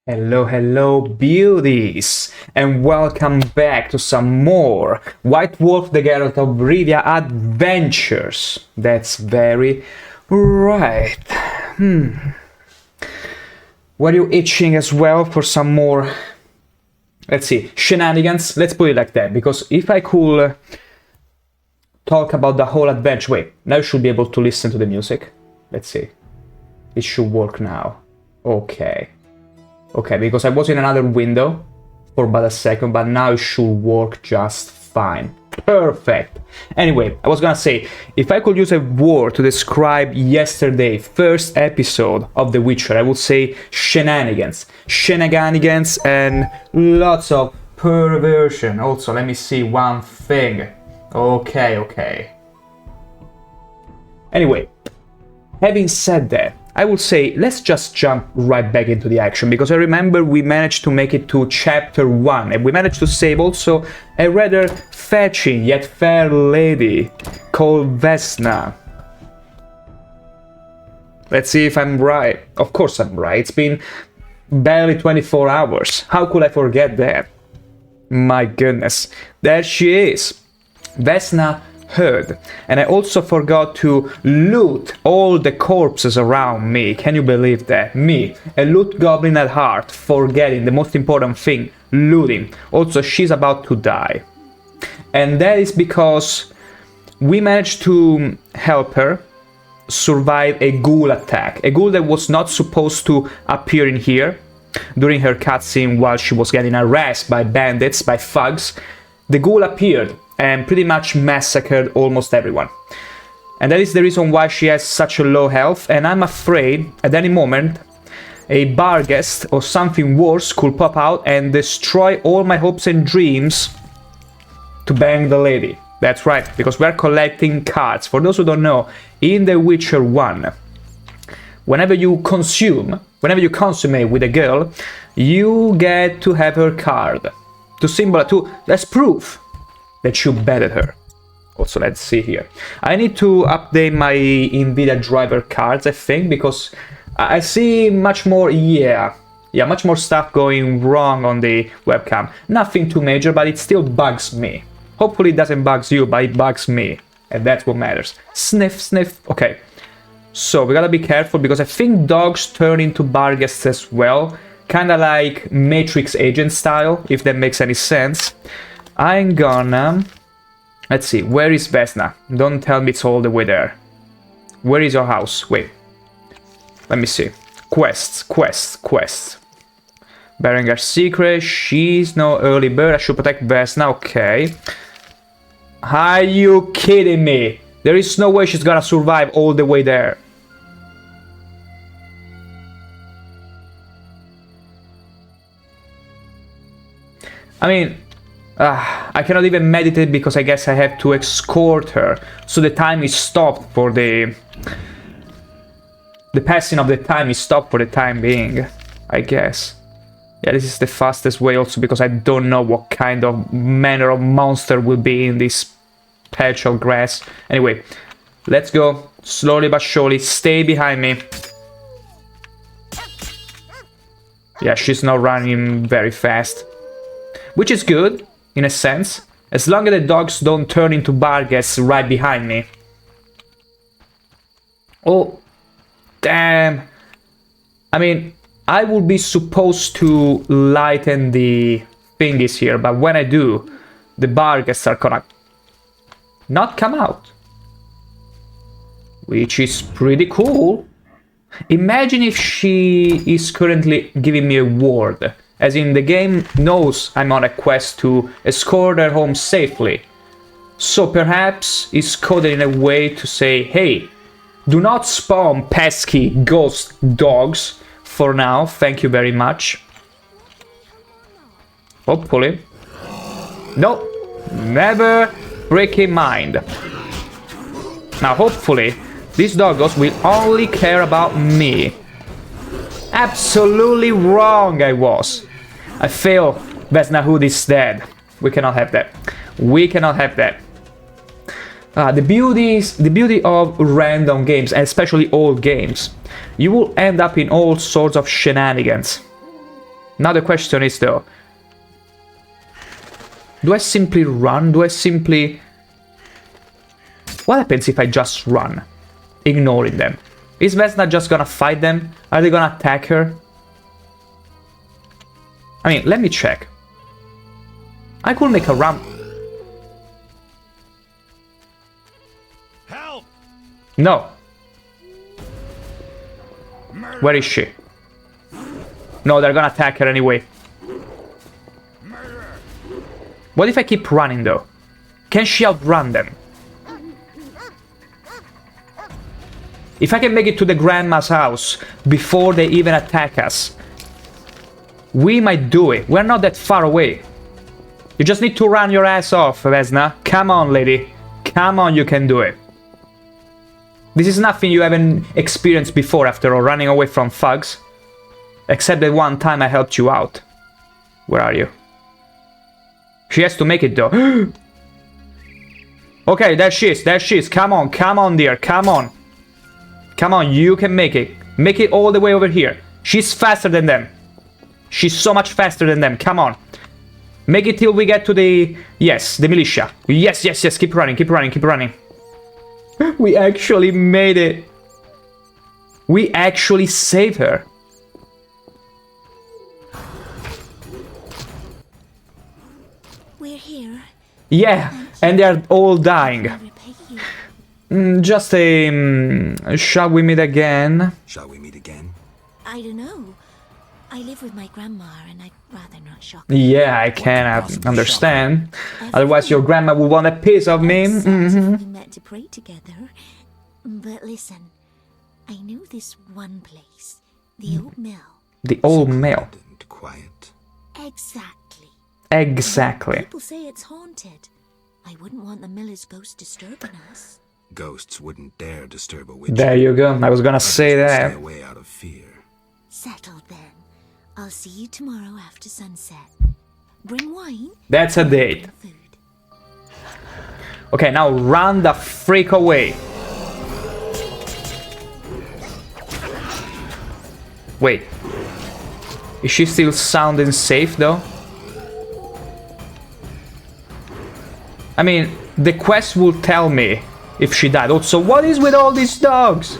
Hello, beauties, and welcome back to some more White Wolf the Geralt of Rivia adventures. That's very right. Were you itching as well for some more, let's see, shenanigans? Let's put it like that, because if I could talk about the whole adventure... Wait, now you should be able to listen to the music. Let's see. It should work now. Okay, because I was in another window for about a second, but now it should work just fine. Perfect. Anyway, I was gonna say, if I could use a word to describe yesterday's first episode of The Witcher, I would say shenanigans. Shenanigans and lots of perversion. Also, let me see one thing. Okay. Anyway, having said that, I would say let's just jump right back into the action, because I remember we managed to make it to chapter 1 and we managed to save also a rather fetching yet fair lady called Vesna. Let's see if I'm right. Of course I'm right. It's been barely 24 hours. How could I forget that? My goodness. There she is. Vesna Heard. And I also forgot to loot all the corpses around me. Can you believe that? Me, a loot goblin at heart, forgetting the most important thing, looting. Also, she's about to die. And that is because we managed to help her survive a ghoul attack. A ghoul that was not supposed to appear in here during her cutscene while she was getting harassed by bandits, by thugs. The ghoul appeared and pretty much massacred almost everyone. And that is the reason why she has such a low health, and I'm afraid at any moment a Barghest or something worse could pop out and destroy all my hopes and dreams to bang the lady. That's right, because we're collecting cards. For those who don't know, in The Witcher 1, whenever you consummate with a girl, you get to have her card. That's proof that you betted her. Also, let's see here. I need to update my NVIDIA driver cards, I think, because I see much more stuff going wrong on the webcam. Nothing too major, but it still bugs me. Hopefully it doesn't bug you, but it bugs me. And that's what matters. Sniff. Okay. So we gotta be careful, because I think dogs turn into Barghests as well. Kinda like Matrix Agent style, if that makes any sense. I'm gonna... Let's see, where is Vesna? Don't tell me it's all the way there. Where is your house? Wait. Let me see. Quests. Berengar's secret, she's no early bird, I should protect Vesna, okay. Are you kidding me? There is no way she's gonna survive all the way there. I mean... I cannot even meditate because I guess I have to escort her. So the time is stopped for the passing of the time is stopped for the time being, I guess. Yeah, this is the fastest way also, because I don't know what kind of manner of monster will be in this patch of grass. Anyway, let's go. Slowly but surely. Stay behind me. Yeah, she's not running very fast. Which is good. In a sense, as long as the dogs don't turn into Barghests right behind me. Oh, damn. I mean, I would be supposed to lighten the thingies here, but when I do, the Barghests are gonna not come out. Which is pretty cool. Imagine if she is currently giving me a ward. As in, the game knows I'm on a quest to escort her home safely. So perhaps it's coded in a way to say, hey, do not spawn pesky ghost dogs for now, thank you very much. Hopefully. Nope, never freaking mind. Now hopefully, these doggos will only care about me. Absolutely wrong I was. I fail. Vesna Hood is dead. We cannot have that. The beauty of random games, and especially old games, you will end up in all sorts of shenanigans. Now the question is though, do I simply run? Do I simply... What happens if I just run, ignoring them? Is Vesna just gonna fight them? Are they gonna attack her? I mean, let me check. I could make a run. Help! No. Where is she? No, they're gonna attack her anyway. What if I keep running though? Can she outrun them? If I can make it to the grandma's house before they even attack us, we might do it. We're not that far away. You just need to run your ass off, Vesna. Come on, lady. Come on, you can do it. This is nothing you haven't experienced before after all, running away from thugs. Except that one time I helped you out. Where are you? She has to make it though. Okay, there she is, there she is. Come on, dear, come on. Come on, you can make it. Make it all the way over here. She's faster than them. She's so much faster than them, come on. Make it till we get to the... Yes, the militia. Yes, yes, yes, keep running, keep running, keep running. We actually made it. We actually saved her. We're here. Yeah, and they're all dying. Just a... shall we meet again? Shall we meet again? I don't know. I live with my grandma and I'd rather not shock her. Yeah, I can understand. Otherwise your grandma would want a piece of me. We met to pray together. But listen, I know this one place. The old mill. The old mill. And quiet. Exactly. Exactly. People say it's haunted. I wouldn't want the miller's ghost disturbing us. Ghosts wouldn't dare disturb a witch. There you go. I was gonna say Stay that. away out of fear. Settled then. I'll see you tomorrow after sunset. Bring wine. That's a date. and food. Okay, now run the freak away. Wait. Is she still sounding safe though? I mean, the quest will tell me if she died. Also, what is with all these dogs?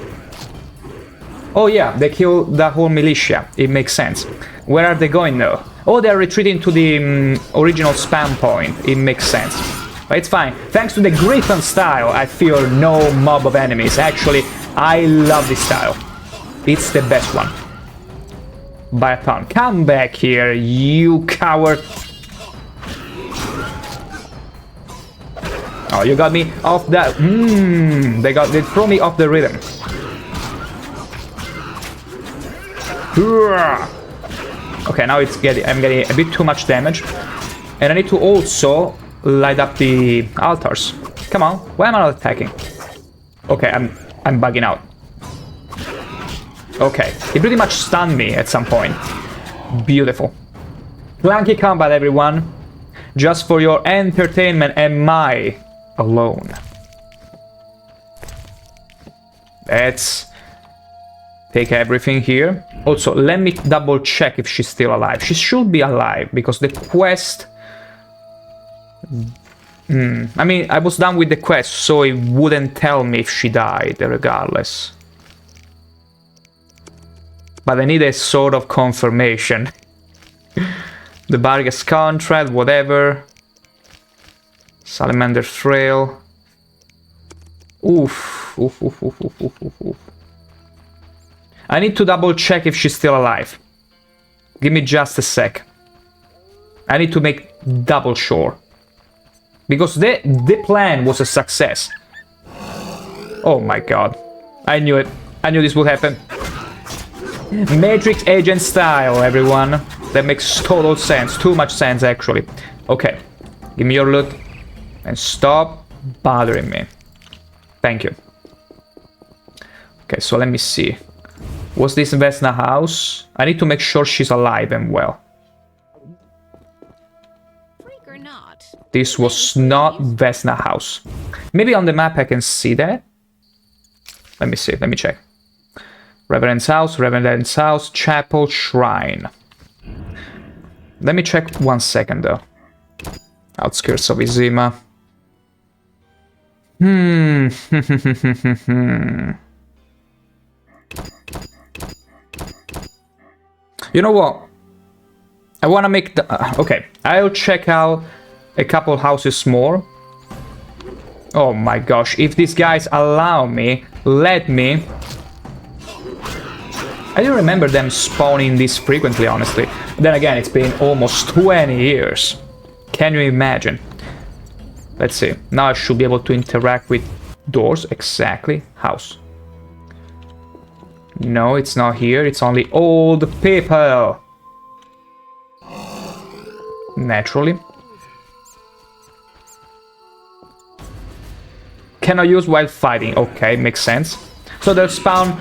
Oh yeah, they killed the whole militia. It makes sense. Where are they going though? Oh, they're retreating to the original spawn point. It makes sense. But it's fine. Thanks to the Griffin style, I fear no mob of enemies. Actually, I love this style. It's the best one. By a ton. Come back here, you coward. Oh, you got me off that. They threw me off the rhythm. Okay, now I'm getting a bit too much damage. And I need to also light up the altars. Come on, why am I not attacking? Okay, I'm bugging out. Okay, he pretty much stunned me at some point. Beautiful. Clunky combat, everyone. Just for your entertainment, am I alone? Let's take everything here. Also, let me double check if she's still alive. She should be alive, because the quest... I mean, I was done with the quest, so it wouldn't tell me if she died, regardless. But I need a sort of confirmation. The Vargas contract, whatever. Salamander Trail. Oof. Oof, oof, oof, oof, oof, oof, oof. I need to double check if she's still alive. Give me just a sec. I need to make double sure. Because the plan was a success. Oh my god. I knew it. I knew this would happen. Matrix Agent style, everyone. That makes total sense. Too much sense, actually. Okay. Give me your loot. And stop bothering me. Thank you. Okay, so let me see. Was this Vesna house? I need to make sure she's alive and well. Freak or not. This was not Vesna house. Maybe on the map I can see that. Let me see. Let me check. Reverend's house, chapel, shrine. Let me check 1 second though. Outskirts of Izima. You know what? I want to make the... okay, I'll check out a couple houses more. Oh my gosh, if these guys allow me, let me... I don't remember them spawning this frequently, honestly. Then again, it's been almost 20 years. Can you imagine? Let's see. Now I should be able to interact with doors. Exactly. House. No, it's not here. It's only old people. Naturally. Cannot use while fighting. Okay, makes sense. So they'll spawn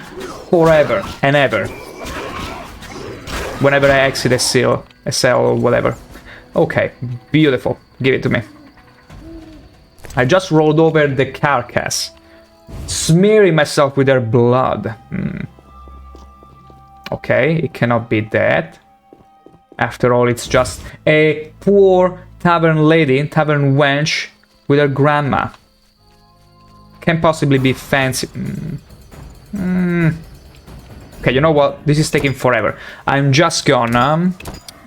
forever and ever. Whenever I exit a cell or whatever. Okay, beautiful. Give it to me. I just rolled over the carcass, smearing myself with their blood. Okay, it cannot be that. After all, it's just a poor tavern lady, tavern wench with her grandma. Can't possibly be fancy. Okay, you know what? This is taking forever. I'm just gonna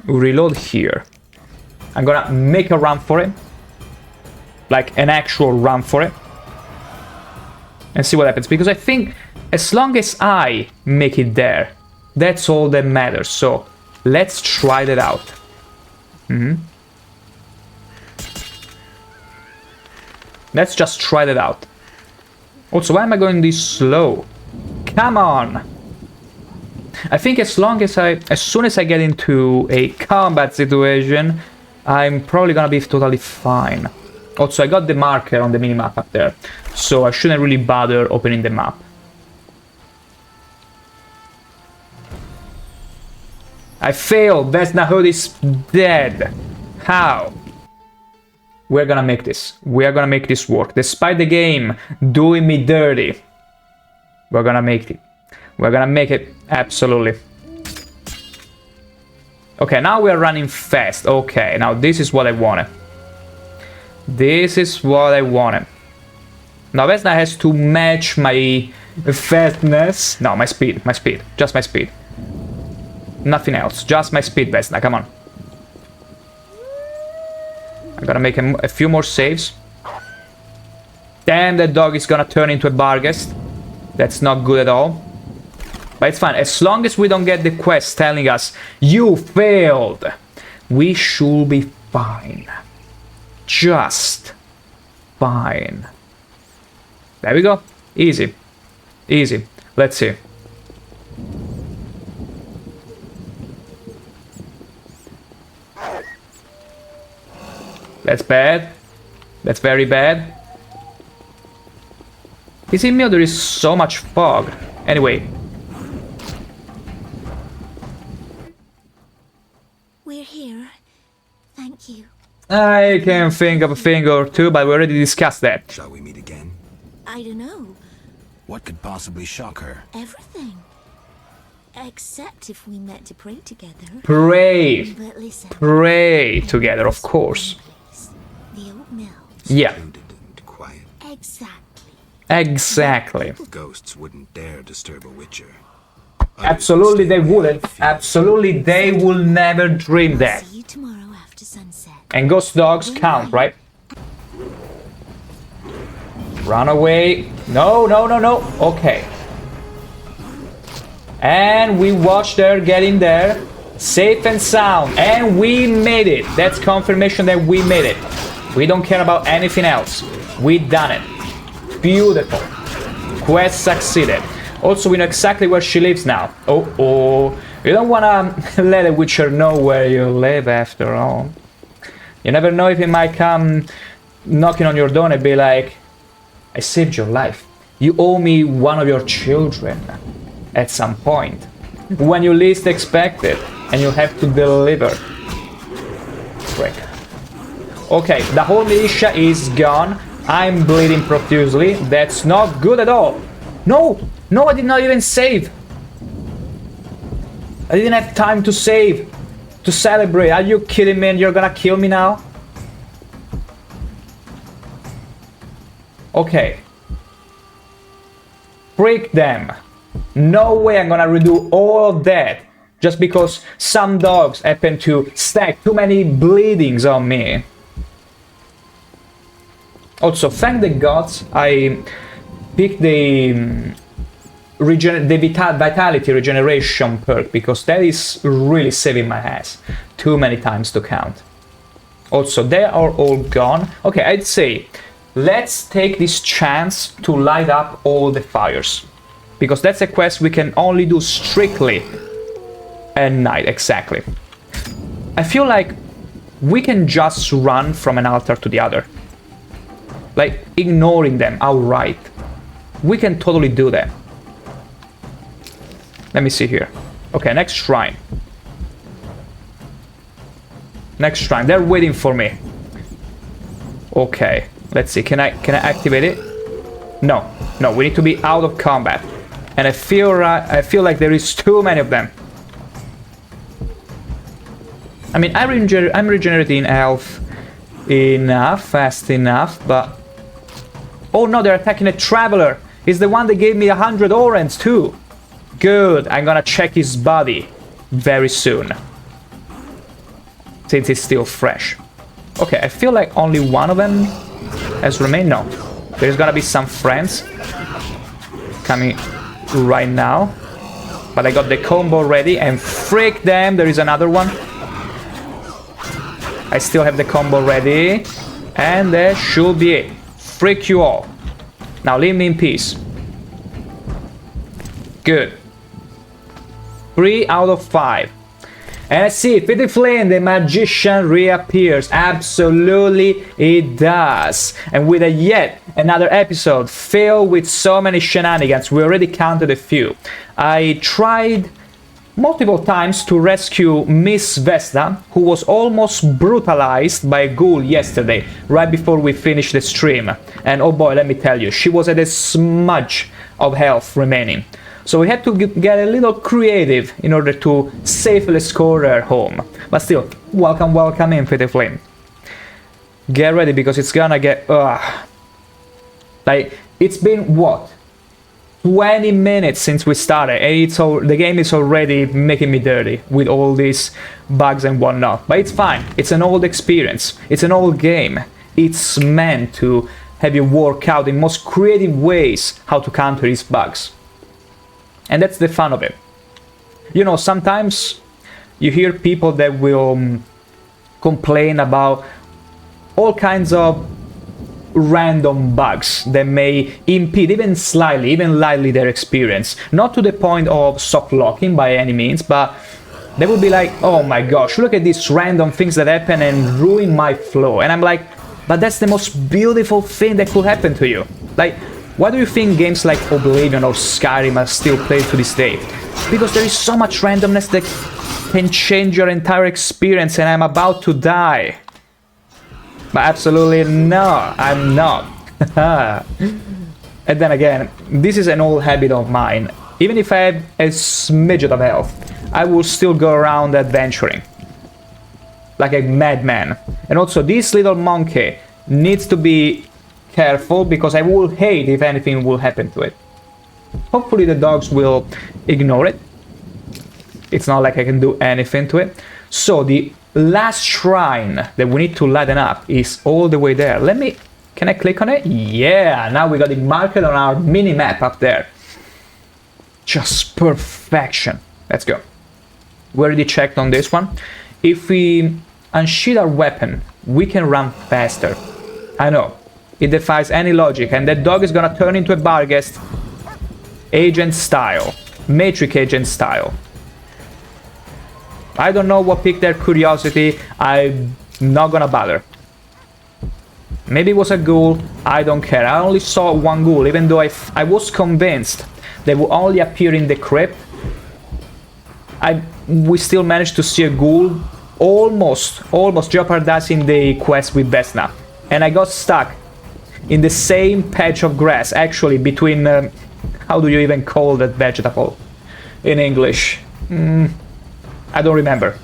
reload here. I'm gonna make a run for it. Like an actual run for it. And see what happens. Because I think as long as I make it there, that's all that matters. So let's try that out. Let's just try that out. Also, why am I going this slow? Come on! I think as soon as I get into a combat situation, I'm probably gonna be totally fine. Also, I got the marker on the minimap up there, so I shouldn't really bother opening the map. I failed! Vesna is dead! How? We're gonna make this. We are gonna make this work. Despite the game doing me dirty, we're gonna make it. We're gonna make it, absolutely. Okay, now we are running fast. Okay, now this is what I wanted. This is what I wanted. Now Vesna has to match my fastness. No, my speed. Just my speed. Nothing else. Just my speed, Vesna. Come on. I'm gonna make a few more saves. Damn, that dog is gonna turn into a Barghest. That's not good at all. But it's fine. As long as we don't get the quest telling us, you failed, we should be fine. Just fine. There we go. Easy. Easy. Let's see. That's bad. That's very bad. Is it me or there is so much fog? Anyway. We're here. Thank you. I can think of a thing or two, but we already discussed that. Shall we meet again? I don't know. What could possibly shock her? Everything. Except if we met to pray together. Pray. But listen. Pray together, of course. The old mill. Yeah. Secluded and quiet. Exactly. Exactly. Ghosts wouldn't dare disturb a witcher. Absolutely they wouldn't. Absolutely they will never dream that. See you tomorrow after sunset. And ghost dogs count, right? Run away. No, no, no, no. Okay. And we watched her getting there. Safe and sound. And we made it. That's confirmation that we made it. We don't care about anything else. We done it. Beautiful. Quest succeeded. Also, we know exactly where she lives now. Oh. You don't wanna let a witcher know where you live after all. You never know if he might come knocking on your door and be like, I saved your life. You owe me one of your children at some point. When you least expect it. And you have to deliver. Frick. Okay, the whole militia is gone. I'm bleeding profusely. That's not good at all. No! No, I did not even save. I didn't have time to save. to celebrate. Are you kidding me? And you're gonna kill me now? Okay. Freak them. No way I'm gonna redo all of that just because some dogs happen to stack too many bleedings on me. Also, thank the gods I picked the vitality regeneration perk, because that is really saving my ass. Too many times to count. Also, they are all gone. Okay, I'd say let's take this chance to light up all the fires, because that's a quest we can only do strictly at night. Exactly. I feel like we can just run from an altar to the other, like ignoring them outright. We can totally do that. Let me see here. Okay, next shrine. Next shrine. They're waiting for me. Okay, let's see. Can I activate it? No, no. We need to be out of combat, and I feel like there is too many of them. I mean, I'm regenerating health enough, fast enough, but oh no, they're attacking a traveler. It's the one that gave me 100 orange too. Good, I'm gonna check his body very soon, since it's still fresh. Okay, I feel like only one of them has remained. No, there's gonna be some friends coming right now, but I got the combo ready, and freak them, there is another one. I still have the combo ready, and that should be it. Freak you all. Now leave me in peace. Good. 3 out of 5. And I see, Fitty Flynn, the magician, reappears. Absolutely, it does. And with yet another episode filled with so many shenanigans, we already counted a few. I tried multiple times to rescue Miss Vesna, who was almost brutalized by a ghoul yesterday, right before we finished the stream. And oh boy, let me tell you, she was at a smudge of health remaining. So we had to get a little creative in order to safely escort her home. But still, welcome, welcome in, Fitty Flynn. Get ready, because it's gonna get... Like, it's been, what? 20 minutes since we started, and the game is already making me dirty with all these bugs and whatnot. But it's fine, it's an old experience, it's an old game. It's meant to have you work out in most creative ways how to counter these bugs. And that's the fun of it. You know, sometimes you hear people that will complain about all kinds of random bugs that may impede even lightly their experience. Not to the point of soft locking by any means, but they would be like, oh my gosh, look at these random things that happen and ruin my flow. And I'm like, but that's the most beautiful thing that could happen to you. Like, why do you think games like Oblivion or Skyrim are still played to this day? Because there is so much randomness that can change your entire experience, and I'm about to die. But absolutely no, I'm not. And then again, this is an old habit of mine. Even if I have a smidget of health, I will still go around adventuring like a madman. And also, this little monkey needs to be careful, because I will hate if anything will happen to it. Hopefully the dogs will ignore it. It's not like I can do anything to it. So the last shrine that we need to lighten up is all the way there. Can I click on it? Yeah, now we got it marked on our mini map up there. Just perfection. Let's go. We already checked on this one. If we unsheath our weapon, we can run faster. I know, it defies any logic, and that dog is gonna turn into a Barghest agent style, Matrix agent style. I don't know what piqued their curiosity. I'm not gonna bother. Maybe it was a ghoul, I don't care. I only saw one ghoul, even though I was convinced they would only appear in the crypt. We still managed to see a ghoul, almost jeopardizing the quest with Vesna. And I got stuck in the same patch of grass, actually, between... how do you even call that vegetable in English? I don't remember.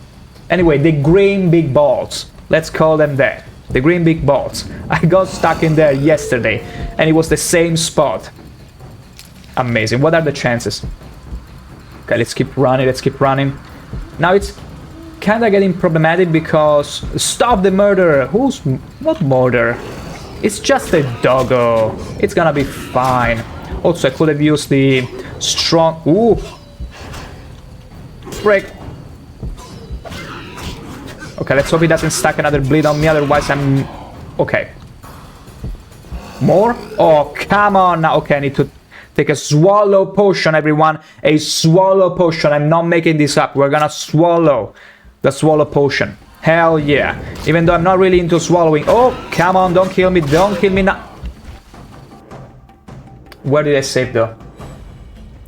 Anyway, the green big balls. Let's call them that. The green big balls. I got stuck in there yesterday, and it was the same spot. Amazing. What are the chances? Okay, let's keep running, let's keep running. Now it's kinda getting problematic because... Stop the murder! Who's... What murder? It's just a doggo. It's gonna be fine. Also, I could have used the strong... Ooh! Frick! Okay, let's hope he doesn't stack another bleed on me, otherwise I'm... Okay. More? Oh, come on now. Okay, I need to take a swallow potion, everyone. A swallow potion. I'm not making this up. We're gonna swallow the swallow potion. Hell yeah. Even though I'm not really into swallowing. Oh, come on. Don't kill me. Don't kill me now. Where did I save, though?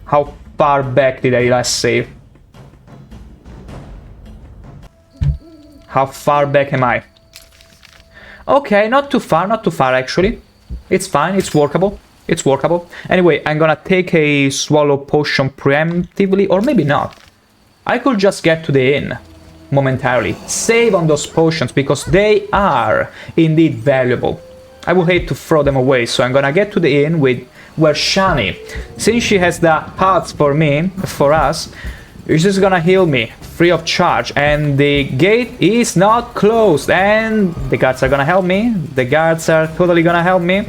How far back did I last save? How far back am I? Okay, not too far, actually. It's fine, it's workable. It's workable. Anyway, I'm gonna take a swallow potion preemptively, or maybe not. I could just get to the inn momentarily. Save on those potions, because they are indeed valuable. I would hate to throw them away, so I'm gonna get to the inn with where Shani, since she has the hearts for me, for us, she's just gonna heal me free of charge, and the gate is not closed, and the guards are gonna help me. The guards are totally gonna help me.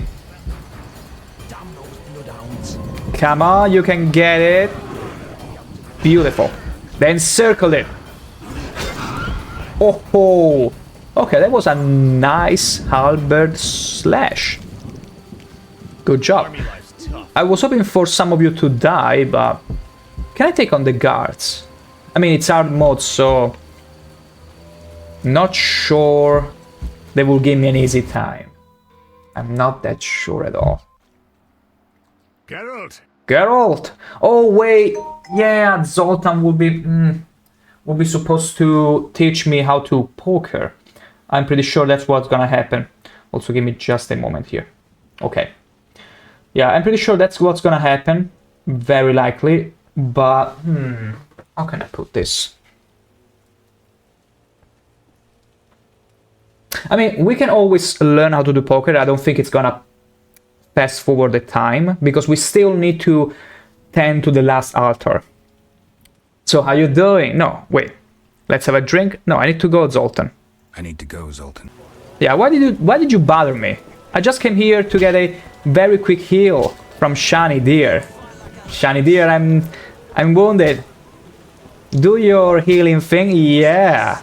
Come on, you can get it. Beautiful. Then circle it. Oh ho. Okay, that was a nice halberd slash. Good job. I was hoping for some of you to die, but... Can I take on the guards? I mean, it's hard mode, so... Not sure they will give me an easy time. I'm not that sure at all. Geralt! Geralt! Oh, wait! Yeah, Zoltan will be supposed to teach me how to poker. I'm pretty sure that's what's gonna happen. Also, give me just a moment here. Okay. Yeah, I'm pretty sure that's what's gonna happen. Very likely. But, how can I put this? I mean, we can always learn how to do poker. I don't think it's gonna fast forward the time, because we still need to tend to the last altar. So, how you doing? No, wait. Let's have a drink. No, I need to go, Zoltan. I need to go, Zoltan. Yeah, why did you bother me? I just came here to get a very quick heal from Shani dear. Shani dear, I'm wounded. Do your healing thing. Yeah.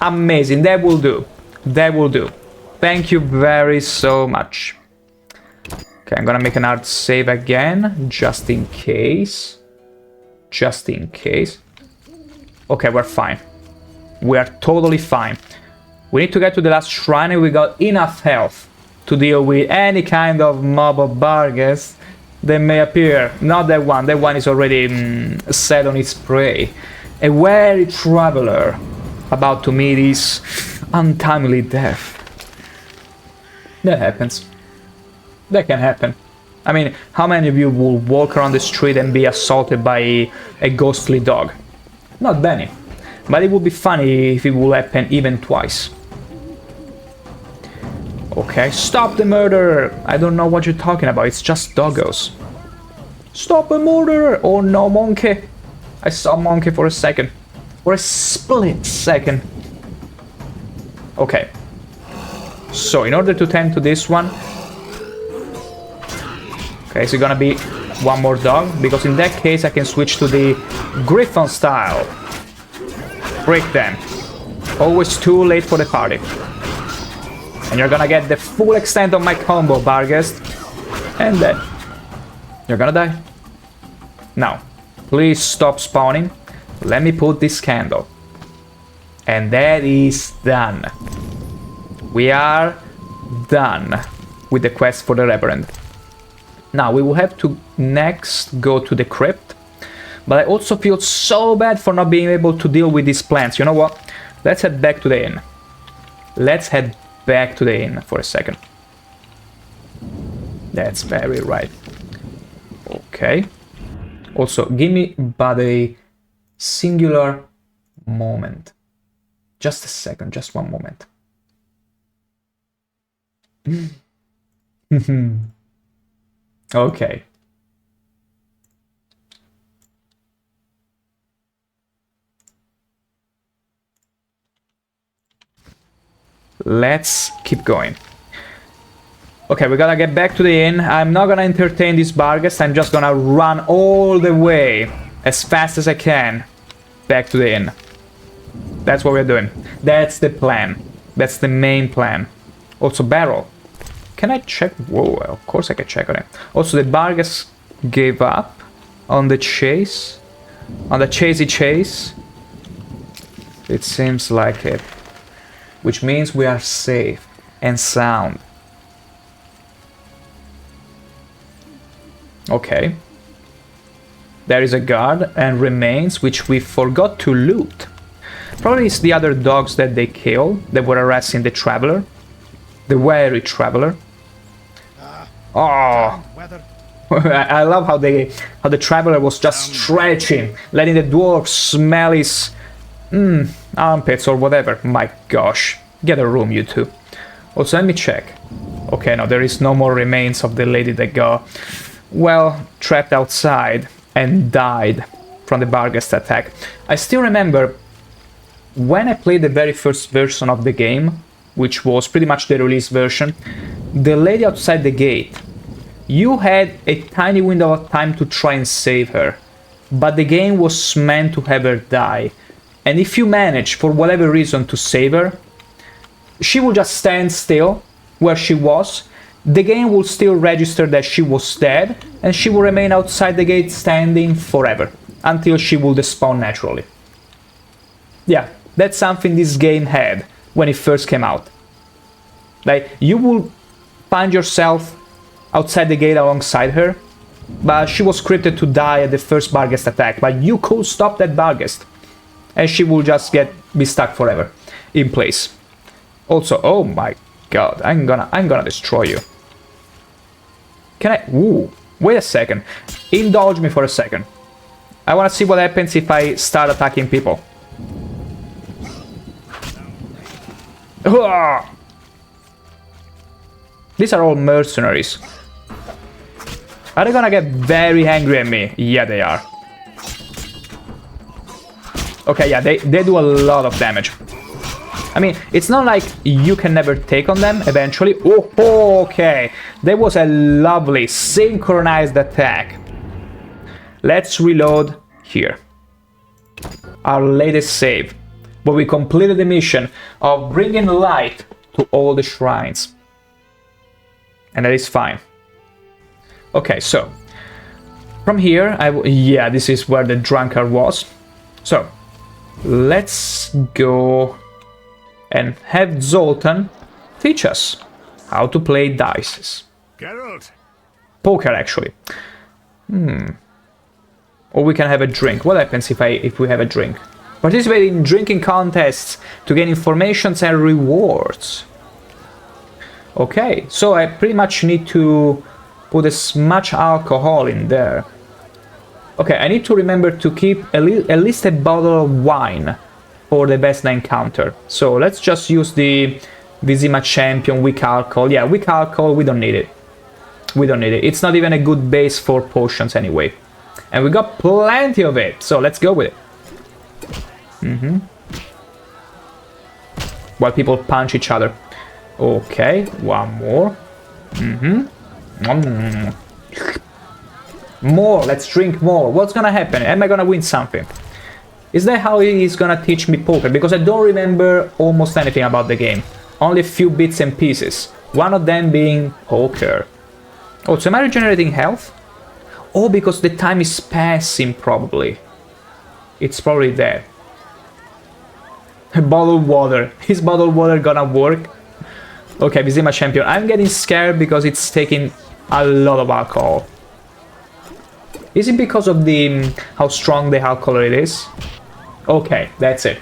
Amazing. That will do. That will do. Thank you very so much. Okay, I'm gonna make an hard save again, just in case. Just in case. Okay, we're fine. We are totally fine. We need to get to the last shrine, and we got enough health to deal with any kind of mob of bargains that may appear. Not that one. That one is already set on its prey. A wary traveler about to meet his untimely death. That happens. That can happen. I mean, how many of you will walk around the street and be assaulted by a ghostly dog? Not many. But it would be funny if it would happen even twice. Okay, stop the murderer! I don't know what you're talking about, it's just doggos. Stop the murderer! Oh no, monkey! I saw monkey for a second. For a split second. Okay. So, in order to tend to this one... Okay, so gonna be one more dog, because in that case I can switch to the Griffon style. Break them. Always too late for the party. And you're gonna get the full extent of my combo, Barghest. And then you're gonna die. Now, please stop spawning. Let me put this candle. And that is done. We are done with the quest for the Reverend. Now, we will have to next go to the crypt. But I also feel so bad for not being able to deal with these plants. You know what? Let's head back to the inn. Let's head back to the inn for a second. That's very right. Okay. Also, give me but a singular moment. Just a second, just one moment. Okay. Let's keep going. Okay, we gotta get back to the inn. I'm not gonna entertain this Barghest. I'm just gonna run all the way as fast as I can back to the inn. That's what we're doing. That's the plan. That's the main plan. Also, barrel. Can I check? Whoa, of course I can check on it. Also, the Barghest gave up on the chase. On the chasey chase. It seems like it. Which means we are safe and sound. Okay. There is a guard and remains which we forgot to loot. Probably it's the other dogs that they killed that were harassing the traveler. The weary traveler. Oh, I love how the traveler was just stretching, letting the dwarf smell his armpits or whatever. My gosh, get a room, you two. Also, let me check. Okay, no, there is no more remains of the lady that got, well, trapped outside and died from the Barghest attack. I still remember when I played the very first version of the game, which was pretty much the release version, the lady outside the gate, you had a tiny window of time to try and save her, but the game was meant to have her die. And if you manage, for whatever reason, to save her, she will just stand still where she was. The game will still register that she was dead, and she will remain outside the gate standing forever, until she will despawn naturally. Yeah, that's something this game had when it first came out. Like, you will find yourself outside the gate alongside her, but she was scripted to die at the first Barghest attack, but you could stop that Barghest, and she will just be stuck forever in place. Also, oh my god, I'm gonna destroy you. Can I? Ooh, wait a second. Indulge me for a second. I wanna see what happens if I start attacking people. These are all mercenaries. Are they gonna get very angry at me? Yeah, they are. Okay, yeah, they do a lot of damage. I mean, it's not like you can never take on them eventually. Oh, okay. There was a lovely synchronized attack. Let's reload here. Our latest save. But we completed the mission of bringing light to all the shrines. And that is fine. Okay, so from here, yeah, this is where the drunkard was. So let's go and have Zoltan teach us how to play dice. Geralt. Poker, actually. Or we can have a drink. What happens if we have a drink? Participate in drinking contests to gain informations and rewards. Okay, so I pretty much need to put as much alcohol in there. Okay, I need to remember to keep at least a bottle of wine for the Vesna encounter. So let's just use the Vizima Champion weak alcohol. Yeah, weak alcohol, we don't need it. We don't need it. It's not even a good base for potions anyway. And we got plenty of it, so let's go with it. While people punch each other. Okay, one more. More, let's drink more. What's gonna happen? Am I gonna win something? Is that how he's gonna teach me poker? Because I don't remember almost anything about the game. Only a few bits and pieces. One of them being poker. Oh, so am I regenerating health? Oh, because the time is passing, probably. It's probably there. Bottled water. Is bottled water gonna work? Okay, Vizima Champion. I'm getting scared because it's taking a lot of alcohol. Is it because of the how strong the alcohol it is? Okay, that's it.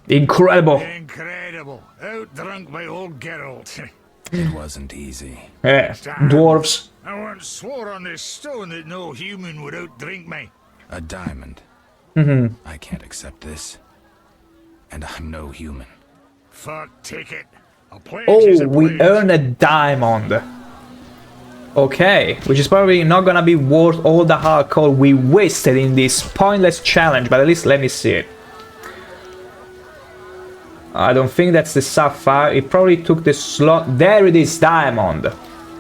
Incredible. Incredible. Outdrunk by old Geralt. It wasn't easy. Yeah, dwarves. I once swore on this stone that no human would outdrink me. A diamond. I can't accept this. And I'm no human. Fuck, take it. A pledge Oh, is a we pledge. earned a diamond. Okay, which is probably not gonna be worth all the alcohol we wasted in this pointless challenge, but at least let me see it. I don't think that's the sapphire. It probably took the slot. There it is, diamond.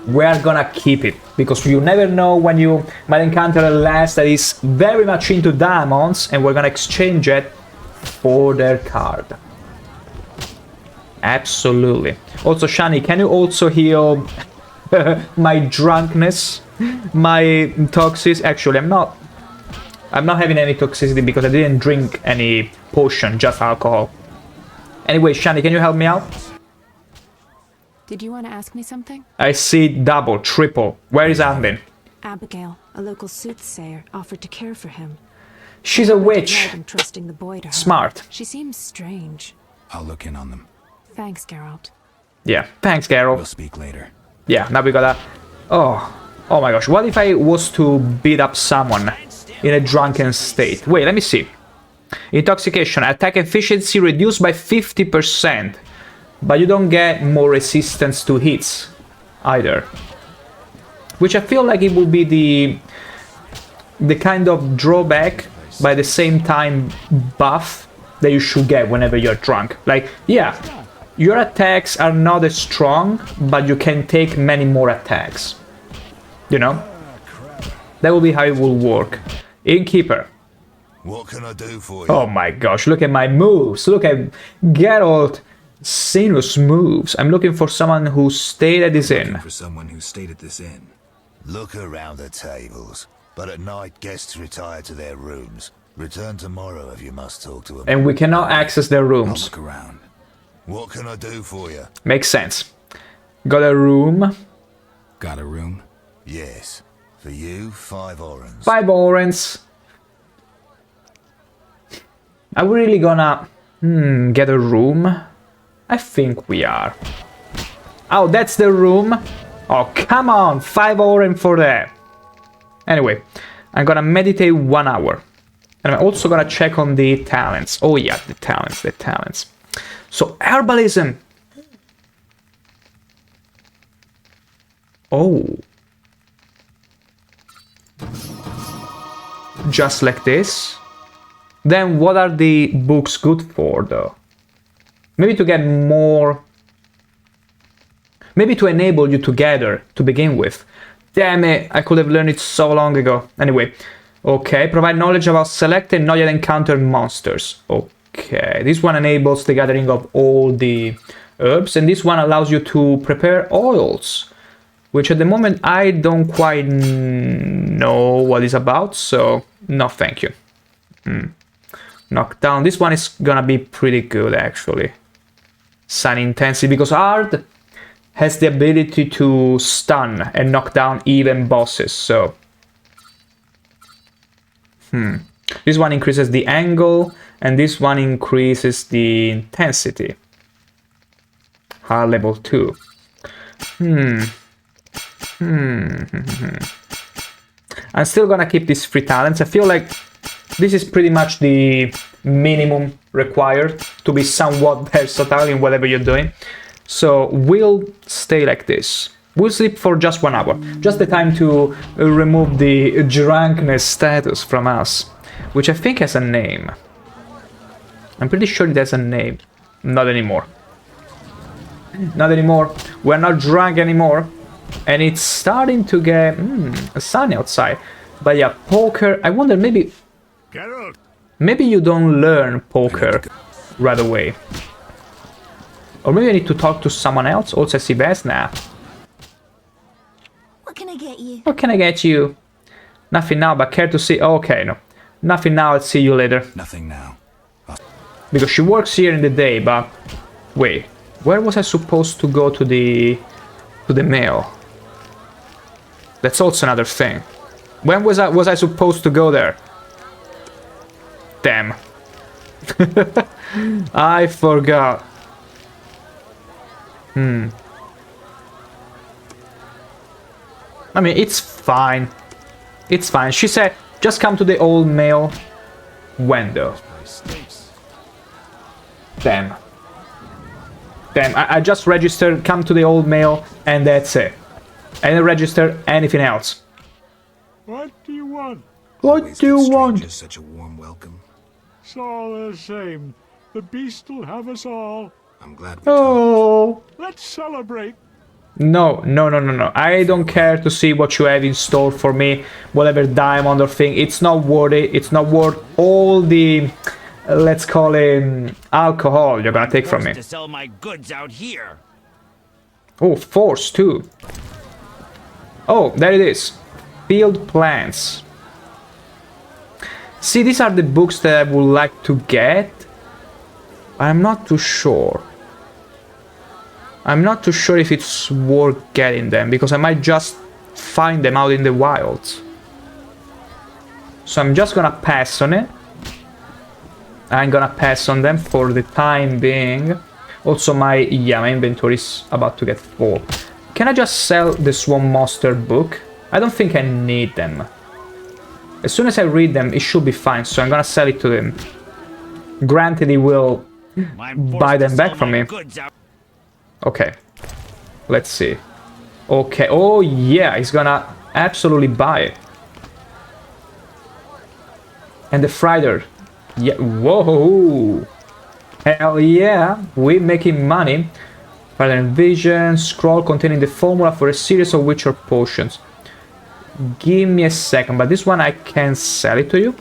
We're gonna keep it, because you never know when you might encounter a lass that is very much into diamonds, and we're gonna exchange it for their card. Absolutely. Also, Shani, can you also heal my drunkenness, my toxicity? Actually, I'm not having any toxicity because I didn't drink any potion, just alcohol. Anyway, Shani, can you help me out? Did you want to ask me something? I see double, triple. Where is Anvin? Abigail, a local soothsayer, offered to care for him. She's a witch. I'm trusting the boy to her. Smart. She seems strange. I'll look in on them. Thanks, Geralt. Yeah, thanks, Geralt. We'll speak later. Yeah, now we gotta... Oh my gosh, what if I was to beat up someone in a drunken state? Wait, let me see. Intoxication, attack efficiency reduced by 50%. But you don't get more resistance to hits either. Which I feel like it would be the kind of drawback, but at the same time buff that you should get whenever you're drunk. Like, yeah, your attacks are not as strong, but you can take many more attacks. You know? That will be how it will work. Innkeeper. What can I do for you? Oh my gosh, look at my moves. Look at Geralt Sinus moves. I'm looking for someone who stayed at this inn. For someone who stayed at this inn. Look around the tables, but at night guests retire to their rooms. Return tomorrow if you must talk to them. And we cannot access their I'll rooms. look around. What can I do for you? Makes sense. Got a room. Got a room? Yes. For you, 5 orange. 5 orange. Are we really gonna get a room? I think we are. Oh, that's the room. Oh, come on, 5 orange for that. Anyway, I'm gonna meditate 1 hour. And I'm also gonna check on the talents. Oh yeah, the talents. So, herbalism. Oh. Just like this. Then what are the books good for, though? Maybe to get more... Maybe to enable you together to begin with. Damn it, I could have learned it so long ago. Anyway, okay, provide knowledge about selected not yet encountered monsters. Okay, this one enables the gathering of all the herbs, and this one allows you to prepare oils, which at the moment I don't quite know what it's about, so no thank you. Knockdown, this one is gonna be pretty good actually. Sun intensity, because Ard has the ability to stun and knock down even bosses, so... This one increases the angle, and this one increases the intensity. Hard level 2. I'm still gonna keep these 3 talents. I feel like this is pretty much the minimum required to be somewhat versatile in whatever you're doing. So we'll stay like this. We'll sleep for just 1 hour. Just the time to remove the drunkenness status from us. Which I think has a name. I'm pretty sure it has a name. Not anymore. Not anymore. We're not drunk anymore. And it's starting to get sunny outside. But yeah, poker. I wonder, maybe you don't learn poker right away. Or maybe I need to talk to someone else. Also, I see Vesna. What can I get you? What can I get you? Nothing now, but care to see. Okay, no. Nothing now, I'll see you later. Nothing now. Because she works here in the day, but... Wait, where was I supposed to go to the mail? That's also another thing. When was I supposed to go there? Damn. I forgot. I mean, it's fine. It's fine. She said, just come to the old mail. When though? Damn. Damn, I just registered, come to the old mail, and that's it. I didn't register anything else. What do you want? What do you want? Just such a warm welcome. It's all the same. The beast will have us all. I'm glad we Oh. Let's celebrate. No, no, no, no, no. I don't care to see what you have in store for me. Whatever diamond or thing. It's not worth it. It's not worth all the, let's call it, alcohol you're gonna take from me. To sell my goods out here. Oh, force too. Oh, there it is. Field plans. See, these are the books that I would like to get. I'm not too sure. I'm not too sure if it's worth getting them, because I might just find them out in the wilds. So I'm just gonna pass on it. I'm gonna pass on them for the time being. Also my inventory is about to get full. Can I just sell the Swan Monster book? I don't think I need them. As soon as I read them, it should be fine, so I'm gonna sell it to him. Granted, he will buy them back from me. Okay, let's see. Okay, oh yeah, he's gonna absolutely buy it. And the Frider. Yeah, whoa! Hell yeah, we're making money. Frider Vision, scroll containing the formula for a series of Witcher potions. Give me a second, but this one I can sell it to you.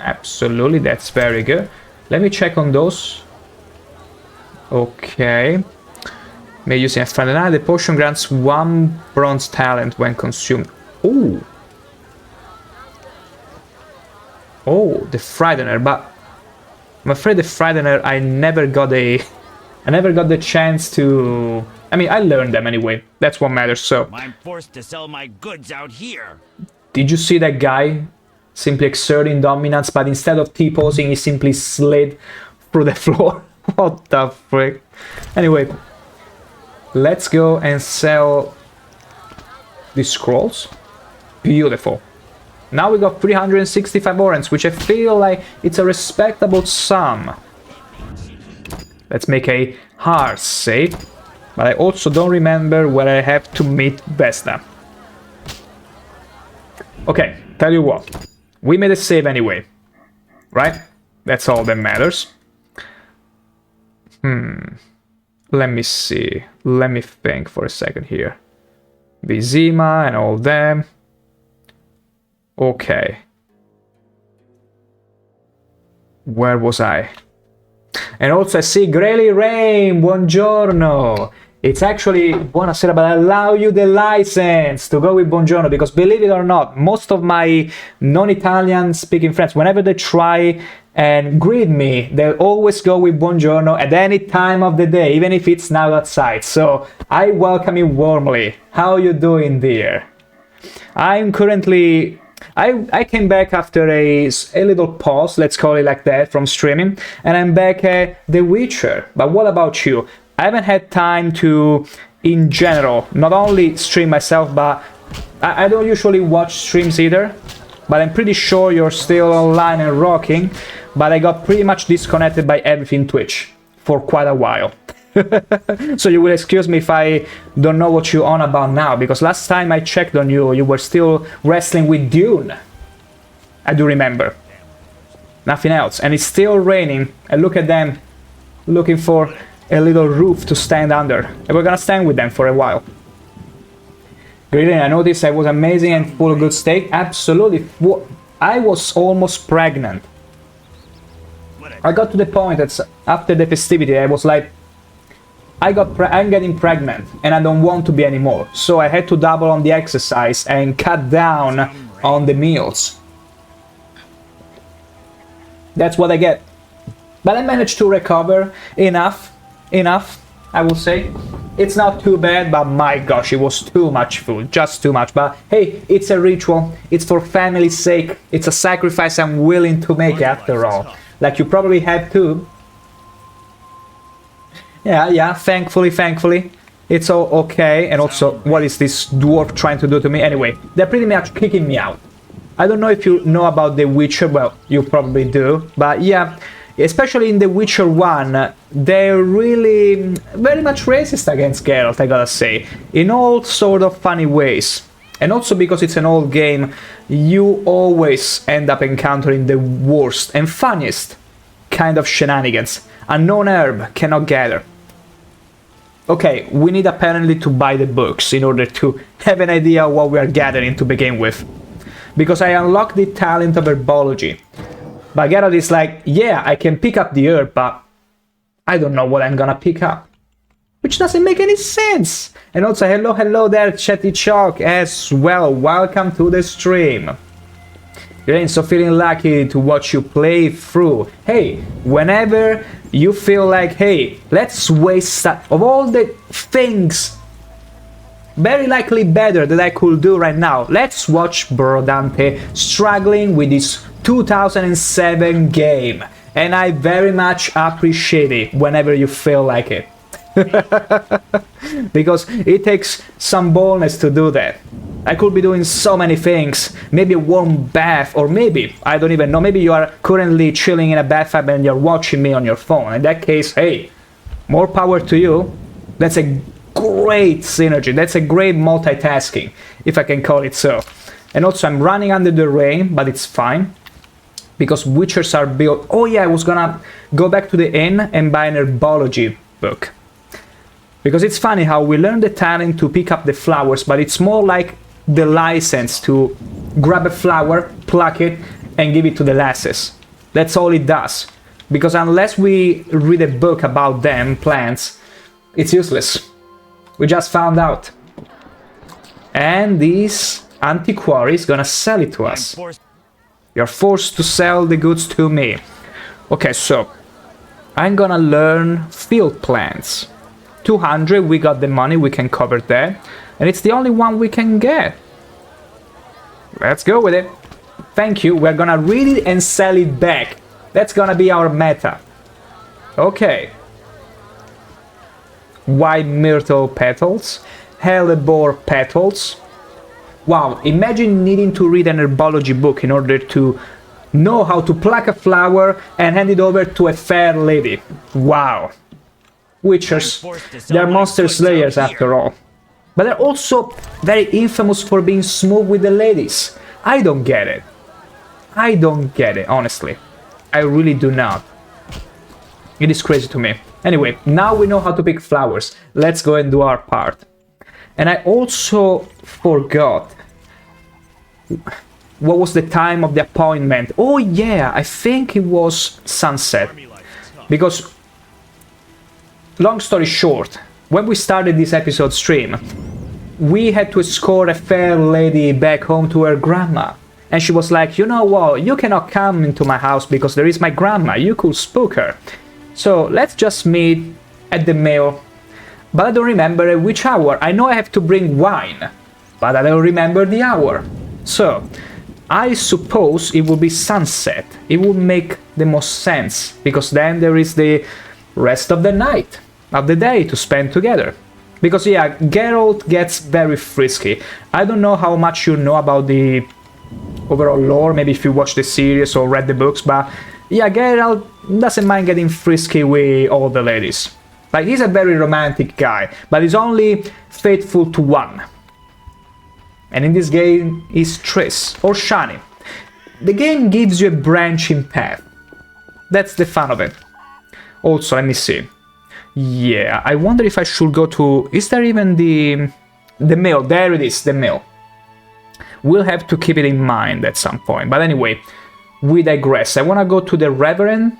Absolutely, that's very good. Let me check on those. Okay. May using a Friday. The potion grants 1 bronze talent when consumed. Ooh. Oh, the Frightener, but I'm afraid the Frightener I never got the chance to. I mean, I learned them anyway. That's what matters. So I'm forced to sell my goods out here. Did you see that guy simply exerting dominance, but instead of T-posing, he simply slid through the floor? What the frick? Anyway, let's go and sell these scrolls. Beautiful. Now we got 365 orange, which I feel like it's a respectable sum. Let's make a hard save. But I also don't remember where I have to meet Vesna. Okay, tell you what. We made a save anyway. Right? That's all that matters. Let me see. Let me think for a second here. Vizima and all them. Okay. Where was I? And also I see Grely Rain, buongiorno. It's actually buonasera, but I allow you the license to go with buongiorno, because believe it or not, most of my non-Italian speaking friends, whenever they try and greet me, they'll always go with buongiorno at any time of the day, even if it's now outside. So I welcome you warmly. How you doing, dear? I'm currently... I came back after a little pause, let's call it like that, from streaming, and I'm back at The Witcher. But what about you? I haven't had time to, in general, not only stream myself, but I don't usually watch streams either, but I'm pretty sure you're still online and rocking, but I got pretty much disconnected by everything Twitch for quite a while. So you will excuse me if I don't know what you're on about now, because last time I checked on you, you were still wrestling with Dune. I do remember. Nothing else. And it's still raining, and look at them looking for a little roof to stand under. And we're gonna stand with them for a while. Grilling, I noticed I was amazing and full of good steak. Absolutely. I was almost pregnant. I got to the point that after the festivity, I was like, I'm getting pregnant and I don't want to be anymore. So I had to double on the exercise and cut down on the meals. That's what I get. But I managed to recover enough, I will say. It's not too bad, but my gosh, it was too much food, just too much. But hey, it's a ritual, it's for family's sake, it's a sacrifice I'm willing to make after all. Like you probably have too. Yeah, thankfully, it's all okay. And also, what is this dwarf trying to do to me? Anyway, they're pretty much kicking me out. I don't know if you know about The Witcher, well, you probably do, but yeah, especially in The Witcher 1, they're really very much racist against Geralt, I gotta say, in all sort of funny ways. And also because it's an old game, you always end up encountering the worst and funniest kind of shenanigans. Unknown herb cannot gather. Okay, we need apparently to buy the books in order to have an idea what we are gathering to begin with. Because I unlocked the talent of herbology. But Geralt is like, yeah, I can pick up the herb, but I don't know what I'm gonna pick up. Which doesn't make any sense. And also, hello there, Chatty Chalk as well. Welcome to the stream. Great, so feeling lucky to watch you play through. Hey, whenever you feel like, hey, let's waste of all the things very likely better that I could do right now, let's watch Brodante struggling with this 2007 game. And I very much appreciate it whenever you feel like it. Because it takes some boldness to do that. I could be doing so many things, maybe a warm bath, or maybe, I don't even know, maybe you are currently chilling in a bathtub and you're watching me on your phone. In that case, hey, more power to you. That's a great synergy, that's a great multitasking, if I can call it so. And also I'm running under the rain, but it's fine, because witchers are built... Oh yeah, I was gonna go back to the inn and buy an herbology book. Because it's funny how we learn the talent to pick up the flowers, but it's more like the license to grab a flower, pluck it, and give it to the lasses. That's all it does. Because unless we read a book about them, plants, it's useless. We just found out. And this antiquary is gonna sell it to us. You're forced to sell the goods to me. Okay, so I'm gonna learn field plants. 200, we got the money, we can cover that. And it's the only one we can get. Let's go with it. Thank you, we're gonna read it and sell it back. That's gonna be our meta. Okay. White myrtle petals, hellebore petals. Wow, imagine needing to read an herbology book in order to know how to pluck a flower and hand it over to a fair lady. Wow. Witchers, they are monster slayers after all. But they're also very infamous for being smooth with the ladies. I don't get it. I don't get it, honestly. I really do not. It is crazy to me. Anyway, now we know how to pick flowers. Let's go and do our part. And I also forgot what was the time of the appointment. Oh yeah, I think it was sunset. Because, long story short, when we started this episode stream, we had to escort a fair lady back home to her grandma. And she was like, you know what, you cannot come into my house because there is my grandma, you could spook her. So let's just meet at the mill. But I don't remember at which hour. I know I have to bring wine, but I don't remember the hour. So, I suppose it will be sunset. It will make the most sense, because then there is the rest of the night, of the day to spend together. Because yeah, Geralt gets very frisky. I don't know how much you know about the overall lore, maybe if you watch the series or read the books, but yeah, Geralt doesn't mind getting frisky with all the ladies. Like, he's a very romantic guy, but he's only faithful to one. And in this game, he's Triss, or Shani. The game gives you a branching path. That's the fun of it. Also, let me see. Yeah, I wonder if I should go to... Is there even the mill? There it is, the mill. We'll have to keep it in mind at some point. But anyway, we digress. I want to go to the Reverend,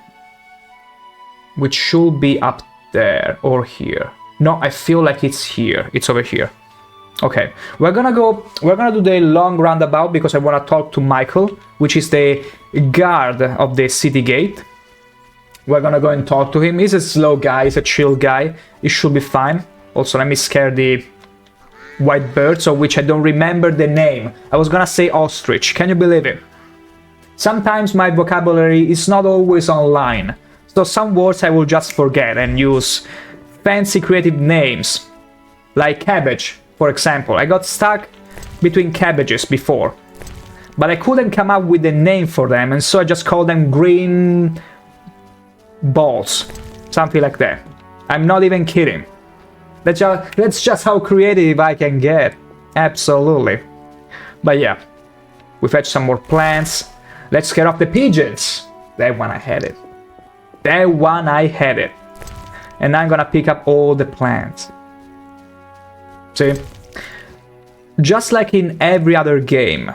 which should be up there or here. No, I feel like it's here. It's over here. Okay, we're gonna do the long roundabout because I want to talk to Michael, which is the guard of the city gate. We're gonna go and talk to him. He's a slow guy, he's a chill guy. He should be fine. Also, let me scare the white birds, of which I don't remember the name. I was gonna say ostrich, can you believe it? Sometimes my vocabulary is not always online, so some words I will just forget and use fancy creative names, like cabbage, for example. I got stuck between cabbages before. but I couldn't come up with a name for them, and so I just called them green balls. Something like that. I'm not even kidding. That's just how creative I can get. Absolutely. But yeah, we fetch some more plants. Let's scare off the pigeons. That one I had it. That one I had it. And I'm gonna pick up all the plants. See? Just like in every other game,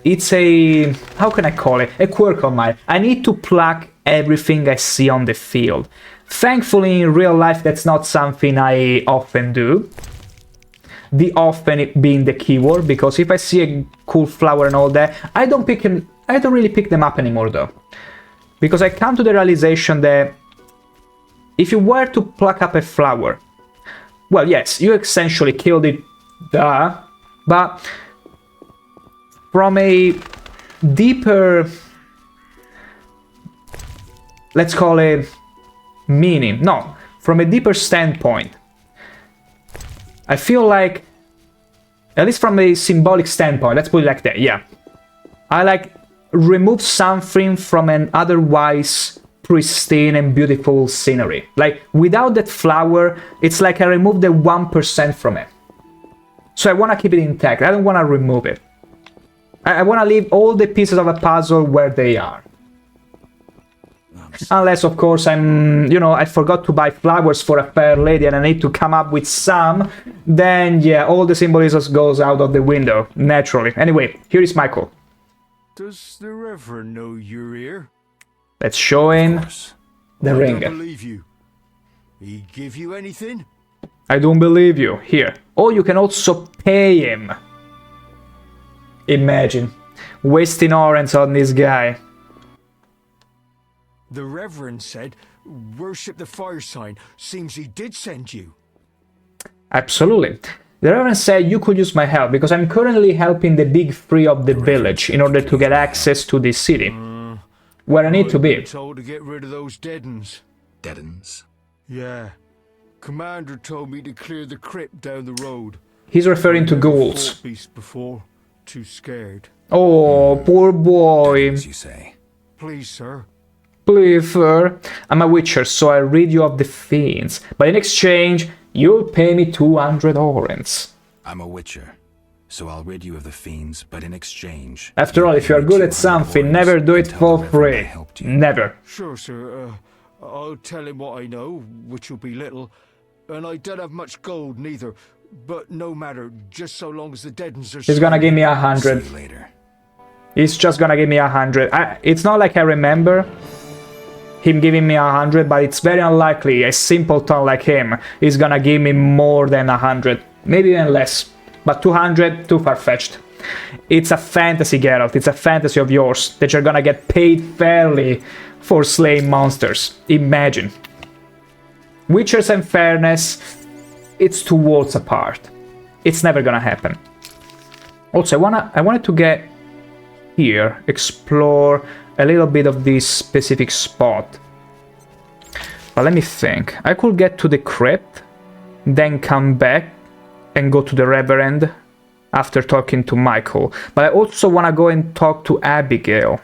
it's a... how can I call it? A quirk of mine. I need to pluck everything I see on the field. Thankfully, in real life, that's not something I often do. The often being the keyword, because if I see a cool flower and all that, I don't really pick them up anymore, though. Because I come to the realization that if you were to pluck up a flower, well, yes, you essentially killed it, duh, but from a deeper, let's call it meaning, no, from a deeper standpoint, I feel like, at least from a symbolic standpoint, let's put it like that, yeah, I like remove something from an otherwise pristine and beautiful scenery. Like, without that flower, it's like I removed the 1% from it. So I want to keep it intact, I don't want to remove it. I want to leave all the pieces of a puzzle where they are. Unless, of course, I forgot to buy flowers for a fair lady and I need to come up with some, then yeah, all the symbolism goes out of the window, naturally. Anyway, here is Michael. Does the Reverend know you're here? Let's show him the ring. I don't believe you. He give you anything? I don't believe you. Here. Oh, you can also pay him. Imagine. Wasting orange on this guy. The Reverend said, worship the fire sign. Seems he did send you. Absolutely. The Reverend said you could use my help because I'm currently helping the big three of the village in order to get access to this city. Where I need to be. Told to get rid of those deadens. Deadens. Yeah. Commander told me to clear the crypt down the road. He's referring to ghouls. Beast before. Too scared. Oh, poor boy. As you say. Please, sir. Please, sir. I'm a witcher, so I rid you of the fiends. But in exchange, you'll pay me 200 orange. I'm a witcher, so I'll rid you of the fiends, but in exchange... After all, if you are good at something, never do it for free. Never. Sure, sir. I'll tell him what I know, which will be little. And I don't have much gold, neither. But no matter, just so long as the deadens are... He's gonna give me 100. See you later. He's just gonna give me 100. It's not like I remember him giving me 100, but it's very unlikely a simpleton like him is gonna give me more than 100. Maybe even less. But 200, too far-fetched. It's a fantasy, Geralt. It's a fantasy of yours that you're gonna get paid fairly for slaying monsters. Imagine. Witchers and fairness, it's two worlds apart. It's never gonna happen. Also, I wanted to get here, explore a little bit of this specific spot. But let me think. I could get to the crypt, then come back and go to the Reverend after talking to Michael. But I also want to go and talk to Abigail.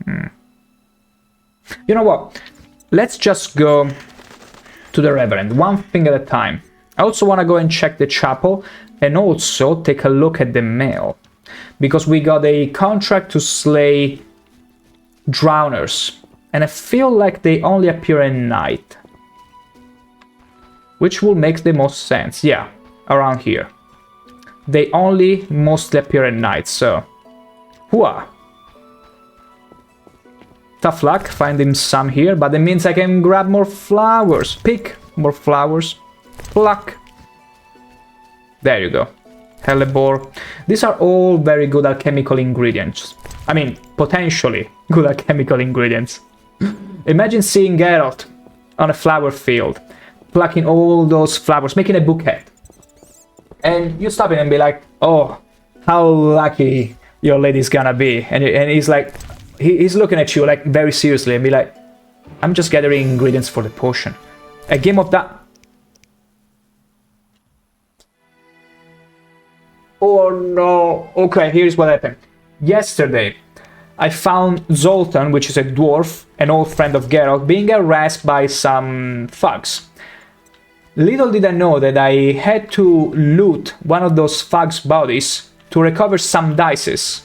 You know what? Let's just go to the Reverend, one thing at a time. I also want to go and check the chapel and also take a look at the mail. Because we got a contract to slay drowners. And I feel like they only appear at night. Which will make the most sense. Yeah, around here. They only mostly appear at night, so... Hooah! Tough luck finding some here, but that means I can grab more flowers. Pick more flowers. Pluck. There you go. Hellebore. These are all very good alchemical ingredients. I mean, potentially good alchemical ingredients. Imagine seeing Geralt on a flower field, plucking all those flowers, making a bouquet. And you stop him and be like, oh, how lucky your lady's gonna be. And he's like, he's looking at you like very seriously and be like, I'm just gathering ingredients for the potion. A game of that. Oh no. Okay, here's what happened. yesterday I found Zoltan, which is a dwarf, an old friend of Geralt, being harassed by some thugs. Little did I know that I had to loot one of those thugs' bodies to recover some dices,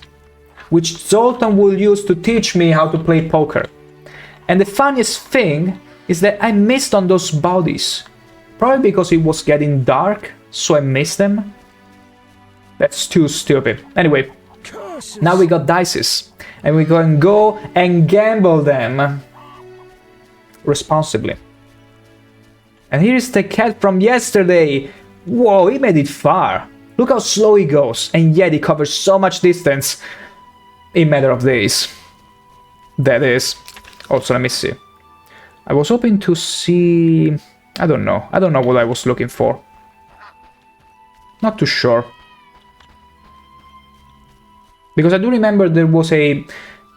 which Zoltan will use to teach me how to play poker. And the funniest thing is that I missed on those bodies. Probably because it was getting dark, so I missed them. That's too stupid. Anyway, now we got dices, and we can go and gamble them responsibly. And here is the cat from yesterday. Whoa, he made it far. Look how slow he goes, and yet he covers so much distance in a matter of days. That is. Also, let me see. I was hoping to see... I don't know what I was looking for. Not too sure. Because I do remember there was a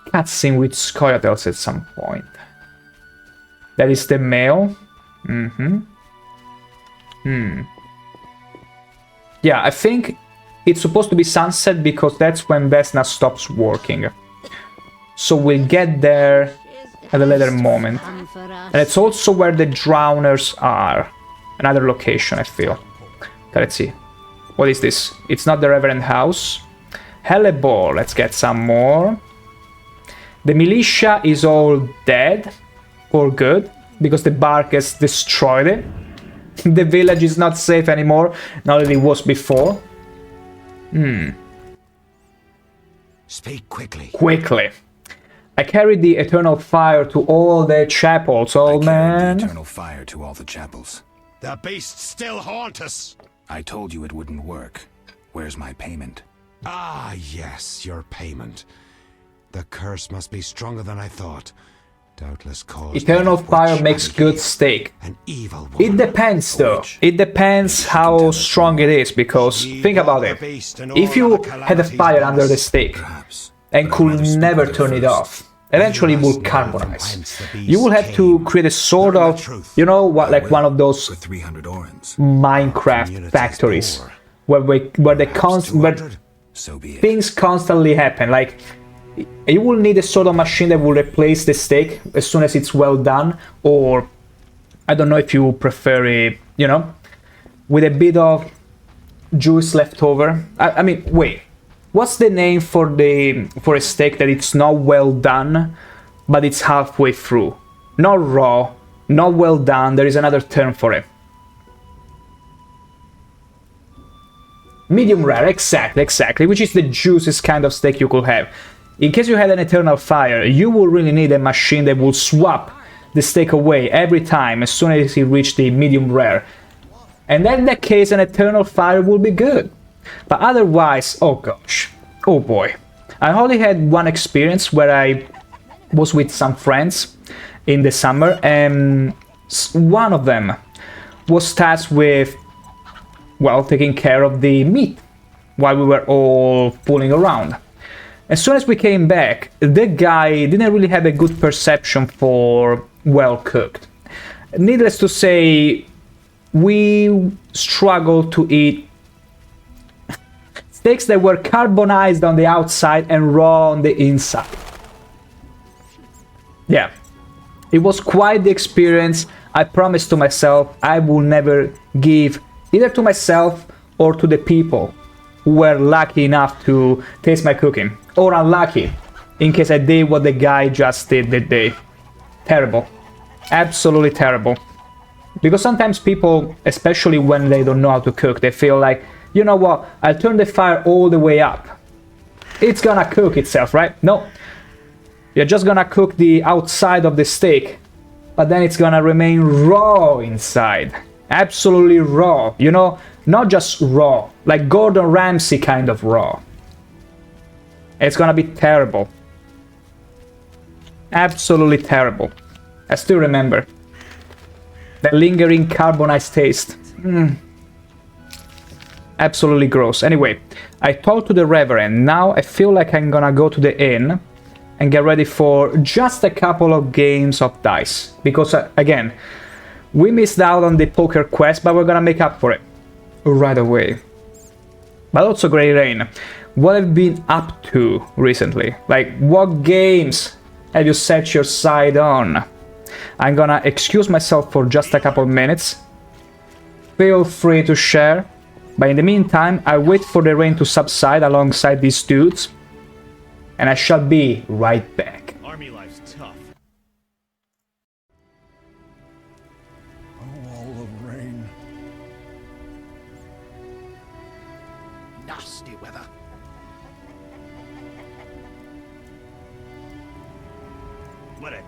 cutscene with Scoia'taels at some point. That is the male. Yeah, I think it's supposed to be sunset because that's when Vesna stops working. So we'll get there at a later moment. And it's also where the drowners are. Another location, I feel. Okay, let's see. What is this? It's not the Reverend House. Hellebore, let's get some more. The militia is all dead. Or good. Because the bark has destroyed it. The village is not safe anymore. Now that it was before. Speak quickly. Quickly. I carried the eternal fire to all the chapels, old man. The eternal fire to all the chapels. The beasts still haunt us. I told you it wouldn't work. Where's my payment? Ah, yes, your payment. The curse must be stronger than I thought. Doubtless caused Eternal by that fire witch makes good Abigail, steak. an evil It woman. depends, A though. witch. It depends how strong it is, because think about it. If you had a fire under the steak Perhaps. and But I'd could rather speak never with her turn it first. off, eventually it will must know from carbonize. whence the You will beast have to came. create a sort Learn the of, truth. you know, what, like one of those For 300 orens. Minecraft Community's factories poor. where Perhaps where 200? So be it. things constantly happen. Like, you will need a sort of machine that will replace the steak as soon as it's well done, or I don't know if you prefer it, you know, with a bit of juice left over. I mean, wait, what's the name for a steak that it's not well done, but it's halfway through? Not raw, not well done. There is another term for it. Medium rare, exactly, which is the juiciest kind of steak you could have. In case you had an eternal fire, you will really need a machine that will swap the steak away every time as soon as you reach the medium rare. And then in that case, an eternal fire will be good. But otherwise, oh gosh, oh boy. I only had one experience where I was with some friends in the summer, and one of them was tasked with, well, taking care of the meat while we were all fooling around. As soon as we came back, the guy didn't really have a good perception for well cooked. Needless to say, we struggled to eat steaks that were carbonized on the outside and raw on the inside. Yeah, it was quite the experience. I promised to myself I will never give either to myself or to the people who were lucky enough to taste my cooking, or unlucky, in case I did what the guy just did that day. Terrible. Absolutely terrible. Because sometimes people, especially when they don't know how to cook, they feel like, you know what, I'll turn the fire all the way up. It's gonna cook itself, right? No. You're just gonna cook the outside of the steak, but then it's gonna remain raw inside. Absolutely raw, you know, not just raw, like Gordon Ramsay kind of raw. It's gonna be terrible. Absolutely terrible. I still remember that lingering carbonized taste. Absolutely gross. Anyway, I talked to the Reverend. Now I feel like I'm gonna go to the inn and get ready for just a couple of games of dice. Because, again, we missed out on the poker quest, but we're gonna make up for it right away. But also Grey Rain. what have you been up to recently? Like, what games have you set your sight on? I'm gonna excuse myself for just a couple minutes. Feel free to share. But in the meantime, I wait for the rain to subside alongside these dudes. And I shall be right back. Army life's tough. A wall of rain. Nasty weather. What a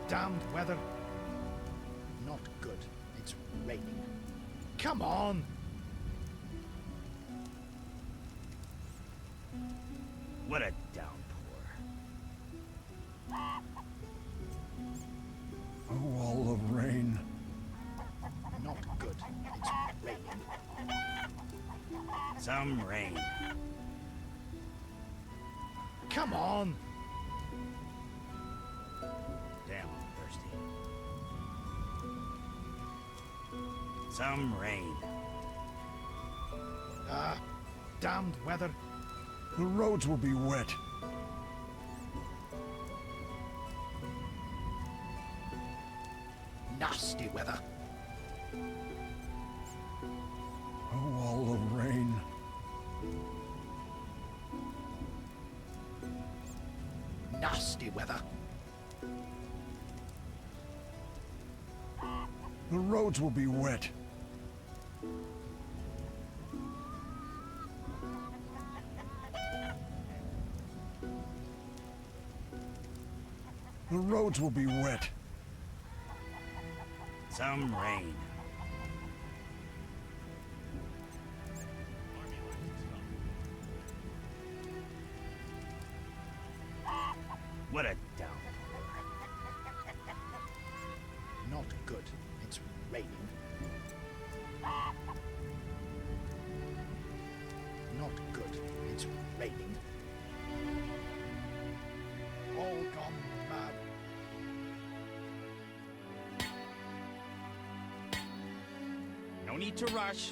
Damned weather. Not good. It's raining. Come on! What a downpour. A wall of rain. Not good. It's raining. Some rain. Come on! Damn, I'm thirsty. Some rain. Damned weather. The roads will be wet. Nasty weather. A wall of rain. Nasty weather. The roads will be wet. The roads will be wet. Some rain. What a downpour. Not good. It's raining. Not good. It's raining. All gone mad. No need to rush.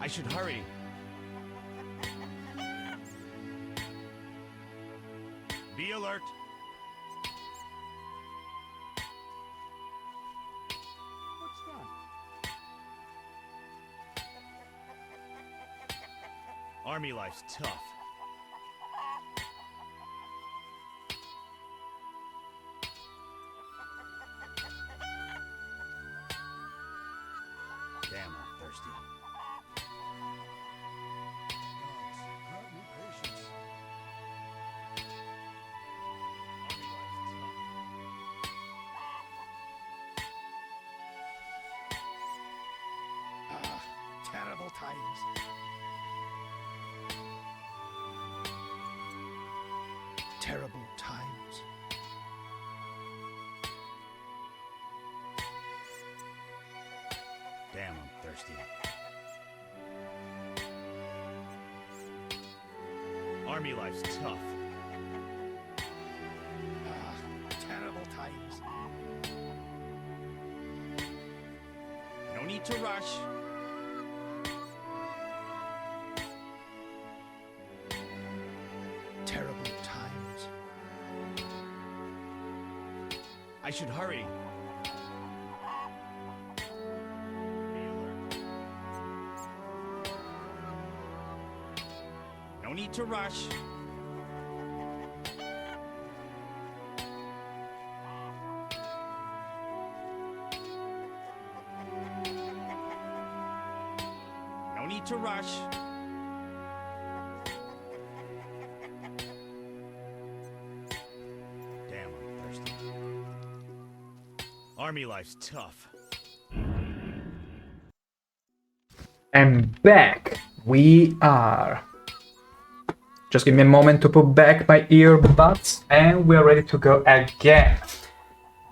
I should hurry. Be alert. What's that? Army life's tough. Damn, I'm thirsty. Grant me patience. Army life's tough. Terrible times. Terrible times. Damn, I'm thirsty. Army life's tough. Terrible times. No need to rush. Terrible times. I should hurry. Be alert. No need to rush. No need to rush. Damn, I'm thirsty. Army life's tough. And back we are. Just give me a moment to put back my earbuds and we're ready to go again.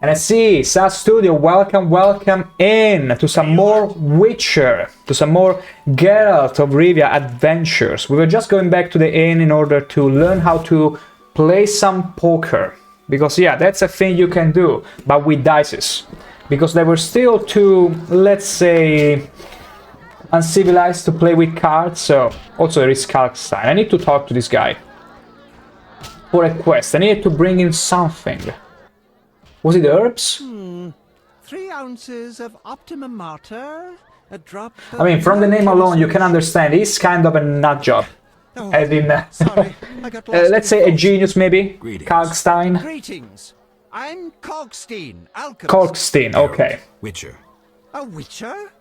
And I see, SAS Studio, welcome in to some more Witcher, to some more Geralt of Rivia adventures. We were just going back to the inn in order to learn how to play some poker. Because, yeah, that's a thing you can do, but with dices. Because they were still too, let's say, uncivilized to play with cards, so... Also, there is Kalkstein. I need to talk to this guy. For a quest. I need to bring in something. Was it herbs? 3 ounces of optimum mater, a drop of... I mean, from the name alone, you can understand he's kind of a nut job. Oh, As in, sorry, I got lost let's in say a thought. genius, maybe? Greetings. Kalkstein? Greetings. I'm Cogstein, alchemist. Kalkstein, okay. Witcher. A witcher?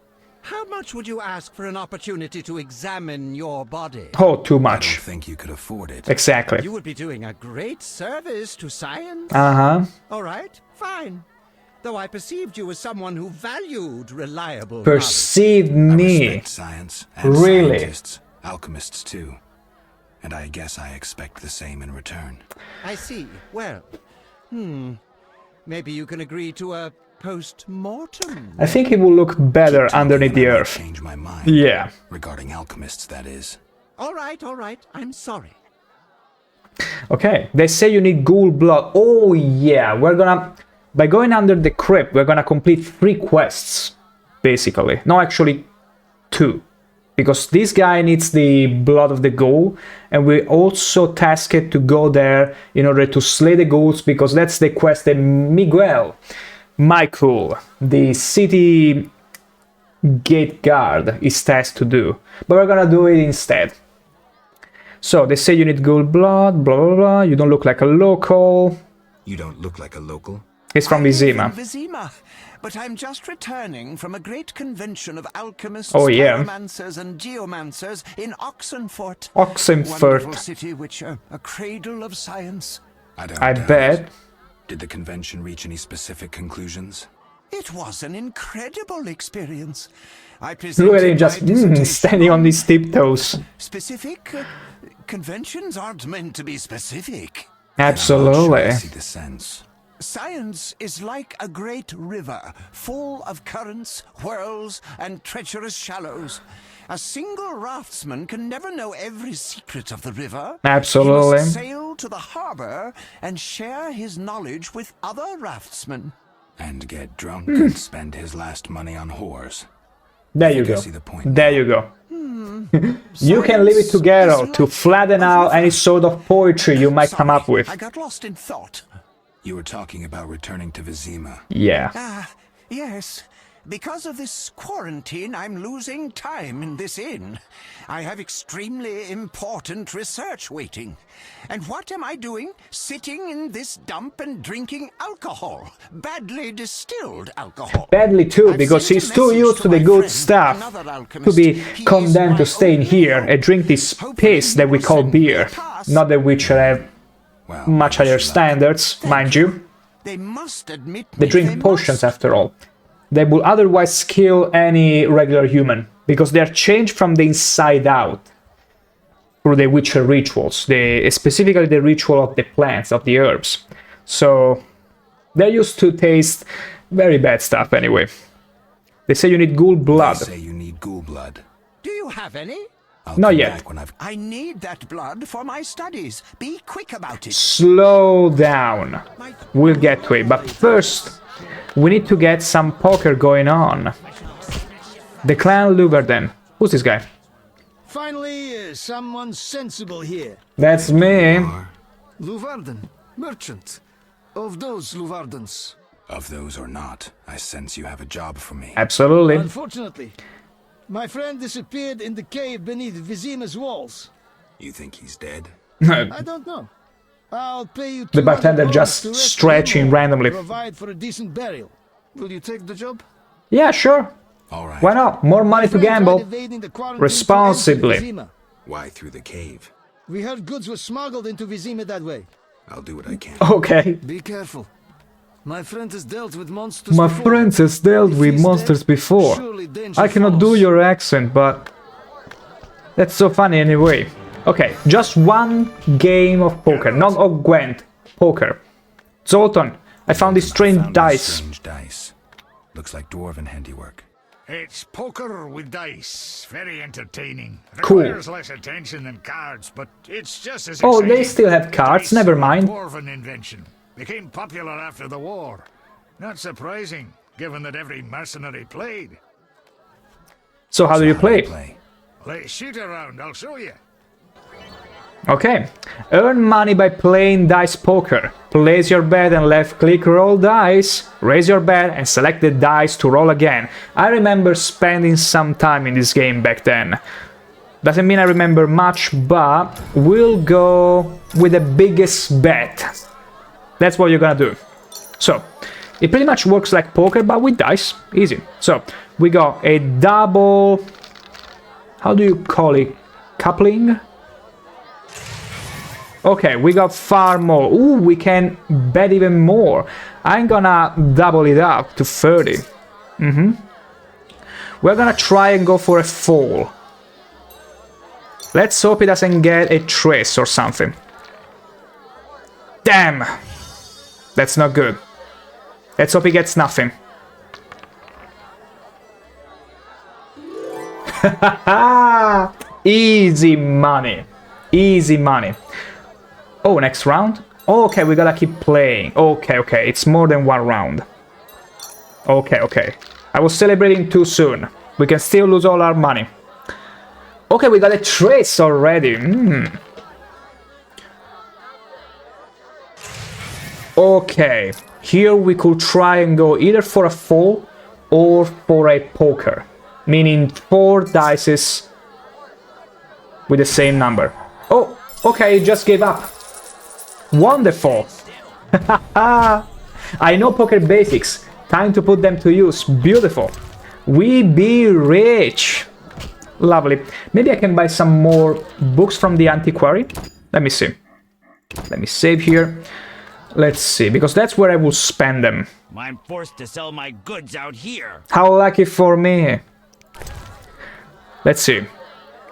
How much would you ask for an opportunity to examine your body? Oh, too I don't much. think you could afford it. Exactly. You would be doing a great service to science. Uh-huh. All right, fine. Though I perceived you as someone who valued reliable Perceive I me. respect science and Really? scientists, alchemists too. And I guess I expect the same in return. knowledge. I see. Well, maybe you can agree to a post-mortem. I think it will look better Keep talking underneath and the I might earth. change my mind. Yeah. Regarding alchemists, that is. All right, I'm sorry. Okay. They say you need ghoul blood. Oh, yeah. We're gonna... By going under the crypt, we're gonna complete 3 quests. Basically. No, actually, 2. Because this guy needs the blood of the ghoul, and we also tasked to go there in order to slay the ghouls, because that's the quest that Michael, the city gate guard, is tasked to do. But we're gonna do it instead. So they say you need ghoul blood, blah blah blah. You don't look like a local. You don't look like a local. He's from Vizima. Vizima, but I'm just returning from a great convention of alchemists, Oh, yeah. pyromancers, and geomancers in Oxenfurt. Oxenfurt. Wonderful city, Witcher, a cradle of science. I don't I doubt bet. it. Did the convention reach any specific conclusions? It was an incredible experience. I Look at presented him just my dissertation standing on his tiptoes. Specific? Conventions aren't meant to be specific. I'm not sure Absolutely. I see the sense. Science is like a great river, full of currents, whirls, and treacherous shallows. A single raftsman can never know every secret of the river. Absolutely. He must sail to the harbor and share his knowledge with other raftsmen. And get drunk and spend his last money on whores. There you I go. see the point There now. you go. You can leave it together to flatten out any sort of poetry you might come up with. I got lost in thought. You were talking about returning to Vizima. Yeah. Yes. Because of this quarantine, I'm losing time in this inn. I have extremely important research waiting. And what am I doing? Sitting in this dump and drinking alcohol. Badly distilled alcohol. Badly too, I've because sent a he's too message used to to the my good friend, stuff another to alchemist. be He condemned to is my stay in only here hope. and drink this Hopefully piss he that we will call send me a beer. pass. Not that which have Well, much I wish higher you luck. standards, mind you. They must admit They me, drink they potions must. after all. They will otherwise kill any regular human, because they are changed from the inside out through the Witcher rituals, specifically the ritual of the plants, of the herbs. So they used to taste very bad stuff anyway. They say you need ghoul blood. They say you need ghoul blood. Do you have any? I'll Not come yet. back when I've... I need that blood for my studies. Be quick about it. Slow down. We'll get to it, but first we need to get some poker going on. The clan Luverden. Who's this guy? Finally, someone sensible here. That's me. Luvarden, merchant. Of those Luvardens. Of those or not, I sense you have a job for me. Absolutely. Unfortunately, my friend disappeared in the cave beneath Vizima's walls. You think he's dead? I don't know. I'll pay you The bartender 200 just to rescue stretching him or randomly. Provide for a decent burial. Will you take the job? Yeah, sure. All right. Why not? More money to Friend tried gamble. evading the quarantine to responsibly. enter Vizima. Why through the cave? We heard goods were smuggled into Vizima that way. I'll do what I can. Okay. Be careful. My friend has dealt with monsters My before. friend has dealt If with he's monsters dead, before. surely danger I cannot do follows. your accent, but that's so funny anyway. Okay, just one game of poker, not of Gwent. Poker. Zoltan, I found this strange Found dice. Strange dice. Looks like dwarven handiwork. It's poker with dice. Very entertaining. Cool. Requires less attention than cards, but it's just as Oh, exciting. they still have cards, Dice never are a mind. dwarven invention. Became popular after the war. Not surprising, given that every mercenary played. So how do you play? Let's shoot around, I'll show you. Okay. Earn money by playing dice poker. Place your bet and left-click roll dice. Raise your bet and select the dice to roll again. I remember spending some time in this game back then. Doesn't mean I remember much, but we'll go with the biggest bet. That's what you're gonna do. So, it pretty much works like poker, but with dice. Easy. So, we got a double... How do you call it? Coupling? Okay, we got far more. Ooh, we can bet even more. I'm gonna double it up to 30. We're gonna try and go for a fall. Let's hope it doesn't get a trace or something. Damn! That's not good. Let's hope he gets nothing. Easy money. Easy money. Oh, next round? Okay, we gotta keep playing. Okay, it's more than one round. Okay. I was celebrating too soon. We can still lose all our money. Okay, we got a trace already. Okay, here we could try and go either for a fall or for a poker. Meaning 4 dices with the same number. Oh, okay, it just gave up. Wonderful. I know poker basics. Time to put them to use. Beautiful. We be rich. Lovely. Maybe I can buy some more books from the antiquary. Let me see. Let me save here. Let's see, because that's where I will spend them. I'm forced to sell my goods out here. How lucky for me. Let's see.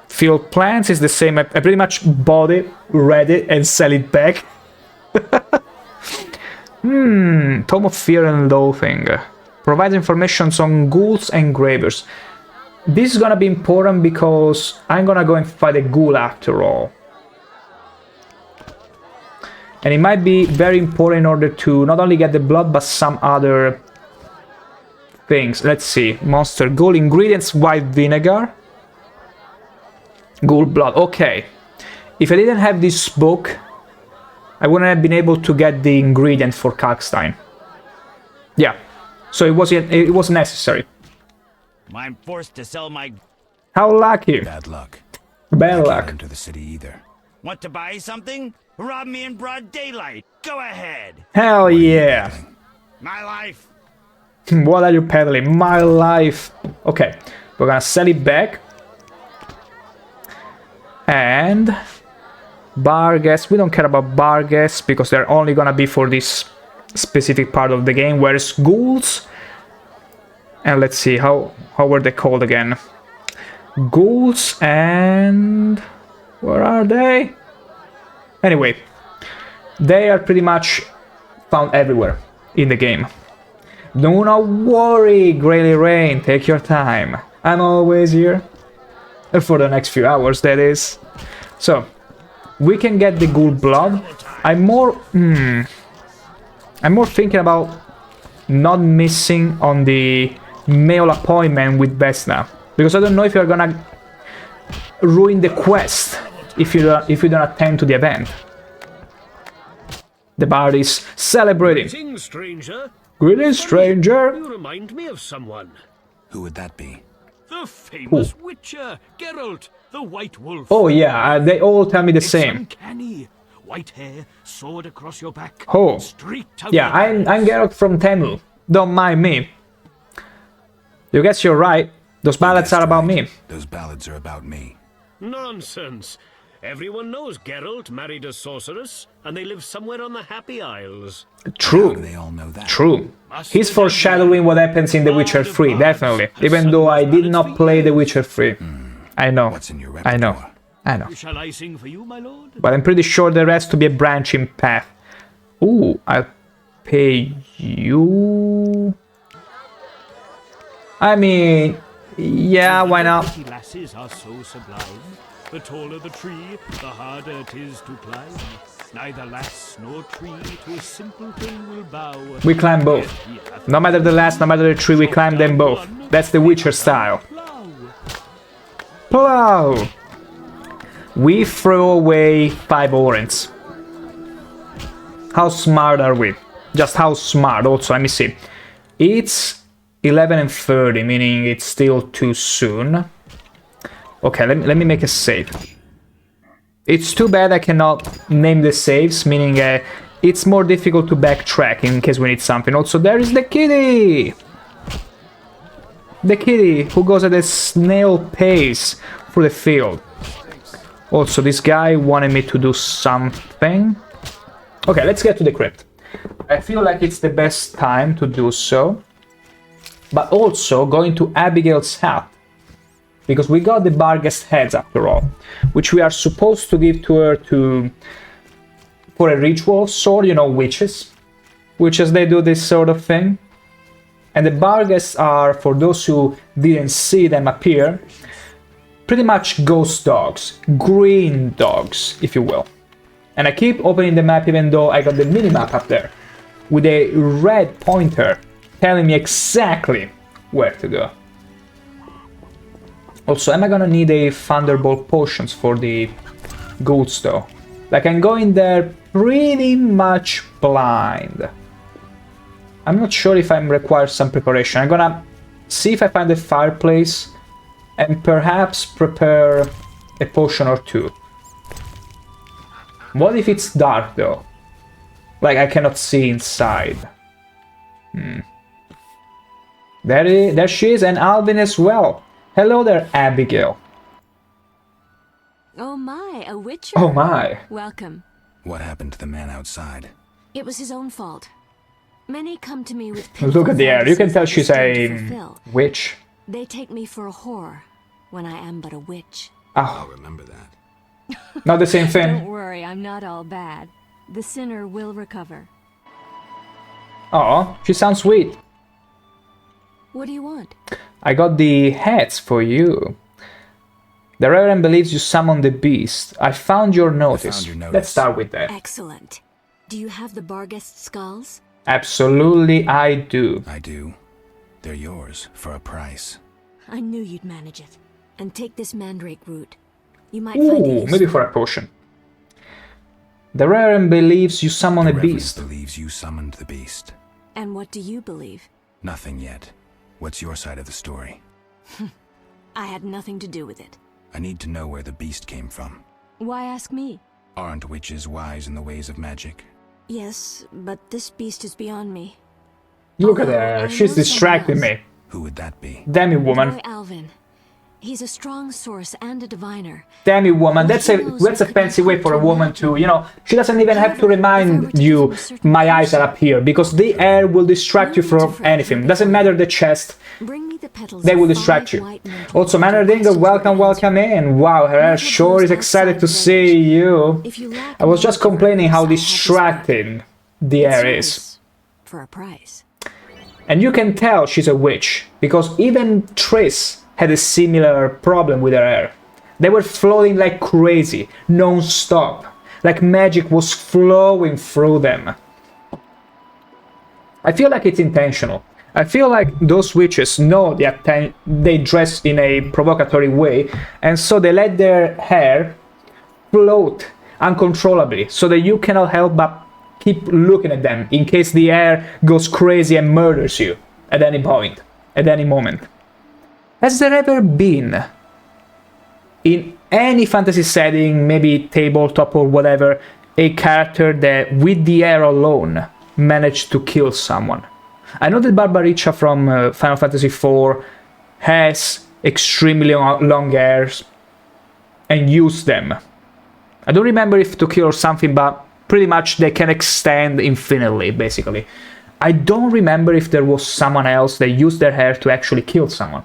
Field plants is the same. I pretty much bought it, read it, and sell it back. Tome of Fear and Loathing. Provides information on ghouls and gravers. This is gonna be important because I'm gonna go and fight a ghoul after all. And it might be very important in order to not only get the blood, but some other things. Let's see. Monster Ghoul. Ingredients, white vinegar. Ghoul blood. Okay. If I didn't have this book, I wouldn't have been able to get the ingredient for Kalkstein. Yeah. So it was necessary. I'm forced to sell my... How lucky. Bad luck. Bad I luck. can't enter the city either. Want to buy something? Rob me in broad daylight. Go ahead. Hell yeah. My life. What are you peddling? My life. Okay. We're gonna sell it back. And bar guests, we don't care about bar guests because they're only gonna be for this specific part of the game. Whereas ghouls, and let's see, how were they called again? Ghouls and... where are they? Anyway, they are pretty much found everywhere in the game. Do not worry, Greyly Rain, take your time. I'm always here. For the next few hours, that is. So, we can get the ghoul blood. I'm more thinking about not missing on the mail appointment with Vesna, because I don't know if you're gonna ruin the quest if you don't attend to the event. The bard is celebrating. Greetings, stranger. Greetings, stranger. You remind me of someone. Who would that be? The famous Witcher, Geralt, the White Wolf. Oh yeah, they all tell me the It's same. uncanny. White hair, sword across your back. Oh, Streaked out yeah, your I'm Geralt from Temu. Don't mind me. You guess you're right. Those ballads are about me. Those ballads are about me. Nonsense. Everyone knows Geralt married a sorceress, and they live somewhere on the Happy Isles. True. How do they all know that? True. He's foreshadowing what happens in The Witcher 3, definitely. Even though I did not play The Witcher 3. I know. What's in your I know. repertoire? I know. Shall I sing for you, my lord? But I'm pretty sure there has to be a branching path. Ooh, I'll pay you... I mean, Yeah, why not? Pretty lasses are so sublime. The taller the tree, the harder 'tis to climb. Neither lass nor tree to a simple thing will bow. We climb both. No matter the lass, no matter the tree, we climb them both. That's the Witcher style. Plow! We throw away 5 orange. How smart are we? Just how smart. Also, let me see. It's 11 and 30, meaning it's still too soon. Okay, let me make a save. It's too bad I cannot name the saves, meaning it's more difficult to backtrack in case we need something. Also, there is the kitty! The kitty who goes at a snail pace through the field. Also, this guy wanted me to do something. Okay, let's get to the crypt. I feel like it's the best time to do so. But also going to Abigail's hut. Because we got the Barghest heads after all. Which we are supposed to give to her for a ritual of sort, you know, witches. Witches, they do this sort of thing. And the Barghests are, for those who didn't see them appear, pretty much ghost dogs. Green dogs, if you will. And I keep opening the map even though I got the minimap up there. With a red pointer telling me exactly where to go. Also, am I gonna need a Thunderbolt potions for the ghouls though? Like, I'm going there pretty much blind. I'm not sure if I require some preparation. I'm gonna see if I find a fireplace and perhaps prepare a potion or two. What if it's dark though? Like, I cannot see inside. There she is, and Alvin as well. Hello there, Abigail. Oh my, a witcher? Oh my. Welcome. What happened to the man outside? It was his own fault. Many come to me with Look at the air. You can tell she's a fulfill. witch. They take me for a whore when I am but a witch. I'll remember that. Not the same Don't thing. worry, I'm not all bad. The sinner will recover. Oh, she sounds sweet. What do you want? I got the hats for you. The Reverend believes you summoned the beast. I found your notice. Let's start with that. Excellent. Do you have the Barghest skulls? Absolutely, I do. I do. They're yours for a price. I knew you'd manage it. And take this mandrake root. You might find it Ooh, useful. maybe for a potion. The Reverend believes you summoned a beast. Believes you summoned the beast. And what do you believe? Nothing yet. What's your side of the story? I had nothing to do with it. I need to know where the beast came from. Why ask me? Aren't witches wise in the ways of magic? Yes, but this beast is beyond me. Look at Although her. I She's know distracting someone me. Who would that be? Damn you, woman. Boy Alvin. He's a strong source and a diviner. Damn you, woman. That's a fancy way for a woman to, you know, she doesn't even have to remind you my eyes are up here, because the air will distract you from anything. Doesn't matter the chest, they will distract you. Also, Mannerdinger, welcome in. Wow, her sure is excited to see you. I was just complaining how distracting the air is. For a price. And you can tell she's a witch, because even Triss had a similar problem with her hair. They were floating like crazy, non-stop, like magic was flowing through them. I feel like it's intentional. I feel like those witches know they dress in a provocatory way, and so they let their hair float uncontrollably, so that you cannot help but keep looking at them in case the air goes crazy and murders you at any point, at any moment. Has there ever been, in any fantasy setting, maybe tabletop or whatever, a character that, with the air alone, managed to kill someone? I know that Barbaricha from Final Fantasy IV has extremely long hairs and used them. I don't remember if to kill or something, but pretty much they can extend infinitely, basically. I don't remember if there was someone else that used their hair to actually kill someone.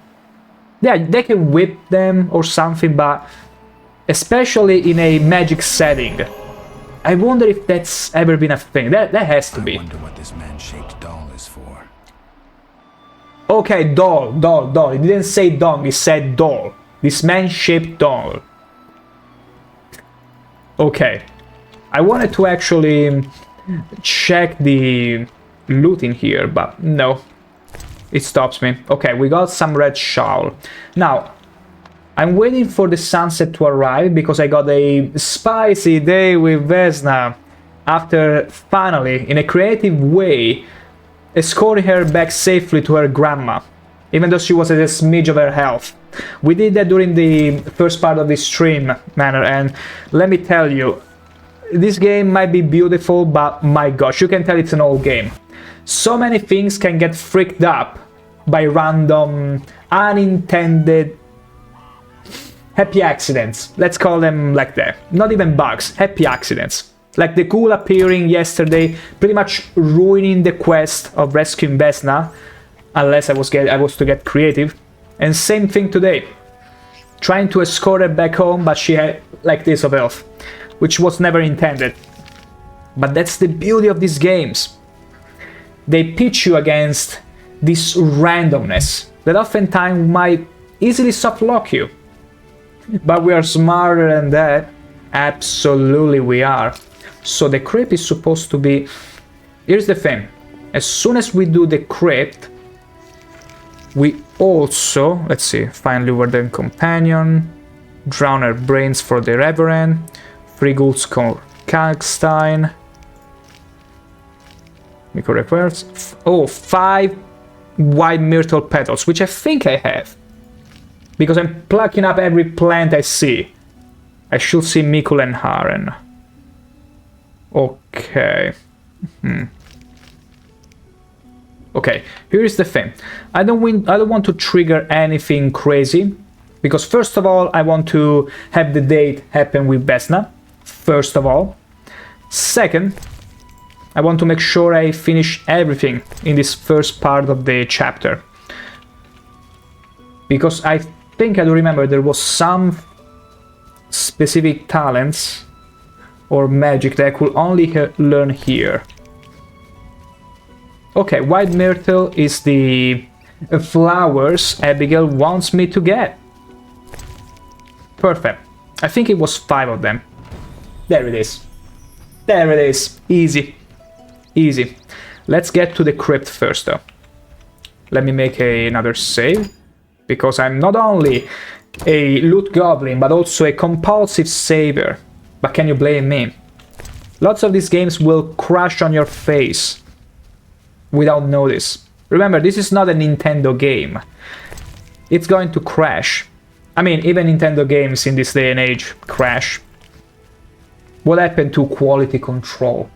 Yeah, they can whip them or something, but especially in a magic setting, I wonder if that's ever been a thing. That has to be. I wonder what this man-shaped doll is for. Okay, doll. He didn't say dong, he said doll. This man-shaped doll. Okay. I wanted to actually check the loot in here, but no. It stops me. Okay, we got some red shawl. Now, I'm waiting for the sunset to arrive because I got a spicy day with Vesna after finally, in a creative way, escorting her back safely to her grandma, even though she was at a smidge of her health. We did that during the first part of the stream, manner, and let me tell you, this game might be beautiful, but my gosh, you can tell it's an old game. So many things can get freaked up by random, unintended, happy accidents. Let's call them like that. Not even bugs, happy accidents. Like the ghoul appearing yesterday, pretty much ruining the quest of rescuing Vesna, unless I was to get creative. And same thing today. Trying to escort her back home, but she had like this of health, which was never intended. But that's the beauty of these games. They pitch you against this randomness that oftentimes might easily softlock you. But we are smarter than that. Absolutely we are. So the crypt is supposed to be... Here's the thing. As soon as we do the crypt, we also... Let's see. Find Luverden Companion. Drown her brains for the Reverend. Free Ghouls Kalkstein. Miko requires... Oh, 5 white myrtle petals, which I think I have. Because I'm plucking up every plant I see. I should see Mikul and Haren. Okay. Okay, here is the thing. I don't want to trigger anything crazy. Because first of all, I want to have the date happen with Vesna. First of all. Second, I want to make sure I finish everything in this first part of the chapter. Because I think I do remember there was some specific talents or magic that I could only learn here. Okay, white myrtle is the flowers Abigail wants me to get. Perfect. I think it was 5 of them. There it is. There it is. Easy. Easy. Let's get to the crypt first though. Let me make another save. Because I'm not only a loot goblin, but also a compulsive saver. But can you blame me? Lots of these games will crash on your face without notice. Remember, this is not a Nintendo game. It's going to crash. I mean, even Nintendo games in this day and age crash. What happened to quality control?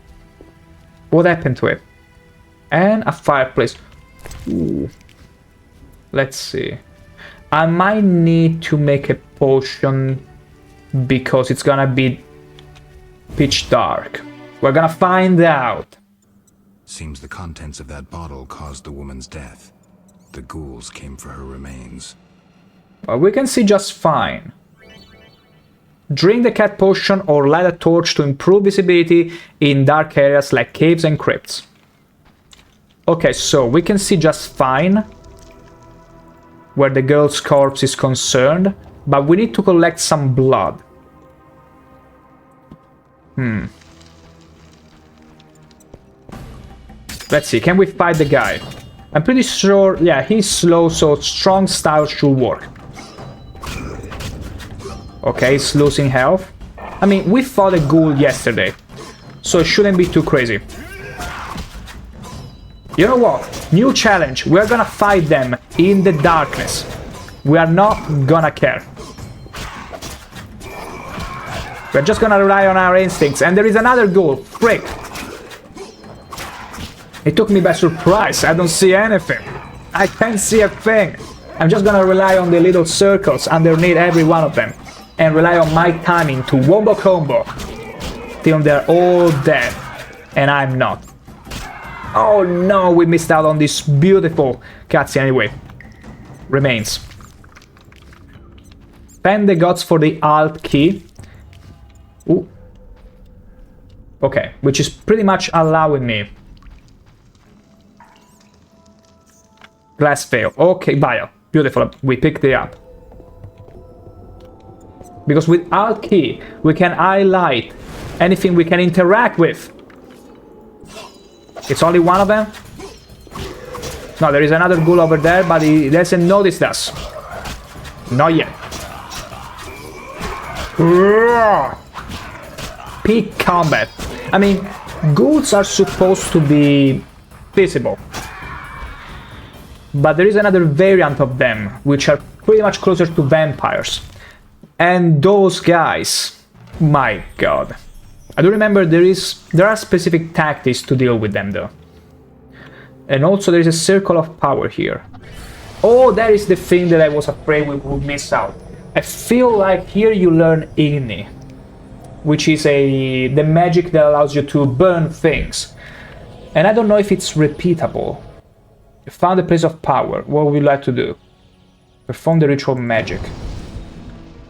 What happened to it? And a fireplace. Ooh. Let's see. I might need to make a potion because it's gonna be pitch dark. We're gonna find out. Seems the contents of that bottle caused the woman's death. The ghouls came for her remains. Well, we can see just fine. Drink the cat potion or light a torch to improve visibility in dark areas like caves and crypts. Okay, so we can see just fine where the girl's corpse is concerned, but we need to collect some blood. Let's see, can we fight the guy? I'm pretty sure, yeah, he's slow, so strong style should work. Okay, he's losing health. I mean, we fought a ghoul yesterday, so it shouldn't be too crazy. You know what? New challenge. We're gonna fight them in the darkness. We are not gonna care. We're just gonna rely on our instincts. And there is another ghoul. Frick. It took me by surprise. I don't see anything. I can't see a thing. I'm just gonna rely on the little circles underneath every one of them. And rely on my timing to wombo combo. Till they're all dead. And I'm not. Oh no, we missed out on this beautiful cutscene anyway. Remains. Thank the gods for the Alt key. Ooh. Okay, which is pretty much allowing me Glass fail. Okay, bio. Beautiful. We picked it up. Because with Alt key, we can highlight anything we can interact with. It's only one of them? No, there is another ghoul over there, but he doesn't notice us. Not yet. Peak combat. I mean, ghouls are supposed to be visible. But there is another variant of them, which are pretty much closer to vampires. And those guys, my god. I do remember there are specific tactics to deal with them though. And also there is a circle of power here. Oh, that is the thing that I was afraid we would miss out. I feel like here you learn Igni, which is the magic that allows you to burn things. And I don't know if it's repeatable. You found a place of power. What would you like to do? Perform the ritual magic.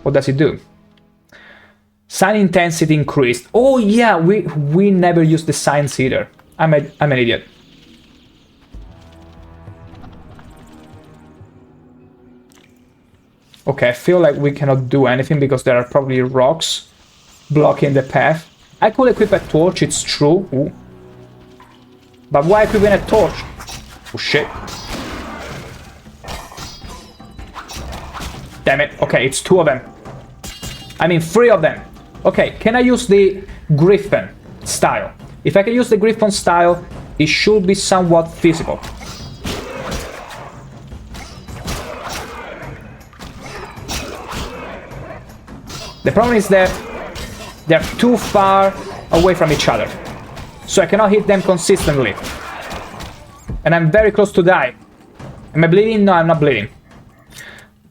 What does it do? Sign intensity increased. Oh yeah, we never used the signs either. I'm an idiot. Okay, I feel like we cannot do anything because there are probably rocks blocking the path. I could equip a torch, it's true. Ooh. But why equipping a torch? Oh shit. Damn it. Okay, it's 2 of them. I mean 3 of them. Okay, can I use the Griffin style? If I can use the Griffin style, it should be somewhat feasible. The problem is that they're too far away from each other, so I cannot hit them consistently. And I'm very close to die. Am I bleeding? No, I'm not bleeding.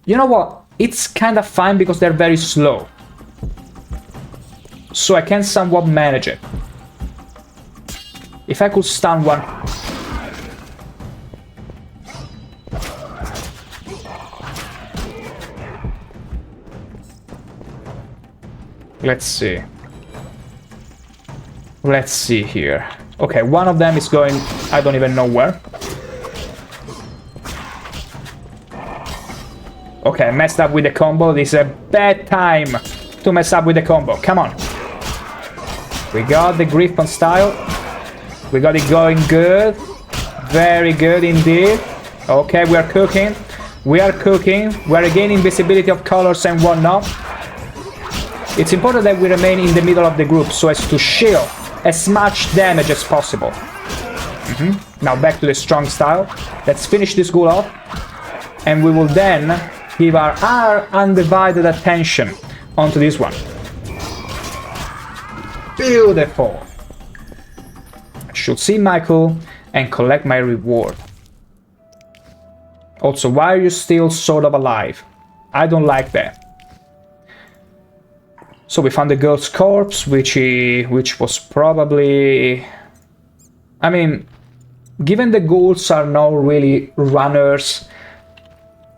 You know what? It's kind of fine because they're very slow. So I can somewhat manage it. If I could stun one... Let's see. Let's see here. Okay, one of them is going... I don't even know where. Okay, I messed up with the combo. This is a bad time to mess up with the combo. Come on. We got the Griffin style. We got it going good. Very good indeed. Okay, we are cooking. We are cooking. We are gaining visibility of colors and whatnot. It's important that we remain in the middle of the group so as to shield as much damage as possible. Now back to the strong style. Let's finish this ghoul off. And we will then give our undivided attention onto this one. Beautiful. I should see Michael and collect my reward. Also, why are you still sort of alive? I don't like that. So we found the girl's corpse, which was probably... I mean, given the ghouls are not really runners,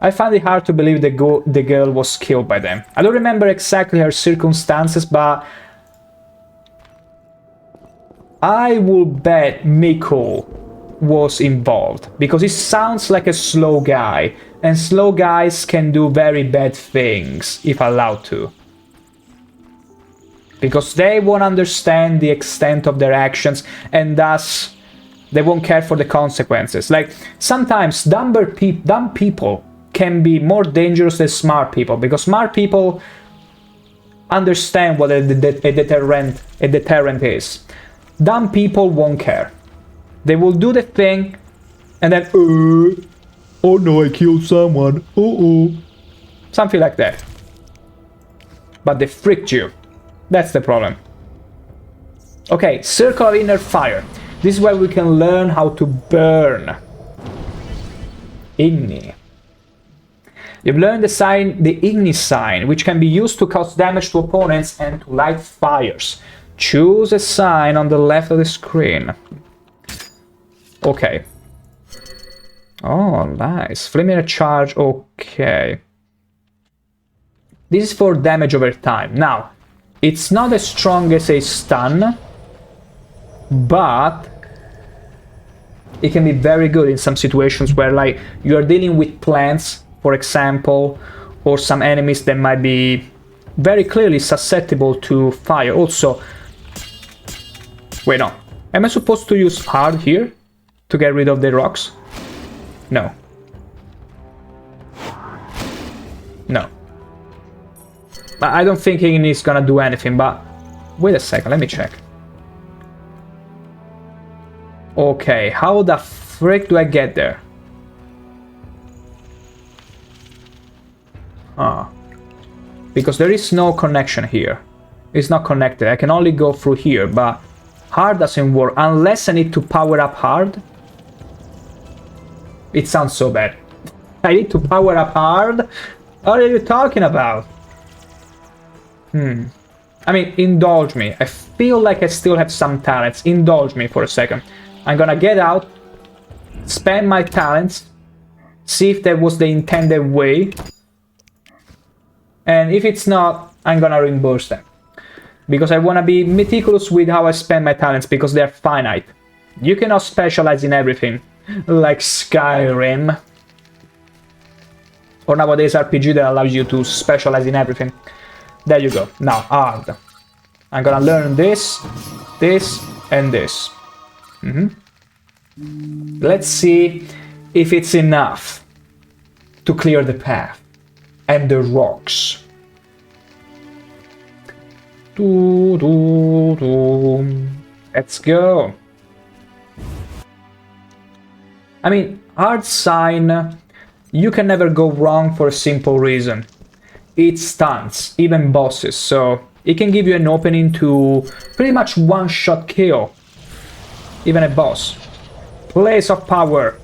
I find it hard to believe the girl was killed by them. I don't remember exactly her circumstances, but I will bet Miko was involved, because he sounds like a slow guy, and slow guys can do very bad things if allowed to. Because they won't understand the extent of their actions, and thus they won't care for the consequences. Like, sometimes dumb people can be more dangerous than smart people, because smart people understand what a deterrent is. Dumb people won't care. They will do the thing, and then, oh no, I killed someone, something like that. But they freaked you. That's the problem. Okay, Circle of Inner Fire. This is where we can learn how to burn. Igni. You've learned the sign, the Igni sign, which can be used to cause damage to opponents and to light fires. Choose a sign on the left of the screen. Okay. Oh, nice. Flaming charge, okay. This is for damage over time. Now, it's not as strong as a stun, but It can be very good in some situations where like you are dealing with plants, for example, or some enemies that might be very clearly susceptible to fire. Also, wait, no. Am I supposed to use hard here to get rid of the rocks? No. No. I don't think it's gonna do anything, but wait a second, let me check. Okay, how the frick do I get there? Ah. Because there is no connection here. It's not connected. I can only go through here, but hard doesn't work unless I need to power up hard. It sounds so bad. I need to power up hard? What are you talking about? I mean, indulge me. I feel like I still have some talents. Indulge me for a second. I'm gonna get out, spend my talents, see if that was the intended way. And if it's not, I'm gonna reimburse them. Because I wanna be meticulous with how I spend my talents, because they're finite. You cannot specialize in everything, like Skyrim. Or nowadays RPG that allows you to specialize in everything. There you go. Now, hard. I'm gonna learn this, this, and this. Let's see if it's enough to clear the path and the rocks. Let's go. I mean, hard sign, you can never go wrong for a simple reason. It stuns, even bosses, so it can give you an opening to pretty much one-shot kill. Even a boss. Place of power.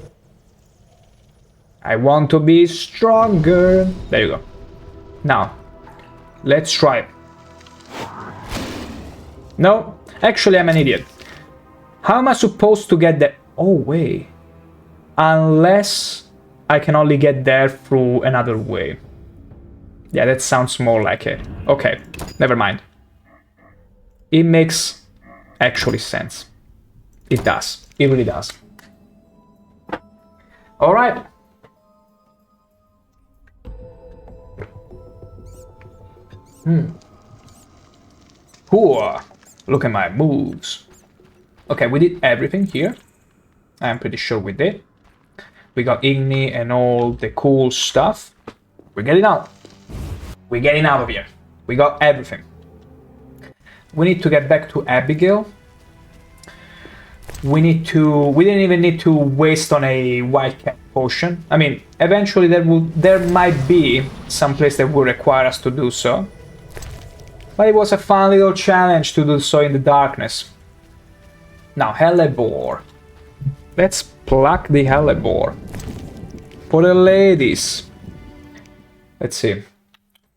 I want to be stronger. There you go. Now, let's try it. No, actually I'm an idiot. How am I supposed to get there? Oh, wait. Unless I can only get there through another way. Yeah, that sounds more like it. Okay, never mind. It makes actually sense. It does. It really does. Alright. Cool. Look at my moves. Okay, we did everything here. I'm pretty sure we did. We got Igni and all the cool stuff. We're getting out. We're getting out of here. We got everything. We need to get back to Abigail. We didn't even need to waste on a Wildcat potion. I mean, eventually there might be some place that will require us to do so. But it was a fun little challenge to do so in the darkness. Now, Hellebore. Let's pluck the Hellebore. For the ladies. Let's see.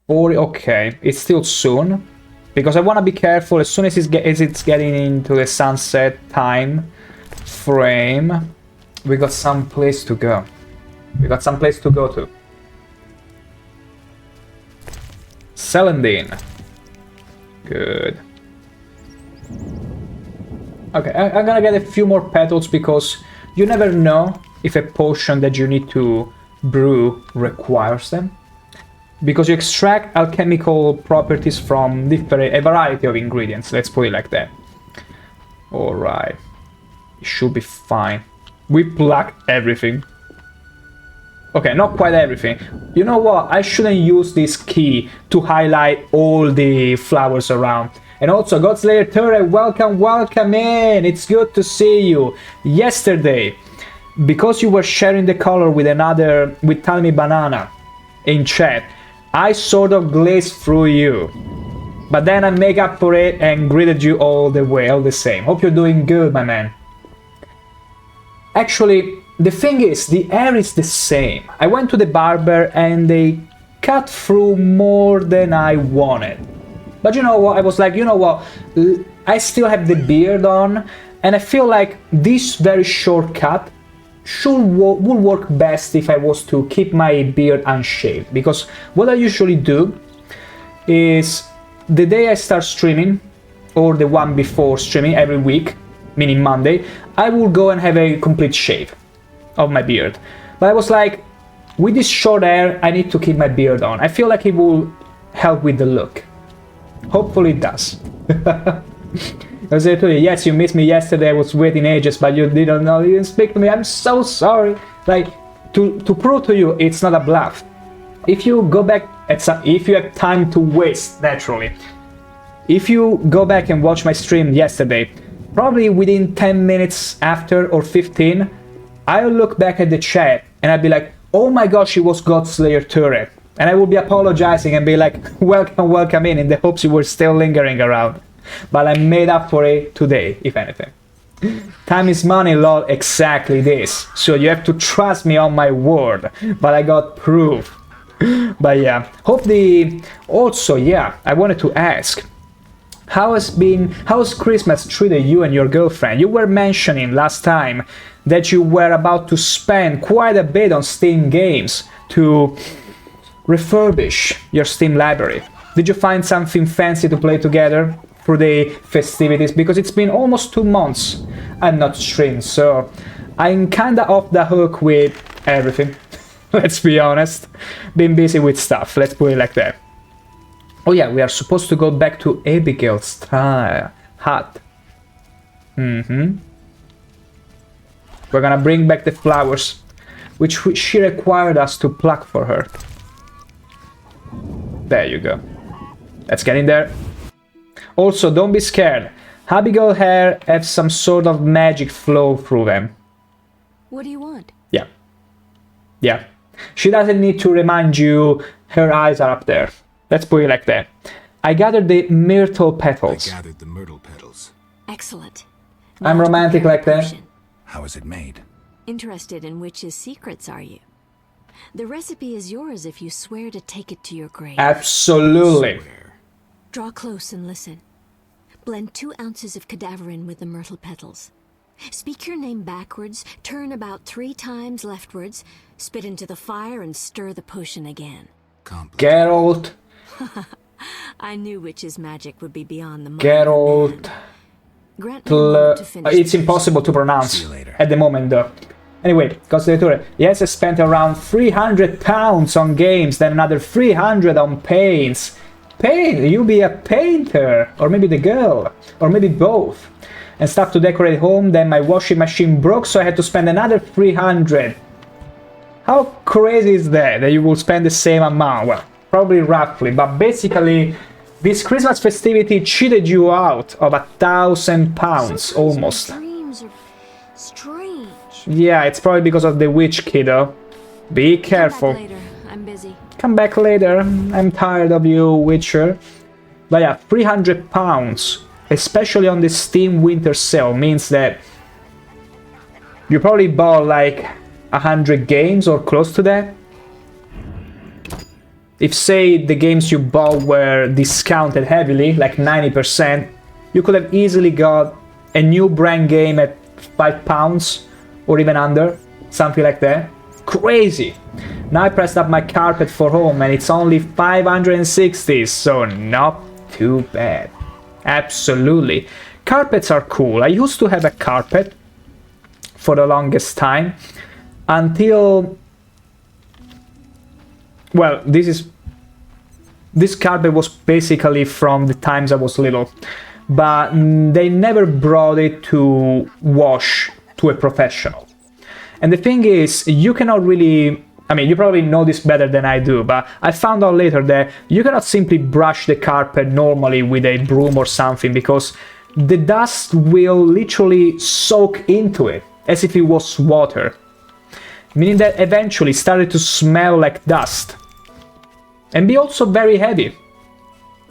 Okay, it's still soon. Because I want to be careful as soon as it's getting into the sunset time frame. We got some place to go. We got some place to go to. Celandine. Good. Okay, I'm gonna get a few more petals because you never know if a potion that you need to brew requires them. Because you extract alchemical properties from a variety of ingredients, let's put it like that. Alright. It should be fine. We plucked everything. Okay, not quite everything. You know what? I shouldn't use this key to highlight all the flowers around. And also, Godslayer Turret, welcome in! It's good to see you. Yesterday, because you were sharing the color with Talmy Banana in chat, I sort of glazed through you. But then I make up for it and greeted you all the same. Hope you're doing good, my man. Actually, the thing is, the hair is the same. I went to the barber and they cut through more than I wanted. But you know what, I was like, you know what, I still have the beard on, and I feel like this very short cut would work best if I was to keep my beard unshaved. Because what I usually do is, the day I start streaming, or the one before streaming every week, meaning Monday, I will go and have a complete shave of my beard. But I was like, with this short hair, I need to keep my beard on. I feel like it will help with the look. Hopefully it does. I said to you, yes, you missed me yesterday, I was waiting ages, but you didn't know, you didn't speak to me, I'm so sorry. Like, to prove to you, it's not a bluff. If you go back, if you have time to waste, naturally, if you go back and watch my stream yesterday, probably within 10 minutes after or 15, I'll look back at the chat and I'll be like, oh my gosh, it was Godslayer Turret. And I will be apologizing and be like, welcome, welcome in the hopes you were still lingering around. But I made up for it today, if anything. Time is money, lol, exactly this. So you have to trust me on my word. But I got proof. But yeah, also, yeah, I wanted to ask, how has Christmas treated you and your girlfriend? You were mentioning last time that you were about to spend quite a bit on Steam games to refurbish your Steam library. Did you find something fancy to play together for the festivities? Because it's been almost 2 months I've not streamed, so I'm kinda off the hook with everything. Let's be honest. Been busy with stuff, let's put it like that. Oh yeah, we are supposed to go back to Abigail's hut. We're gonna bring back the flowers, which she required us to pluck for her. There you go. Let's get in there. Also, don't be scared. Abigail hair have some sort of magic flow through them. What do you want? Yeah. Yeah. She doesn't need to remind you her eyes are up there. Let's put it like that. I gathered the myrtle petals. Excellent. I'm romantic like that. How is it made? Interested in witch's secrets, are you? The recipe is yours if you swear to take it to your grave. Absolutely. Draw close and listen. Blend 2 ounces of cadaverine with the myrtle petals. Speak your name backwards, turn about 3 times leftwards, spit into the fire and stir the potion again. Geralt. I knew witch's magic would be beyond the Geralt. It's impossible to pronounce at the moment though. Anyway, Consigliere, yes, I spent around £300 on games, then another 300 on paints. Paint? You be a painter! Or maybe the girl. Or maybe both. And stuff to decorate home, then my washing machine broke, so I had to spend another 300. How crazy is that you will spend the same amount? Well, probably roughly, but basically, this Christmas festivity cheated you out of £1,000 almost. Dreams are strange. Yeah, it's probably because of the witch, kiddo. Be careful. Come back later. I'm busy. Come back later. I'm tired of you, Witcher. But yeah, £300, especially on the Steam Winter Sale, means that you probably bought like 100 games or close to that. If, say, the games you bought were discounted heavily, like 90%, you could have easily got a new brand game at £5 or even under, something like that. Crazy! Now I pressed up my carpet for home and it's only 560, so not too bad. Absolutely. Carpets are cool. I used to have a carpet for the longest time until... Well, this carpet was basically from the times I was little, but they never brought it to wash to a professional. And the thing is, you cannot really... I mean, you probably know this better than I do, but I found out later that you cannot simply brush the carpet normally with a broom or something, because the dust will literally soak into it, as if it was water. Meaning that eventually it started to smell like dust. And be also very heavy.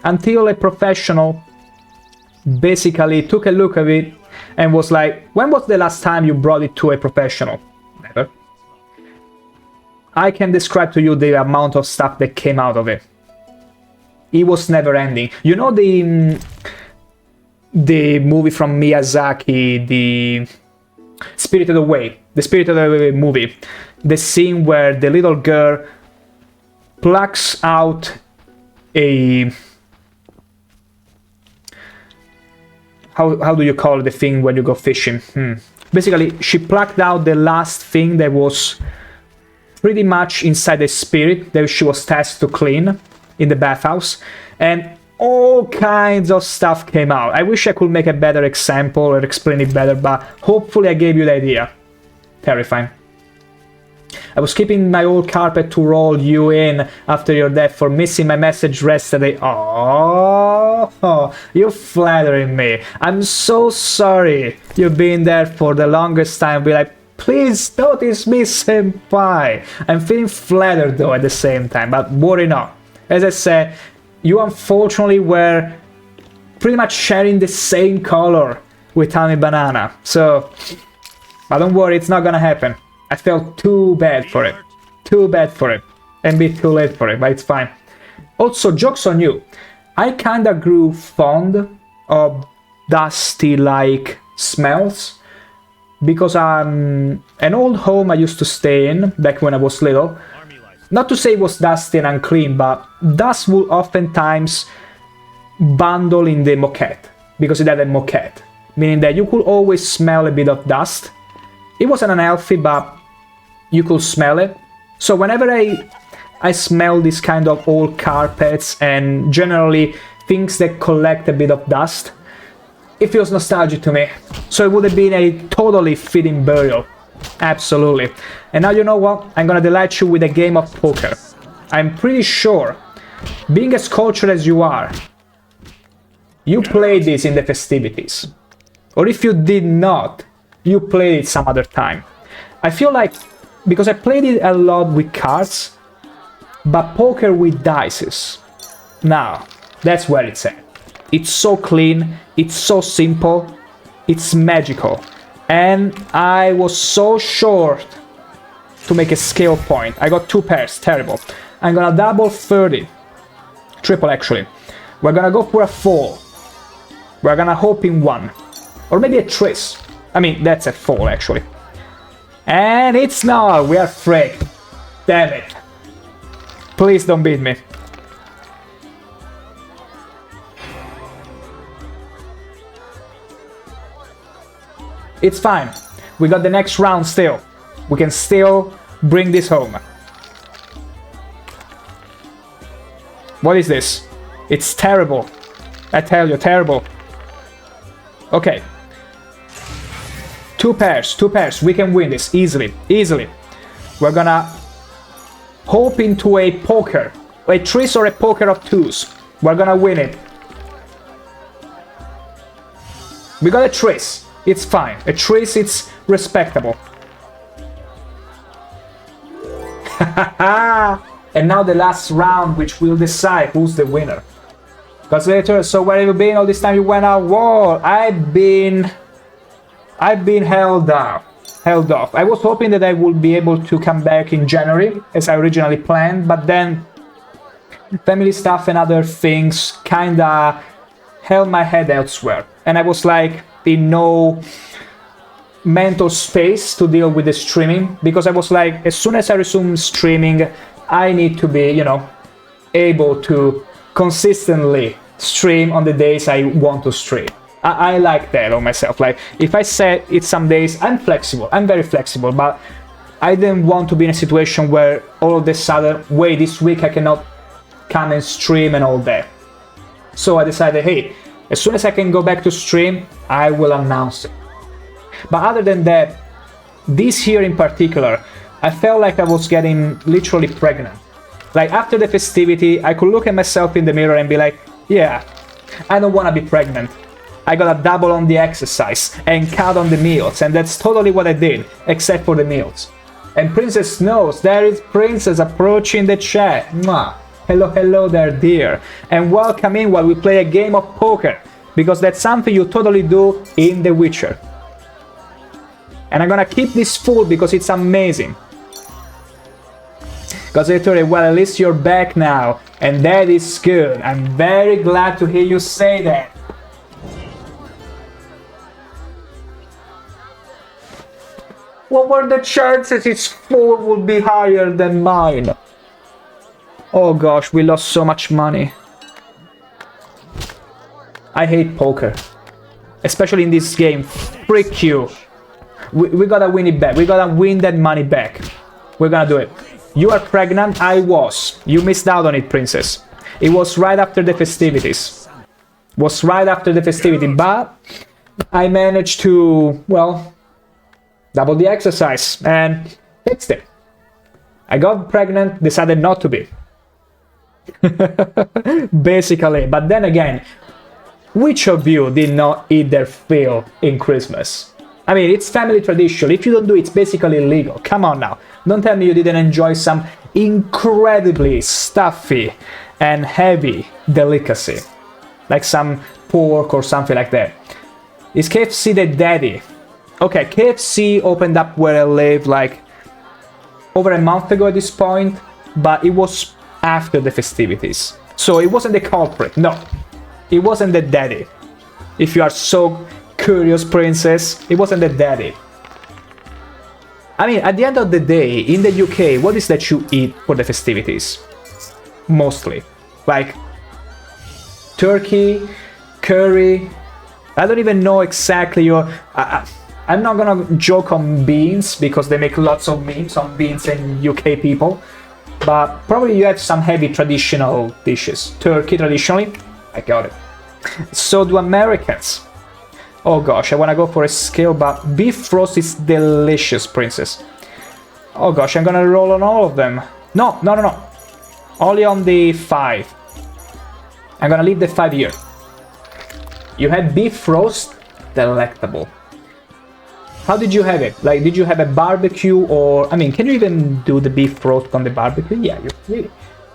Until a professional basically took a look at it and was like, when was the last time you brought it to a professional? Never. I can describe to you the amount of stuff that came out of it. It was never ending. You know the movie from Miyazaki, the Spirited Away, the Spirited Away movie, the scene where the little girl plucks out a... how do you call the thing when you go fishing? Basically, she plucked out the last thing that was pretty much inside the spirit that she was tasked to clean in the bathhouse, and all kinds of stuff came out. I wish I could make a better example or explain it better, but hopefully I gave you the idea. Terrifying. I was keeping my old carpet to roll you in after your death for missing my message yesterday. Oh, you're flattering me. I'm so sorry. You've been there for the longest time. Be like, please notice me, senpai. I'm feeling flattered though at the same time, but worry not. As I said, you unfortunately were pretty much sharing the same color with Tommy Banana. So, but don't worry, it's not gonna happen. I felt too bad for it. Too bad for it. And be too late for it, but it's fine. Also, joke's on you. I kinda grew fond of dusty-like smells because an old home I used to stay in back when I was little. Not to say it was dusty and unclean, but dust would oftentimes bundle in the moquette because it had a moquette, meaning that you could always smell a bit of dust. It wasn't unhealthy, but you could smell it. So whenever I smell this kind of old carpets and generally things that collect a bit of dust, it feels nostalgic to me. So it would have been a totally fitting burial. Absolutely. And now you know what? I'm gonna delight you with a game of poker. I'm pretty sure, being as cultured as you are, you played this in the festivities. Or if you did not, you played it some other time. I feel like, because I played it a lot with cards, but poker with dices. Now, that's where it's at. It's so clean, it's so simple, it's magical. And I was so short to make a scale point. I got 2 pairs, terrible. I'm gonna double 30. Triple, actually. We're gonna go for a 4. We're gonna hope in 1. Or maybe a tris. I mean, that's a 4, actually. And it's not. We are fricked. Damn it. Please don't beat me. It's fine. We got the next round still. We can still bring this home. What is this? It's terrible. I tell you, terrible. Okay. 2 pairs, 2 pairs. We can win this easily, easily. We're gonna hope into a poker. A tris or a poker of 2s. We're gonna win it. We got a tris. It's fine. A tris, it's respectable. And now the last round, which will decide who's the winner. Because later, so where have you been all this time you went out? Whoa, I've been held off. I was hoping that I would be able to come back in January, as I originally planned, but then family stuff and other things kinda held my head elsewhere. And I was like, in no mental space to deal with the streaming, because I was like, as soon as I resume streaming, I need to be, you know, able to consistently stream on the days I want to stream. I like that on myself. Like, if I set it some days, I'm flexible. I'm very flexible, but I didn't want to be in a situation where all of a sudden, wait, this week I cannot come and stream and all that. So I decided, hey, as soon as I can go back to stream, I will announce it. But other than that, this year in particular, I felt like I was getting literally pregnant. Like, after the festivity, I could look at myself in the mirror and be like, yeah, I don't want to be pregnant. I gotta double on the exercise and cut on the meals, and that's totally what I did, except for the meals. And Princess knows, there is Princess approaching the chat. Mwah. Hello, hello there, dear. And welcome in while we play a game of poker, because that's something you totally do in The Witcher. And I'm gonna keep this full because it's amazing. Because I told you, well, at least you're back now, and that is good. I'm very glad to hear you say that. What were the chances its full would be higher than mine? Oh gosh, we lost so much money. I hate poker. especially in this game. Freak you. We gotta win it back. We gotta win that money back. We're gonna do it. You are pregnant? I was. You missed out on it, princess. It was right after the festivities. Was right after the festivity, but I managed to, well, double the exercise and fixed it. I got pregnant, decided not to be. Basically, but then again, which of you did not eat their fill in Christmas? I mean, it's family tradition. If you don't do it, it's basically illegal. Come on now. Don't tell me you didn't enjoy some incredibly stuffy and heavy delicacy. Like some pork or something like that. Is KFC the daddy? Okay, KFC opened up where I live like over a month ago at this point, but it was after the festivities. So it wasn't the culprit, no. It wasn't the daddy. If you are so curious, princess, it wasn't the daddy. I mean, at the end of the day, in the UK, what is that you eat for the festivities? Mostly. Like turkey, curry. I don't even know exactly your... I'm not gonna joke on beans, because they make lots of memes on beans and UK people. But probably you have some heavy traditional dishes. Turkey, traditionally. I got it. So do Americans. Oh gosh, I wanna go for a scale, but beef roast is delicious, princess. Oh gosh, I'm gonna roll on all of them. No. Only on the 5. I'm gonna leave the 5 here. You had beef roast? Delectable. How did you have it? Like, did you have a barbecue or... I mean, can you even do the beef roast on the barbecue? Yeah,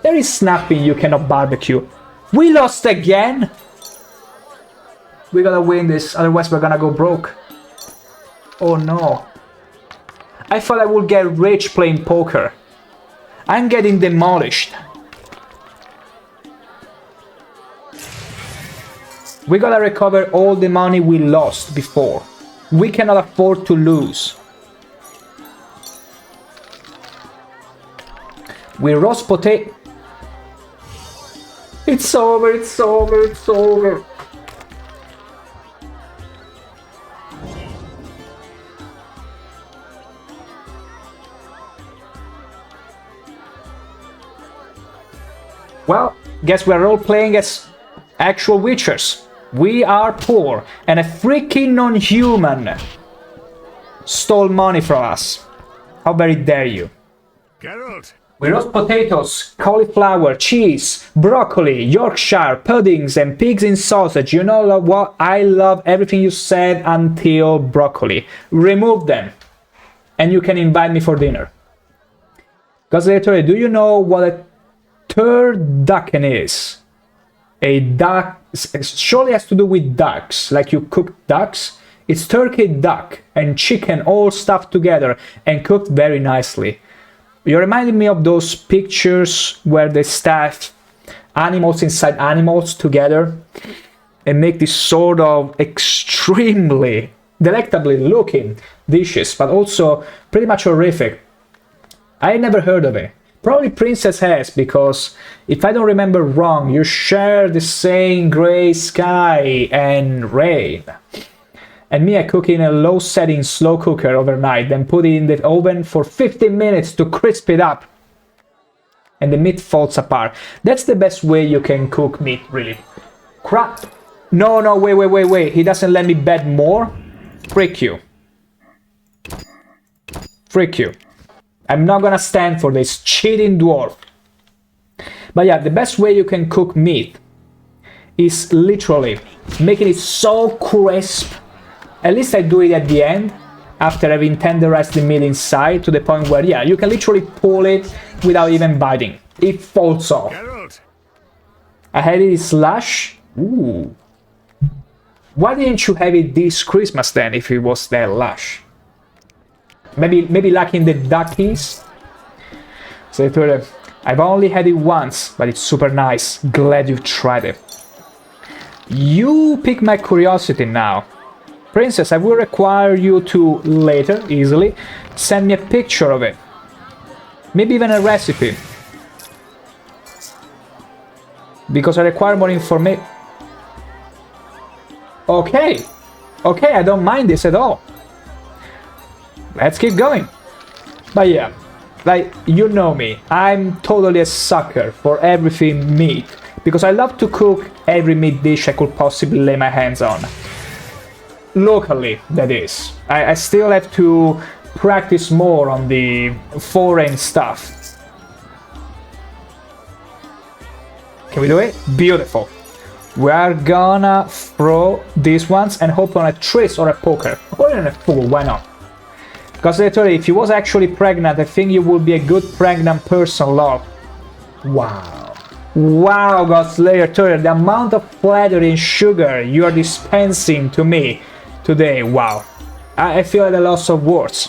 there is nothing you cannot barbecue. We lost again? We gotta win this, otherwise we're gonna go broke. Oh no. I thought I would get rich playing poker. I'm getting demolished. We gotta recover all the money we lost before. We cannot afford to lose. We roast potato. It's over, it's over, it's over. Well, guess we're all playing as actual witchers. We are poor, and a freaking non-human stole money from us. How very dare you? Geralt! We roast potatoes, cauliflower, cheese, broccoli, Yorkshire, puddings, and pigs in sausage. You know what? I love everything you said until broccoli. Remove them, and you can invite me for dinner. Gazetary, do you know what a turducken is? A duck surely has to do with ducks, like you cook ducks. It's turkey, duck, and chicken all stuffed together and cooked very nicely. You reminded me of those pictures where they stuff animals inside animals together and make this sort of extremely delectably looking dishes, but also pretty much horrific. I never heard of it. Probably Princess has, because if I don't remember wrong, you share the same grey sky and rain. And me, I cook in a low setting slow cooker overnight, then put it in the oven for 15 minutes to crisp it up. And the meat falls apart. That's the best way you can cook meat, really. Crap! No, wait. He doesn't let me bet more? Frick you. Frick you. I'm not gonna stand for this cheating dwarf. But yeah, the best way you can cook meat is literally making it so crisp. At least I do it at the end, after having tenderized the meat inside, to the point where, yeah, you can literally pull it without even biting. It falls off. Geralt. I had it slush. Ooh. Why didn't you have it this Christmas then, if it was that lush? Maybe like in the duckies. So I've only had it once, but it's super nice. Glad you've tried it. You pique my curiosity now. Princess, I will require you to later, easily, send me a picture of it. Maybe even a recipe. Because I require more information. Okay. Okay, I don't mind this at all. Let's keep going. But yeah, like, you know me, I'm totally a sucker for everything meat, because I love to cook every meat dish I could possibly lay my hands on. Locally, that is. I still have to practice more on the foreign stuff. Can we do it? Beautiful. We are gonna throw these ones and hope on a trace or a poker. Or even a fool, why not? Because literally, if you was actually pregnant, I think you would be a good pregnant person, love. Wow. Wow, Godslayer Turtle, the amount of flattery and sugar you are dispensing to me today, wow. I feel at a loss of words.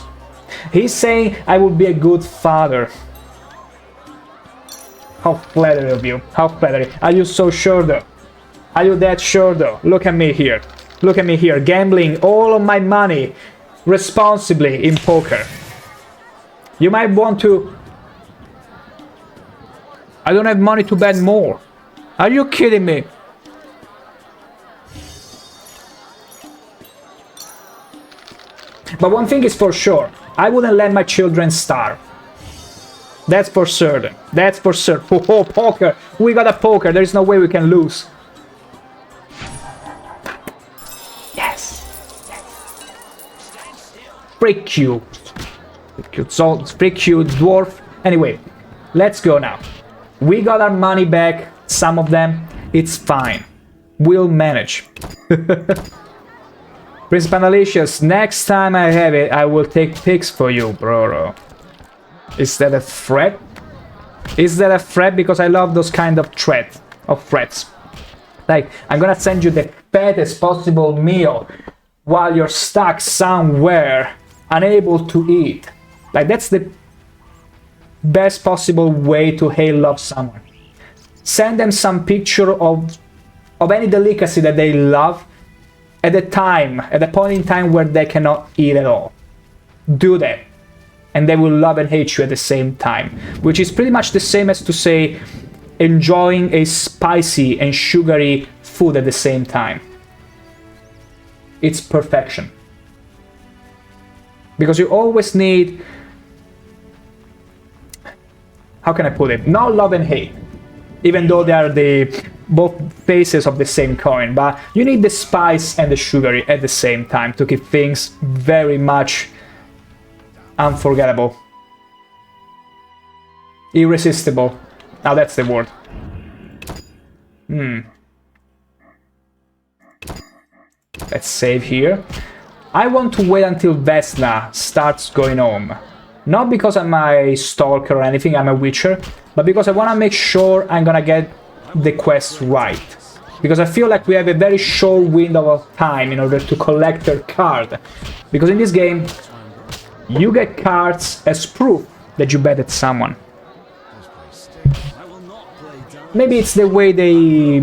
He's saying I would be a good father. How flattering of you. How flattering. Are you so sure though? Are you that sure though? Look at me here. Look at me here, gambling all of my money responsibly in poker. You might want to... I don't have money to bet more. Are you kidding me? But one thing is for sure, I wouldn't let my children starve. That's for certain. That's for certain. Oh, poker! We got a poker. There is no way we can lose. Yes. Freak you. Freak you, dwarf. Anyway, let's go now. We got our money back. Some of them. It's fine. We'll manage. Prince Pandalicious, next time I have it, I will take pics for you, bro. Is that a threat? Is that a threat? Because I love those kind of threats. Like, I'm gonna send you the fattest possible meal while you're stuck somewhere, unable to eat. Like, that's the best possible way to love someone. Send them some picture of any delicacy that they love at a point in time where they cannot eat at all. Do that. And they will love and hate you at the same time. Which is pretty much the same as to say enjoying a spicy and sugary food at the same time. It's perfection. Because you always need... How can I put it? Not love and hate. Even though they are both faces of the same coin. But you need the spice and the sugary at the same time to keep things very much unforgettable. Irresistible. Now that's the word. Let's save here. I want to wait until Vesna starts going home. Not because I'm a stalker or anything, I'm a witcher, but because I want to make sure I'm gonna get the quest right. Because I feel like we have a very short window of time in order to collect her card. Because in this game, you get cards as proof that you betted someone. Maybe it's the way they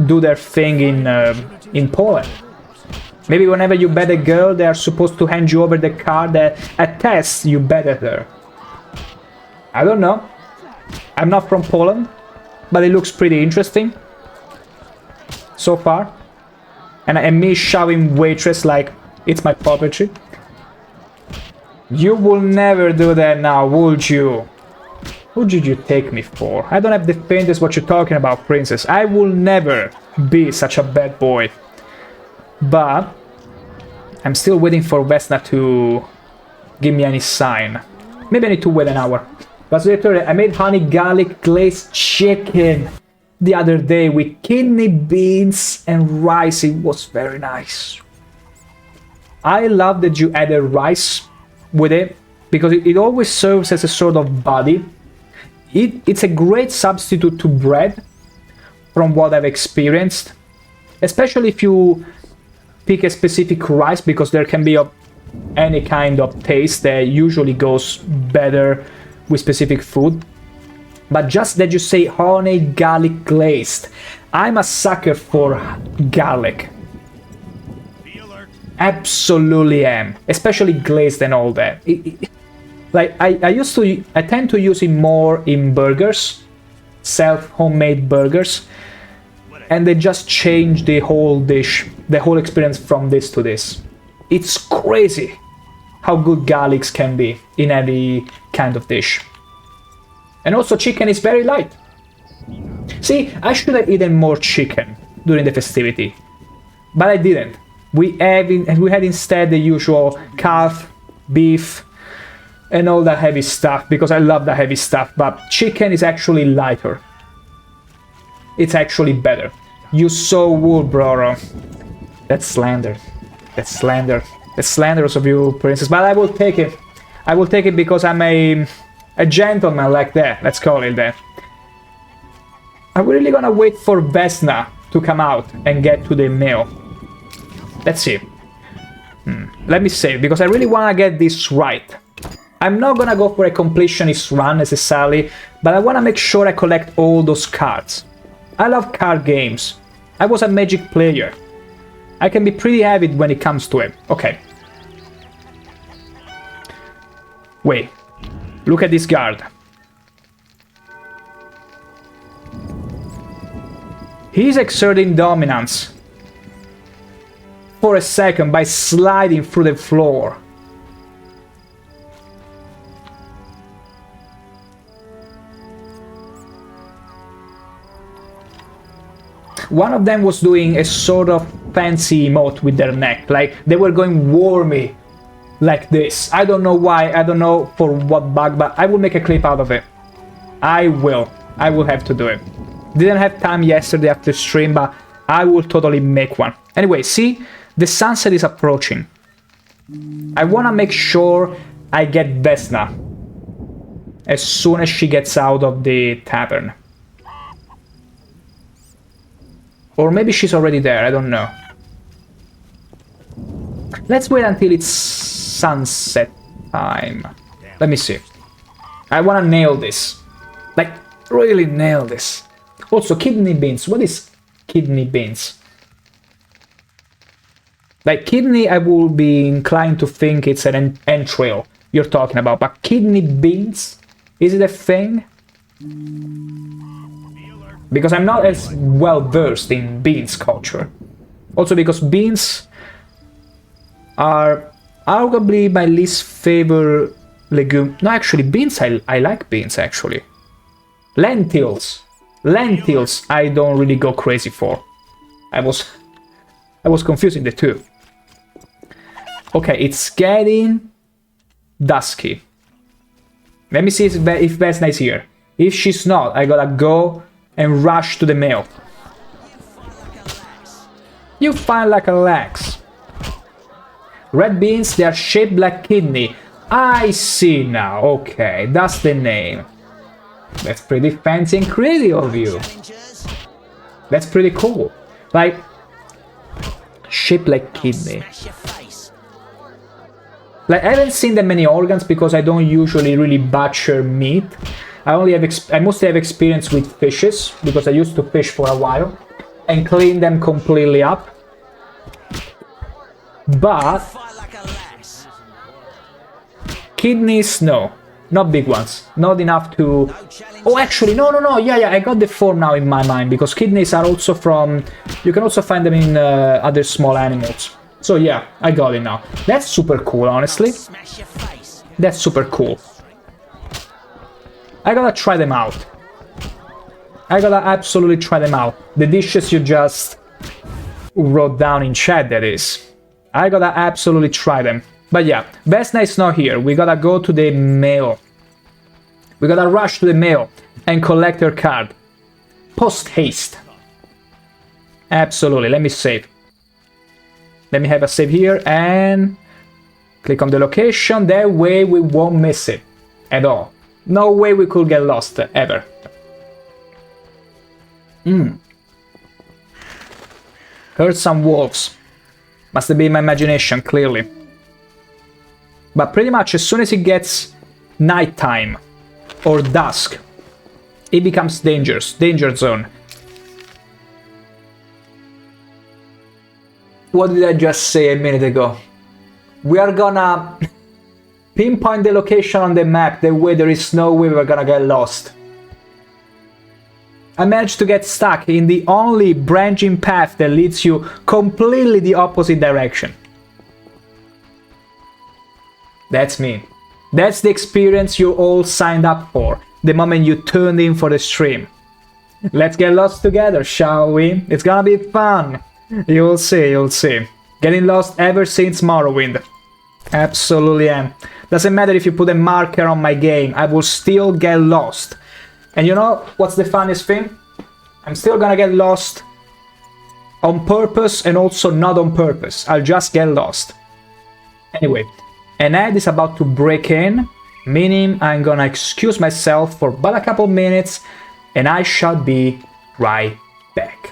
do their thing in Poland. Maybe whenever you bet a girl, they are supposed to hand you over the card that attests you betted her. I don't know. I'm not from Poland, but it looks pretty interesting so far. And me shoving waitress like it's my property. You will never do that now, would you? Who did you take me for? I don't have the faintest what you're talking about, princess. I will never be such a bad boy. But I'm still waiting for Vesna to give me any sign. Maybe I need to wait an hour. But later, I made honey garlic glazed chicken the other day with kidney beans and rice. It was very nice. I love that you added rice with it because it always serves as a sort of body. It's a great substitute to bread from what I've experienced, especially if you pick a specific rice, because there can be any kind of taste that usually goes better with specific food. But just that you say honey garlic glazed, I'm a sucker for garlic. Absolutely am, especially glazed and all that. Like I tend to use it more in burgers, homemade burgers, and they just change the whole dish, the whole experience from this to this. It's crazy how good garlics can be in every kind of dish. And also chicken is very light. See, I should have eaten more chicken during the festivity, but I didn't. We had instead the usual calf, beef, and all that heavy stuff, because I love the heavy stuff, but chicken is actually lighter. It's actually better. You so would, bro. That's slander. That's slander. That's slanderous of you, princess, but I will take it. I will take it because I'm a gentleman like that. Let's call it that. I'm really gonna wait for Vesna to come out and get to the meal. Let's see. Let me save, because I really wanna get this right. I'm not gonna go for a completionist run necessarily, but I wanna make sure I collect all those cards. I love card games. I was a Magic player. I can be pretty avid when it comes to it. Okay. Wait. Look at this guard. He's exerting dominance for a second by sliding through the floor. One of them was doing a sort of fancy emote with their neck, like they were going wormy like this. I don't know why, I don't know for what bug, but I will make a clip out of it. I will have to do it. Didn't have time yesterday after stream, but I will totally make one. Anyway, see, the sunset is approaching. I want to make sure I get Vesna as soon as she gets out of the tavern. Or maybe she's already there, I don't know. Let's wait until it's sunset time. Let me see. I want to nail this. Like, really nail this. Also, kidney beans. What is kidney beans? Like, kidney, I will be inclined to think it's an entrail you're talking about. But kidney beans? Is it a thing? Because I'm not as well versed in beans culture. Also because beans are arguably my least favorite legume. No, actually, beans, I like beans, actually. Lentils. Lentils, I don't really go crazy for. I was confusing the two. Okay, it's getting dusky. Let me see if Vesna is here. If she's not, I gotta go and rush to the mail. You find like a lax. Red beans, they are shaped like kidney. I see now. Okay, that's the name. That's pretty fancy and creative of you. That's pretty cool. Like, shaped like kidney. Like, I haven't seen that many organs because I don't usually really butcher meat. I mostly have experience with fishes because I used to fish for a while and clean them completely up. But kidneys, no, not big ones, not enough to. Oh, actually, no, yeah, I got the form now in my mind because kidneys are also from. You can also find them in other small animals. So yeah, I got it now. That's super cool, honestly. That's super cool. I gotta try them out. I gotta absolutely try them out. The dishes you just wrote down in chat, that is. I gotta absolutely try them. But yeah, Vesna is not here. We gotta go to the mail. We gotta rush to the mail and collect her card. Post haste. Absolutely. Let me save. Let me have a save here and click on the location. That way we won't miss it at all. No way we could get lost ever. Heard some wolves. Must have been my imagination, clearly. But pretty much as soon as it gets nighttime or dusk, it becomes dangerous. Danger zone. What did I just say a minute ago? We are gonna pinpoint the location on the map, that way there is no way we're gonna get lost. I managed to get stuck in the only branching path that leads you completely the opposite direction. That's me. That's the experience you all signed up for the moment you tuned in for the stream. Let's get lost together, shall we? It's gonna be fun. You'll see, you'll see. Getting lost ever since Morrowind. Absolutely am. Doesn't matter if you put a marker on my game, I will still get lost. And you know what's the funniest thing? I'm still gonna get lost on purpose and also not on purpose. I'll just get lost. Anyway, an ad is about to break in, meaning I'm gonna excuse myself for but a couple minutes and I shall be right back.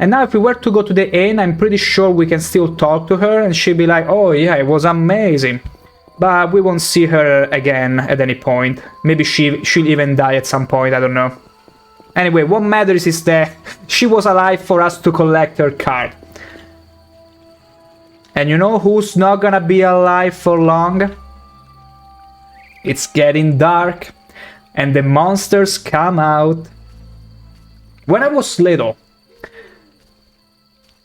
And now if we were to go to the inn, I'm pretty sure we can still talk to her and she'll be like, oh yeah, it was amazing. But we won't see her again at any point. Maybe she'll even die at some point, I don't know. Anyway, what matters is that she was alive for us to collect her card. And you know who's not gonna be alive for long? It's getting dark, and the monsters come out. When I was little,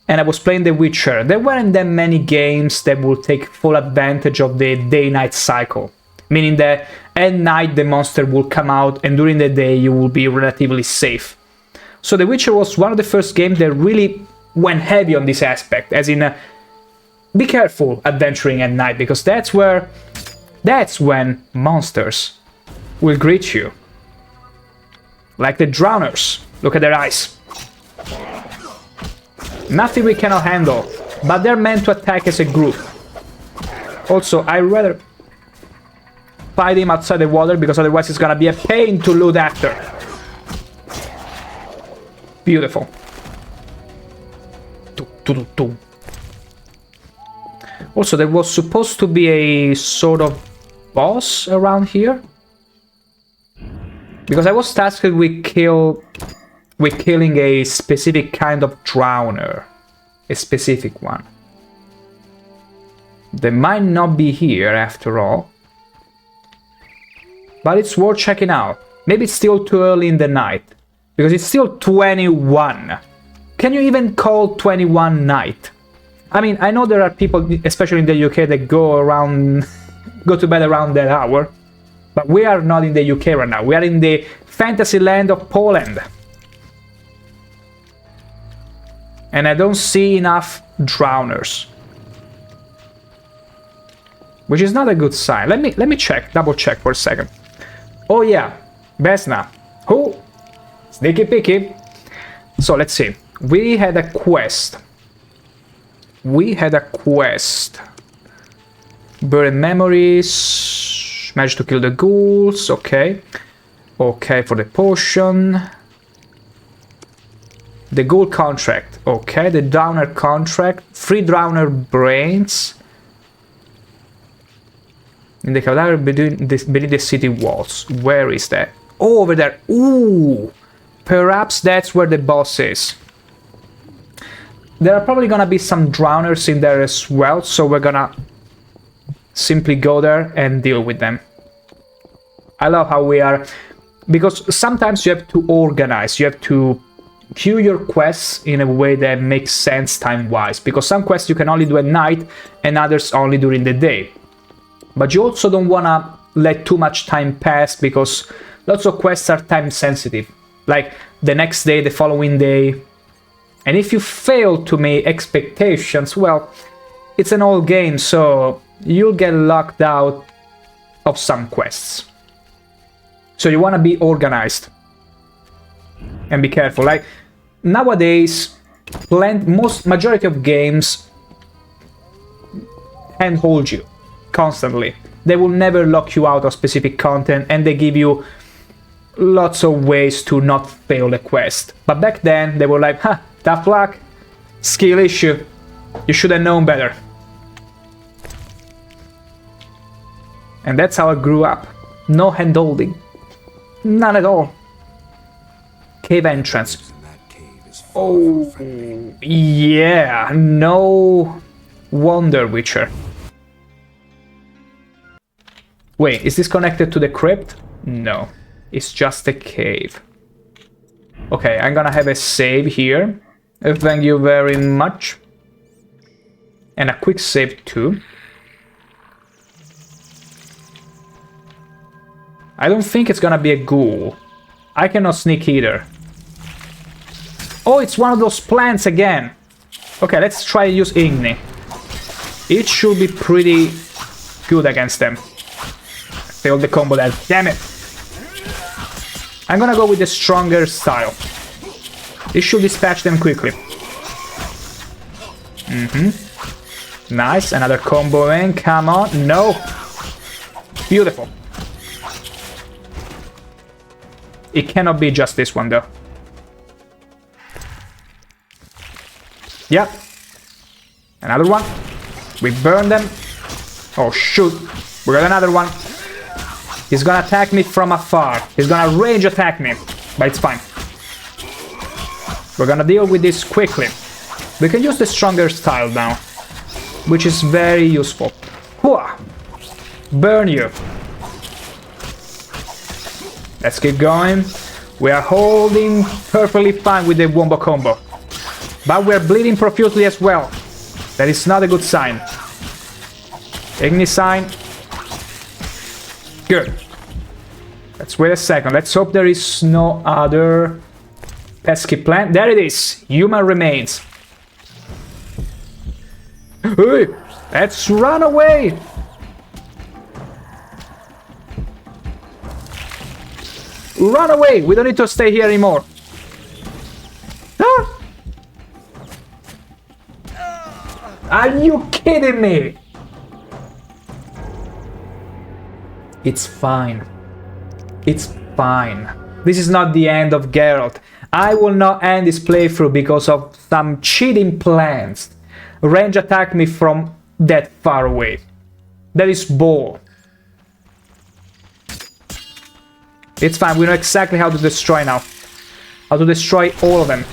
and I was playing The Witcher, there weren't that many games that would take full advantage of the day-night cycle. Meaning that at night the monster will come out and during the day you will be relatively safe. So The Witcher was one of the first games that really went heavy on this aspect, as in be careful adventuring at night, because that's when monsters will greet you. Like the drowners. Look at their eyes. Nothing we cannot handle, but they're meant to attack as a group. Also, I'd rather fight him outside the water, because otherwise it's gonna be a pain to loot after. Beautiful. Also, there was supposed to be a sort of boss around here. Because I was tasked with killing a specific kind of drowner. A specific one. They might not be here after all. But it's worth checking out. Maybe it's still too early in the night. Because it's still 21. Can you even call 21 night? I mean, I know there are people, especially in the UK, that go to bed around that hour. But we are not in the UK right now. We are in the fantasy land of Poland. And I don't see enough drowners. Which is not a good sign. Let me check, double check for a second. Oh yeah, Vesna. Who? Sneaky picky. So let's see. We had a quest. Burn memories. Managed to kill the ghouls. Okay. Okay, for the potion. The ghoul contract. Okay, the drowner contract. 3 drowner brains. In the cadaver beneath the city walls. Where is that? Oh, over there. Ooh! Perhaps that's where the boss is. There are probably gonna be some drowners in there as well, so we're gonna simply go there and deal with them. I love how we are... Because sometimes you have to organize, you have to queue your quests in a way that makes sense time-wise. Because some quests you can only do at night and others only during the day. But you also don't wanna let too much time pass, because lots of quests are time sensitive. Like the next day, the following day. And if you fail to meet expectations, well, it's an old game, so you'll get locked out of some quests. So you wanna be organized. And be careful. Like nowadays, majority of games handhold you constantly. They will never lock you out of specific content, and they give you lots of ways to not fail a quest. But back then, they were like, huh, tough luck, skill issue, you should have known better. And that's how I grew up. No hand-holding. None at all. Cave entrance. Oh, yeah, no wonder, Witcher. Wait, is this connected to the crypt? No, it's just a cave. Okay, I'm gonna have a save here. Thank you very much. And a quick save too. I don't think it's gonna be a ghoul. I cannot sneak either. Oh, it's one of those plants again. Okay, let's try and use Igni. It should be pretty good against them. Failed the combo there. Damn it. I'm gonna go with the stronger style. This should dispatch them quickly. Nice. Another combo in. Come on. No. Beautiful. It cannot be just this one, though. Yep. Another one. We burn them. Oh, shoot. We got another one. He's gonna attack me from afar. He's gonna range attack me. But it's fine. We're gonna deal with this quickly. We can use the stronger style now, which is very useful. Hooah! Burn you. Let's keep going. We are holding perfectly fine with the wombo combo. But we're bleeding profusely as well. That is not a good sign. Igni sign. Good. Let's wait a second. Let's hope there is no other pesky plant. There it is. Human remains. Hey, let's run away. Run away. We don't need to stay here anymore. Ah! Are you kidding me? It's fine. It's fine. This is not the end of Geralt. I will not end this playthrough because of some cheating plans. Range attack me from that far away. That is bull. It's fine, we know exactly how to destroy now. How to destroy all of them.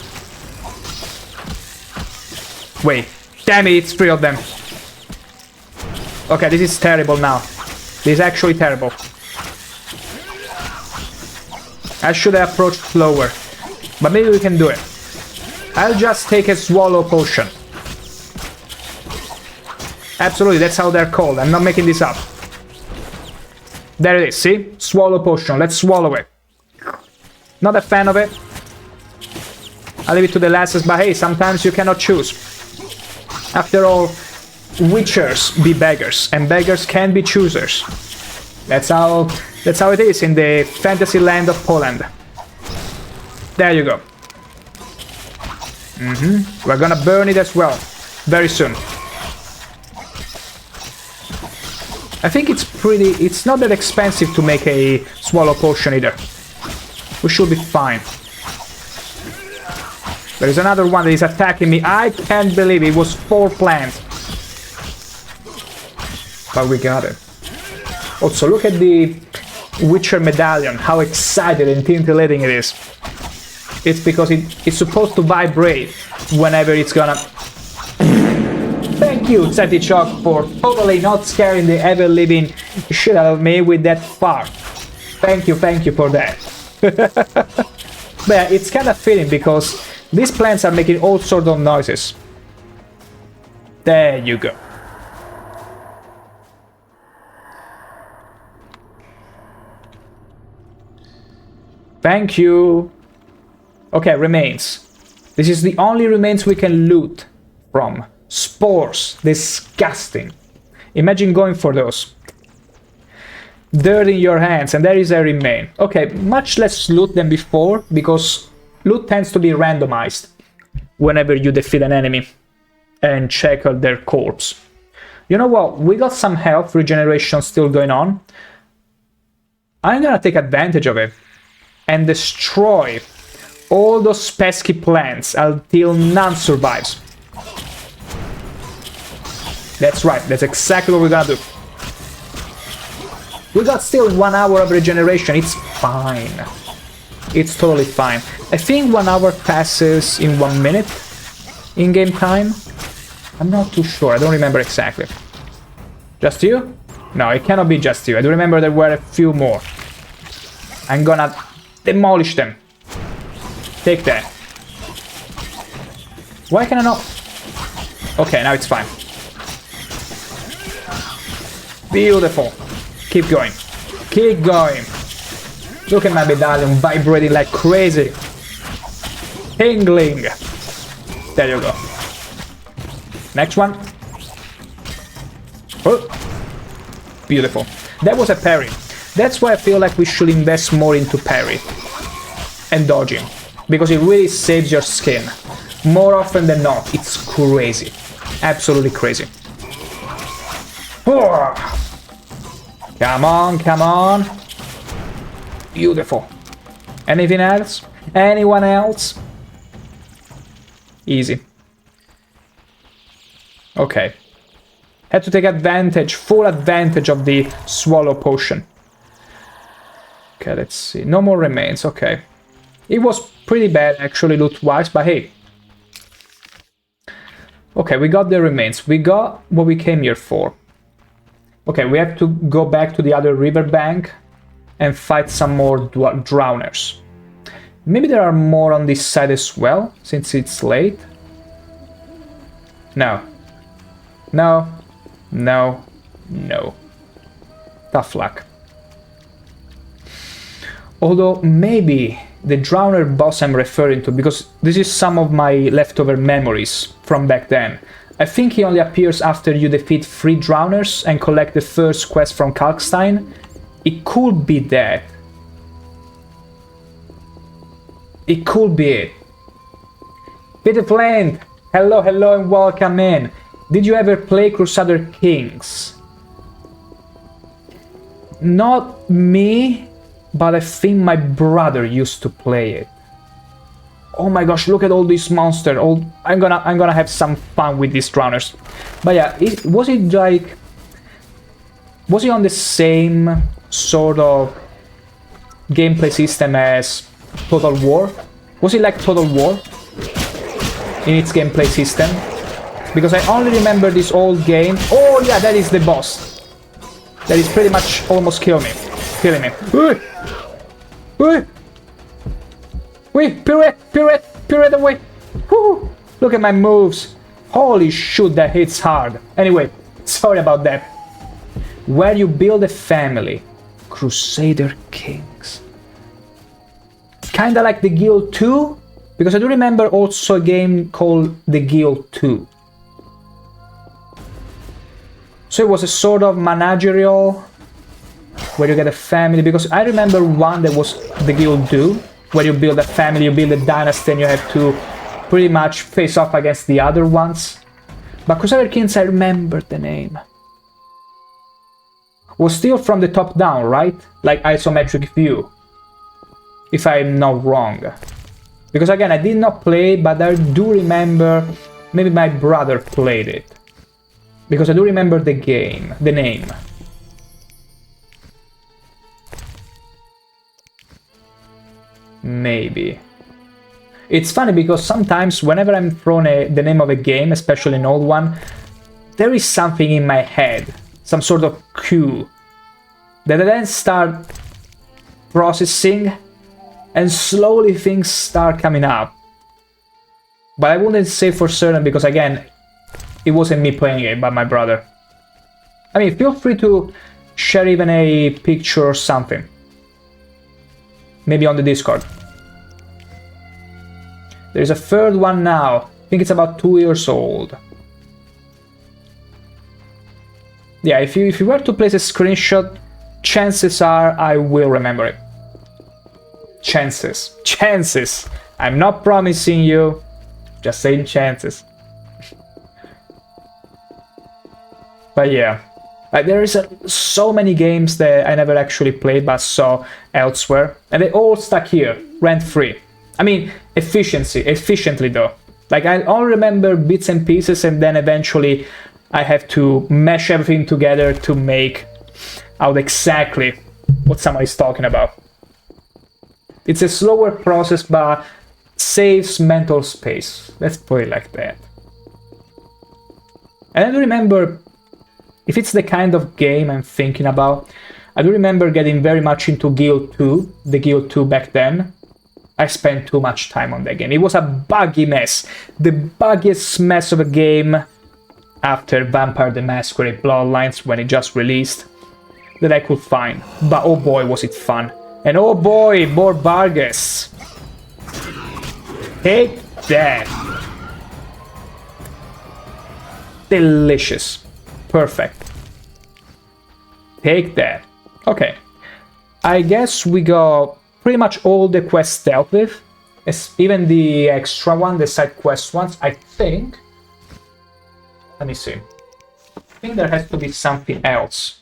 Wait, damn it, it's 3 of them. Okay, this is terrible now. This is actually terrible. I should have approached slower. But maybe we can do it. I'll just take a swallow potion. Absolutely, that's how they're called. I'm not making this up. There it is, see? Swallow potion. Let's swallow it. Not a fan of it. I'll leave it to the lasses, but hey, sometimes you cannot choose. After all, witchers be beggars, and beggars can be choosers. That's how it is in the fantasy land of Poland. There you go. We're gonna burn it as well, very soon. I think it's not that expensive to make a swallow potion either. We should be fine. There is another one that is attacking me. I can't believe it was 4 plants. But we got it. Also, look at the Witcher medallion, how excited and scintillating it is. It's because it's supposed to vibrate whenever it's gonna... Thank you, Zetichok, for totally not scaring the ever-living shit out of me with that fart. Thank you for that. But yeah, it's kind of fitting because these plants are making all sorts of noises. There you go. Thank you. Okay, remains. This is the only remains we can loot from. Spores. Disgusting. Imagine going for those. Dirt in your hands, and there is a remain. Okay, much less loot than before, because loot tends to be randomized whenever you defeat an enemy and check out their corpse. You know what? We got some health regeneration still going on. I'm gonna take advantage of it and destroy all those pesky plants until none survives. That's right, that's exactly what we're gonna do. We got still 1 hour of regeneration, it's fine. It's totally fine. I think 1 hour passes in 1 minute in game time. I'm not too sure, I don't remember exactly. Just you? No, it cannot be just you. I do remember there were a few more. I'm gonna demolish them. Take that. Why can I not? Okay, now it's fine. Beautiful. Keep going. Keep going. Look at my medallion vibrating like crazy. Tingling. There you go. Next one. Oh. Beautiful. That was a parry. That's why I feel like we should invest more into parry and dodging, because it really saves your skin. More often than not, it's crazy. Absolutely crazy. Oh. Come on, come on. Beautiful. Anything else? Anyone else? Easy. Okay. Had to take advantage, full advantage of the swallow potion. Okay, let's see. No more remains, okay. It was pretty bad, actually, loot-wise, but hey. Okay, we got the remains. We got what we came here for. Okay, we have to go back to the other riverbank and fight some more drowners. Maybe there are more on this side as well, since it's late. No. No. No. No. Tough luck. Although, maybe the drowner boss I'm referring to, because this is some of my leftover memories from back then. I think he only appears after you defeat 3 drowners and collect the first quest from Kalkstein. It could be that. It could be it. Bit of land! Hello, hello and welcome in. Did you ever play Crusader Kings? Not me, but I think my brother used to play it. Oh my gosh, look at all these monsters. I'm gonna have some fun with these drowners. But yeah, was it on the same sort of gameplay system as Total War? Was it like Total War in its gameplay system? Because I only remember this old game. Oh yeah, that is the boss. That is pretty much almost killing me. Wait, pirouette away. Woo! Look at my moves. Holy shoot, that hits hard. Anyway, sorry about that. Where you build a family. Crusader Kings. Kinda like the Guild 2, because I do remember also a game called the Guild 2. So it was a sort of managerial, where you get a family, because I remember one that was the Guild 2, where you build a family, you build a dynasty, and you have to pretty much face off against the other ones. But Crusader Kings, I remember the name. Was still from the top down, right? Like isometric view. If I'm not wrong. Because again, I did not play, but I do remember maybe my brother played it. Because I do remember the game, the name. Maybe. It's funny because sometimes whenever I'm thrown the name of a game, especially an old one, there is something in my head, some sort of cue, that I then start processing and slowly things start coming up. But I wouldn't say for certain because again, it wasn't me playing it, but my brother. I mean, feel free to share even a picture or something. Maybe on the Discord. There's a third one now. I think it's about 2 years old. Yeah, if you were to place a screenshot, chances are I will remember it. Chances. Chances. I'm not promising you. Just saying chances. But yeah. Like there is so many games that I never actually played but saw elsewhere. And they all stuck here, rent-free. I mean, efficiently though. Like I only remember bits and pieces and then eventually I have to mesh everything together to make out exactly what somebody's talking about. It's a slower process but saves mental space. Let's put it like that. And I do remember, if it's the kind of game I'm thinking about, I do remember getting very much into Guild 2, the Guild 2 back then. I spent too much time on that game. It was a buggy mess. The buggiest mess of a game after Vampire the Masquerade Bloodlines when it just released that I could find. But oh boy, was it fun. And oh boy, more Vargas. Take that. Delicious. Perfect. Take that. Okay. I guess we got pretty much all the quests dealt with. Even the extra one, the side quest ones, I think. Let me see. I think there has to be something else.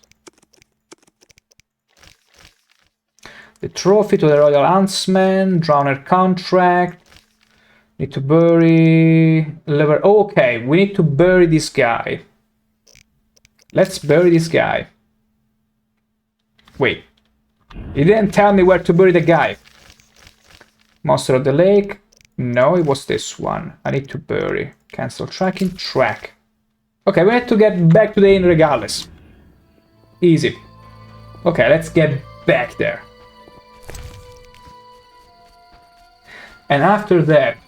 The trophy to the Royal Huntsman, Drowner contract, Need to bury lever. Okay, we need to bury this guy. Let's bury this guy. Wait. He didn't tell me where to bury the guy. Monster of the lake. No, it was this one. I need to bury. Cancel tracking. Track. Okay, we have to get back to the inn regardless. Easy. Okay, let's get back there. And after that,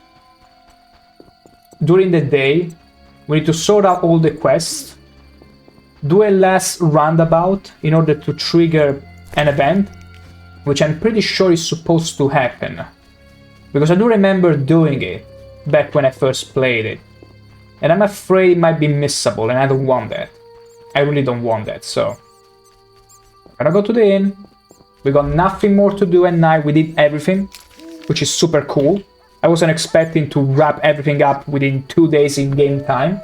during the day, we need to sort out all the quests, do a last roundabout in order to trigger an event, which I'm pretty sure is supposed to happen. Because I do remember doing it back when I first played it. And I'm afraid it might be missable, and I don't want that. I really don't want that, so... I'm gonna go to the inn. We got nothing more to do at night, we did everything, which is super cool. I wasn't expecting to wrap everything up within 2 days in game time.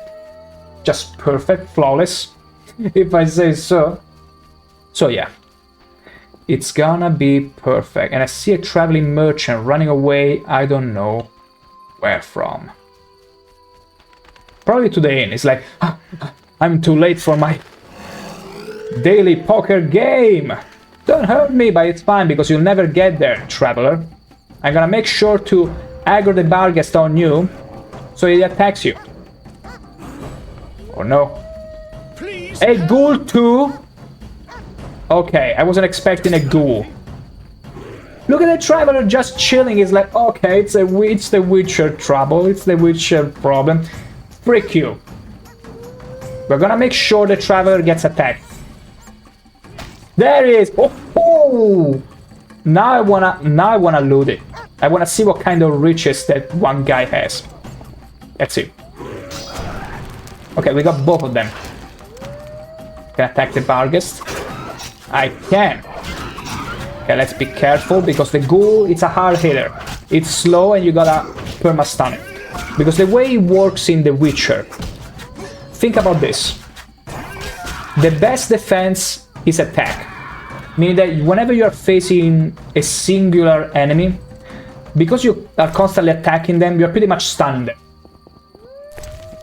Just perfect, flawless, if I say so. So yeah, it's gonna be perfect. And I see a traveling merchant running away, I don't know where from. Probably to the inn. It's like, I'm too late for my daily poker game. Don't hurt me, but it's fine because you'll never get there, traveler. I'm gonna make sure to aggro the Barghest on you so he attacks you. Oh no. Please. A ghoul too? Okay, I wasn't expecting a ghoul. Look at the traveler just chilling. He's like, okay, it's the Witcher trouble. It's the Witcher problem. Frick you. We're gonna make sure the traveler gets attacked. There he is. Oh. Now I wanna loot it. I wanna see what kind of riches that one guy has. Let's see. Okay, we got both of them. Can I attack the Barghest? I can. Okay, let's be careful because the ghoul, it's a hard hitter. It's slow and you gotta perma-stun it. Because the way it works in The Witcher, think about this. The best defense is attack. Meaning that whenever you are facing a singular enemy, because you are constantly attacking them, you're pretty much stunning them.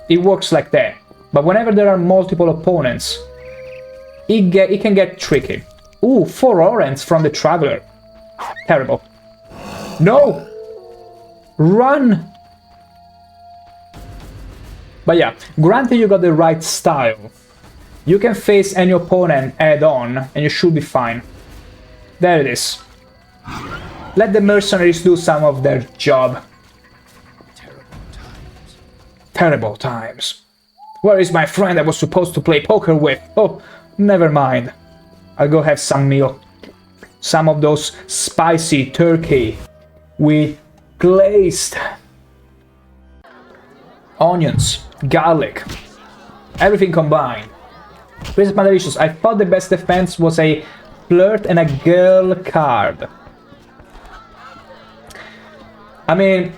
It works like that. But whenever there are multiple opponents, it can get tricky. Ooh, 4 Orents from the Traveler. Terrible. No! Run! But yeah, granted you got the right style. You can face any opponent head-on, and you should be fine. There it is. Let the mercenaries do some of their job. Terrible times. Where is my friend I was supposed to play poker with? Oh, never mind. I'll go have some meal. Some of those spicy turkey with glazed onions, garlic, everything combined. Princess Madelicious, I thought the best defense was a flirt and a girl card. I mean,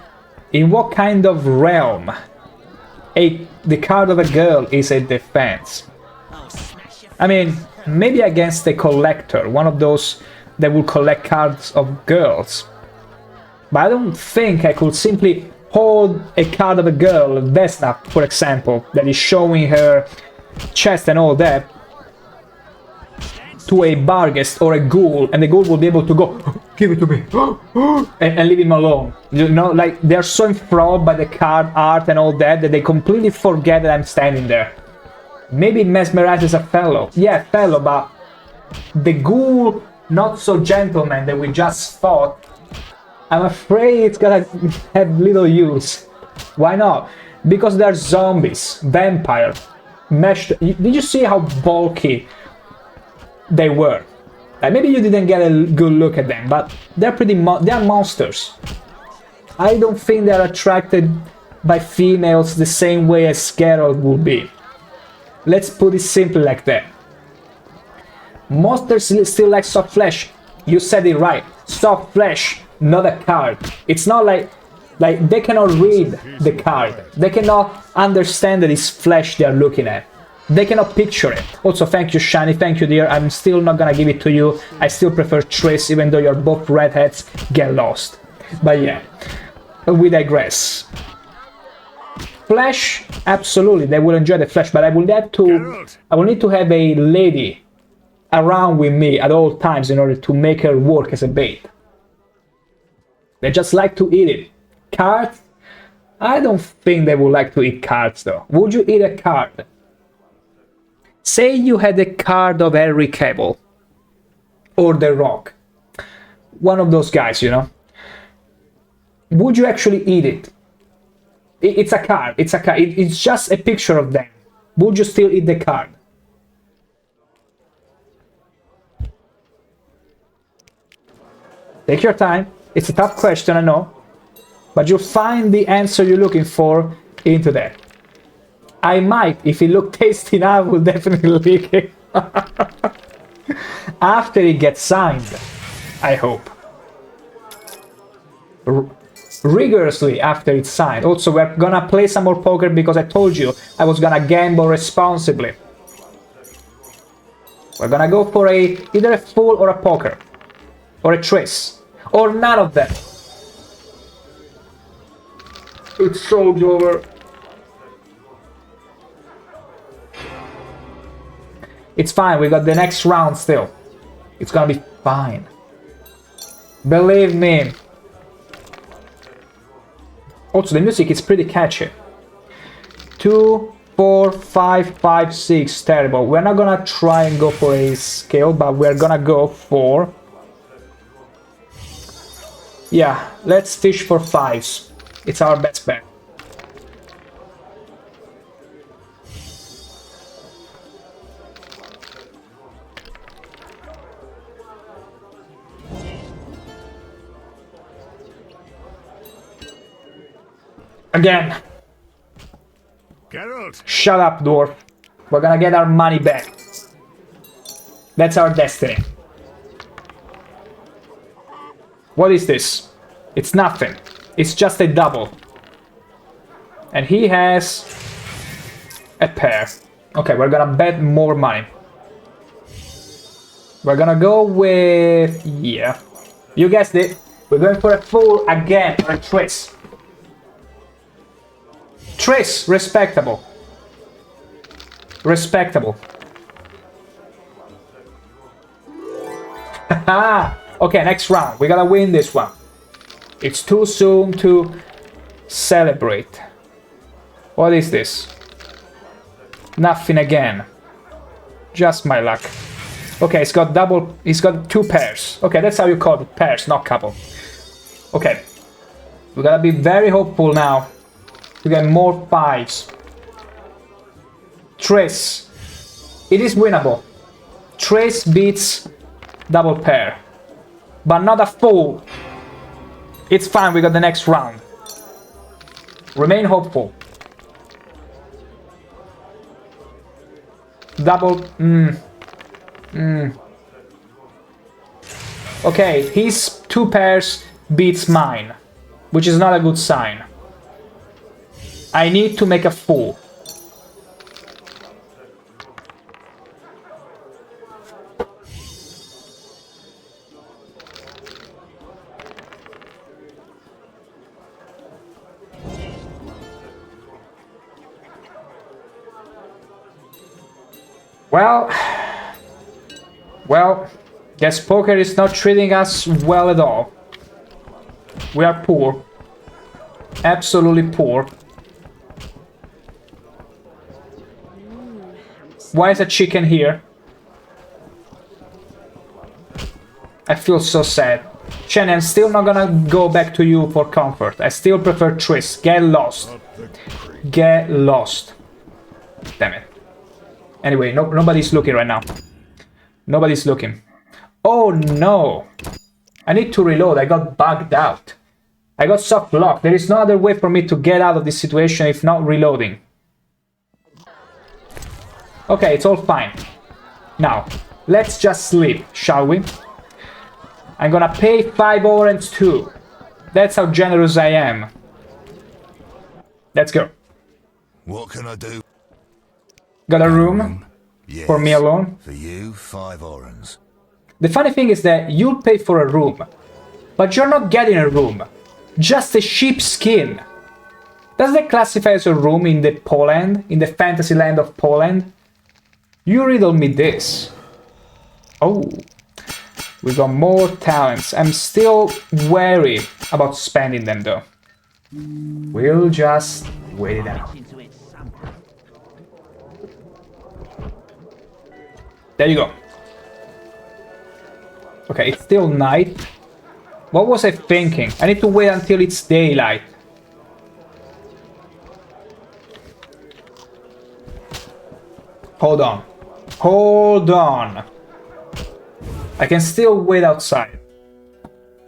in what kind of realm the card of a girl is a defense? I mean, maybe against a collector, one of those that will collect cards of girls. But I don't think I could simply hold a card of a girl, Vesna, for example, that is showing her chest and all that, to a Barghest or a ghoul, and the ghoul will be able to go, give it to me, and leave him alone. You know, like, they're so enthralled by the card art and all that they completely forget that I'm standing there. Maybe it mesmerizes a fellow. Yeah, fellow, but the ghoul, not so gentleman that we just fought, I'm afraid it's gonna have little use. Why not? Because they're zombies, vampire, meshed. Did you see how bulky they were? Like, maybe you didn't get a good look at them, but they're they're monsters. I don't think they're attracted by females the same way as Geralt would be. Let's put it simply like that. Monsters still like soft flesh. You said it right. Soft flesh, not a card. It's not like they cannot read the card. They cannot understand that it's flesh they are looking at. They cannot picture it. Also, thank you, Shiny. Thank you, dear. I'm still not gonna give it to you. I still prefer Triss, even though you're both redheads. Get lost. But yeah. we digress. Flesh, absolutely, they will enjoy the flesh, but I will need to have a lady around with me at all times in order to make her work as a bait. They just like to eat it. Cards? I don't think they would like to eat cards though. Would you eat a card? Say you had a card of Henry Cavill or The Rock. One of those guys, you know. Would you actually eat it? It's a card. It's a card. It's just a picture of them. Would you still eat the card? Take your time. It's a tough question, I know. But you'll find the answer you're looking for into that. I might, if it looked tasty enough, will definitely lick it. After it gets signed, I hope. Rigorously after it's signed. Also, we're gonna play some more poker because I told you I was gonna gamble responsibly. We're gonna go for either a full or a poker. Or a trace. Or none of them. It's so over. It's fine, we got the next round still. It's gonna be fine. Believe me. Also, the music is pretty catchy. 2, 4, 5, 5, 6. Terrible. We're not gonna try and go for a scale, but we're gonna go for... Yeah, let's fish for 5s. It's our best bet. Again. Geralt. Shut up, dwarf. We're gonna get our money back. That's our destiny. What is this? It's nothing. It's just a double. And he has a pair. Okay, we're gonna bet more money. We're gonna go with... yeah. You guessed it. We're going for a full again, or a trace. Trace, respectable. Respectable. Haha! Okay, next round. We gotta win this one. It's too soon to celebrate. What is this? Nothing again. Just my luck. Okay, it's got double... He's got 2 pairs. Okay, that's how you call it. Pairs, not couple. Okay. We gotta be very hopeful now to get more 5s. Trace. It is winnable. Trace beats double pair. But not a full. It's fine, we got the next round. Remain hopeful. Double... Okay, his 2 pairs beats mine, which is not a good sign. I need to make a full. Well, guess poker is not treating us well at all. We are poor. Absolutely poor. Why is a chicken here? I feel so sad. Shannon, I'm still not gonna go back to you for comfort. I still prefer Triss. Get lost. Get lost. Damn it. Anyway, nobody's looking right now. Nobody's looking. Oh no! I need to reload. I got bugged out. I got soft lock. There is no other way for me to get out of this situation if not reloading. Okay, it's all fine. Now, let's just sleep, shall we? I'm gonna pay 5 orange too. That's how generous I am. Let's go. What can I do? Got a room? Yes. For me alone? For you, 5 orange. The funny thing is that you'll pay for a room, but you're not getting a room. Just a sheepskin. Does that classify as a room in the Poland? In the fantasy land of Poland? You riddle me this. Oh. We got more talents. I'm still wary about spending them though. We'll just wait it out. There you go. Okay, it's still night. What was I thinking? I need to wait until it's daylight. Hold on. Hold on. I can still wait outside.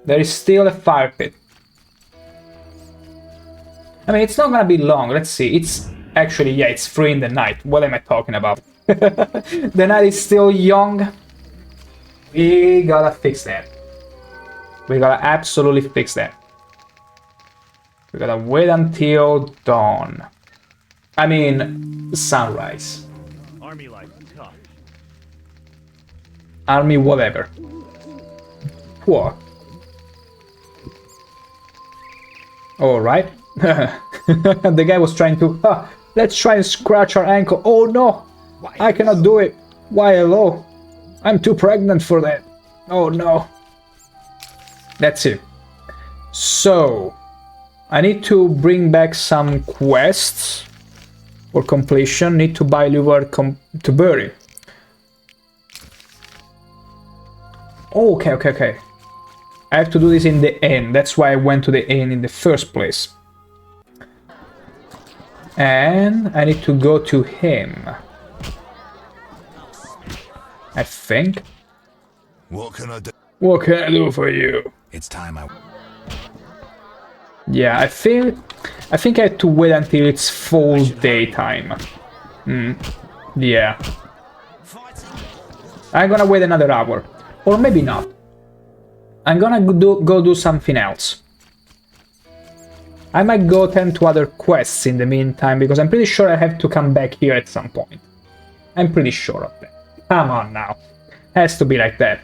There is still a fire pit. I mean, it's not gonna be long. Let's see. It's actually, yeah, it's 3 in the night. What am I talking about? The night is still young. We gotta fix that. We gotta absolutely fix that. We gotta wait until dawn. I mean, sunrise. Army life, tough. Army whatever. What? Alright. The guy was trying to... let's try and scratch our ankle. Oh no! I cannot do it. Why hello? I'm too pregnant for that. Oh no. That's it. So... I need to bring back some quests for completion. Need to buy liver to bury. Oh, okay. I have to do this in the inn. That's why I went to the inn in the first place. And I need to go to him. I think. What can I do? What can I do for you? It's time I... Yeah, I think I have to wait until it's full daytime. Yeah. I'm gonna wait another hour. Or maybe not. I'm gonna go do something else. I might go attend to other quests in the meantime, because I'm pretty sure I have to come back here at some point. I'm pretty sure of that. Come on now. Has to be like that.